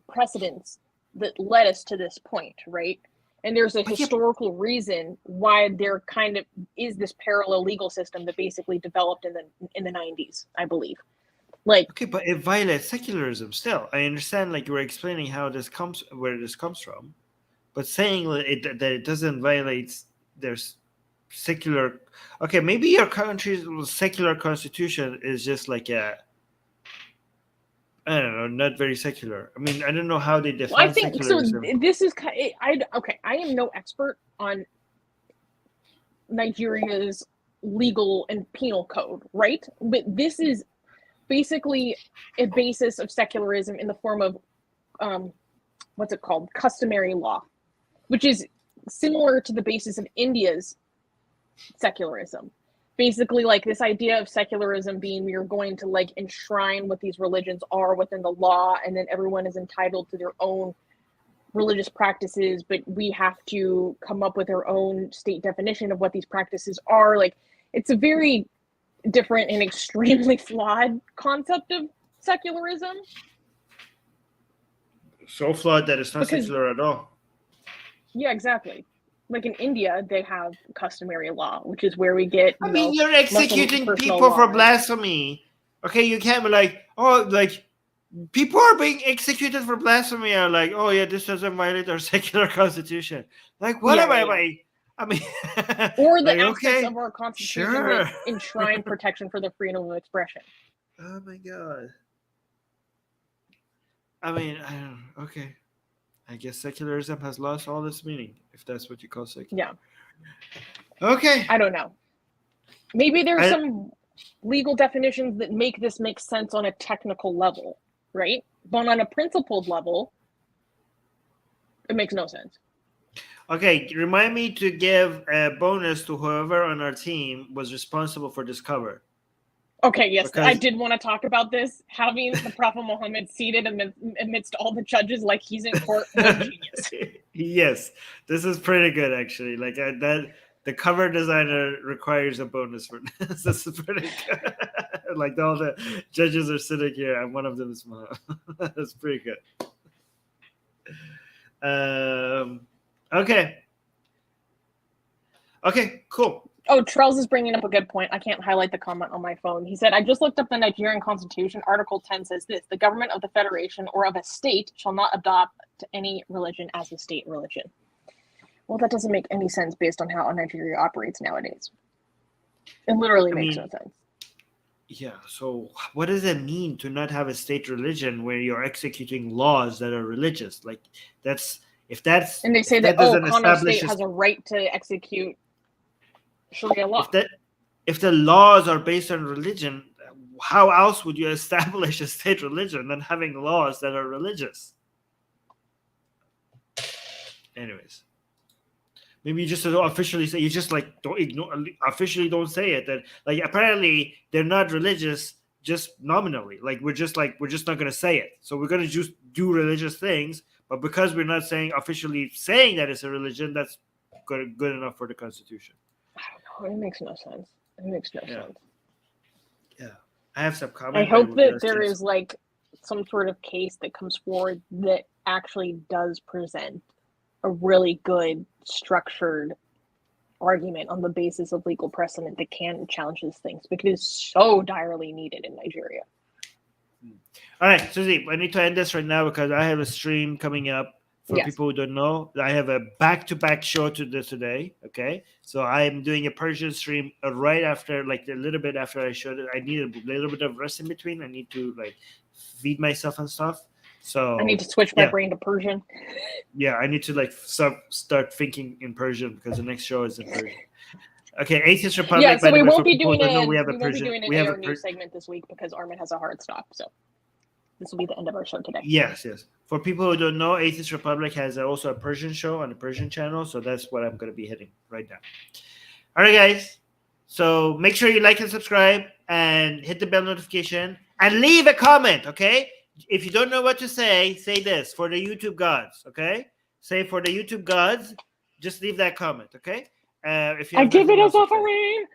S2: precedents that led us to this point, right? And there's a historical reason why there kind of is this parallel legal system that basically developed in the 90s, I believe. Like,
S1: okay, but it violates secularism still. I understand, like, you were explaining where this comes from, but saying that it doesn't violate their secular. Okay, maybe your country's secular constitution is just like I don't know, not very secular. I mean, I don't know how they define
S2: I think
S1: secularism.
S2: So this is okay. I am no expert on Nigeria's legal and penal code, right? But this is basically a basis of secularism in the form of what's it called? Customary law, which is similar to the basis of India's secularism. Basically, like this idea of secularism being you're going to like enshrine what these religions are within the law, and then everyone is entitled to their own religious practices, but we have to come up with our own state definition of what these practices are. Like, it's a very different and extremely flawed concept of secularism.
S1: So flawed that it's not secular at all.
S2: Yeah, exactly. Like in India, they have customary law, which is where we get.
S1: You're executing people for blasphemy. Okay, you can't be like, oh, like people are being executed for blasphemy. Are like, oh yeah, this doesn't violate our secular constitution. Like, what am I? I mean,
S2: or the aspects of our constitution that enshrine protection for the freedom of expression.
S1: Oh my god. I mean, I don't know. Okay. I guess secularism has lost all its meaning, if that's what you call secular.
S2: Yeah.
S1: Okay.
S2: I don't know. Maybe there's some legal definitions that make sense on a technical level, right? But on a principled level, it makes no sense.
S1: Okay, remind me to give a bonus to whoever on our team was responsible for this cover.
S2: Okay, yes, I did want to talk about this. Having the Prophet Muhammad seated amidst all the judges like he's in court was genius.
S1: Yes, this is pretty good, actually. Like that, the cover designer requires a bonus for this. This is pretty good. Like all the judges are sitting here, and one of them is Muhammad. That's pretty good. Okay. Okay, cool.
S2: Oh, Trells is bringing up a good point. I can't highlight the comment on my phone. He said, I just looked up the Nigerian Constitution. Article 10 says this: the government of the federation or of a state shall not adopt any religion as a state religion. Well, that doesn't make any sense based on how Nigeria operates nowadays. It literally makes no sense.
S1: Yeah, so what does it mean to not have a state religion where you're executing laws that are religious? Like, and
S2: they say that Kano State has a right to execute Sharia law.
S1: If the laws are based on religion, how else would you establish a state religion than having laws that are religious? Anyways, maybe you just officially say, officially don't say it. That like apparently they're not religious, just nominally. Like we're just not going to say it. So we're going to just do religious things, but because we're not officially saying that it's a religion, that's good enough for the Constitution.
S2: I don't know. It makes no sense. Sense.
S1: Yeah. I have some comments.
S2: I hope that there is like some sort of case that comes forward that actually does present a really good structured argument on the basis of legal precedent that can challenge these things, because it is so direly needed in Nigeria.
S1: All right, Susie, I need to end this right now because I have a stream coming up. For people who don't know, I have a back-to-back show today. Okay, so I am doing a Persian stream right after, like a little bit after I showed it. I need a little bit of rest in between. I need to like feed myself and stuff. So
S2: I need to switch my brain to Persian.
S1: Yeah, I need to like start thinking in Persian because the next show is in Persian. Okay, Atheist Republic.
S2: Yeah, so we won't be doing an
S1: AR
S2: news segment this week because Armin has a hard stop. So this will be the end of our show today.
S1: Yes. For people who don't know, Atheist Republic has also a Persian show on the Persian channel, so that's what I'm going to be hitting right now. All right, guys. So make sure you like and subscribe and hit the bell notification and leave a comment, okay? If you don't know what to say this for the YouTube gods, okay? Say for the YouTube gods, just leave that comment, okay? If you
S2: I give it as offering.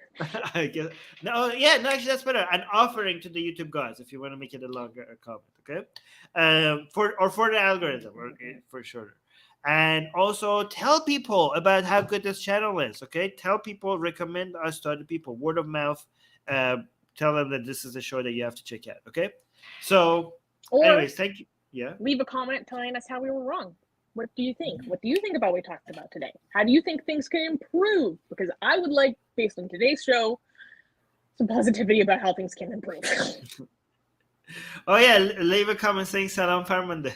S1: I guess actually that's better. An offering to the YouTube gods if you want to make it a longer comment, okay? For the algorithm, or for shorter. And also tell people about how good this channel is, okay? Tell people, recommend us to other people, word of mouth. Tell them that this is a show that you have to check out, okay? So, anyways, thank you. Yeah.
S2: Leave a comment telling us how we were wrong. What do you think? What do you think about what we talked about today? How do you think things can improve? Because I would like, based on today's show, some positivity about how things can improve.
S1: Oh yeah, leave a comment saying Salam Farmande.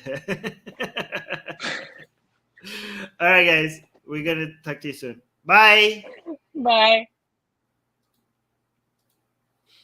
S1: All right, guys, we're gonna talk to you soon. Bye.
S2: Bye.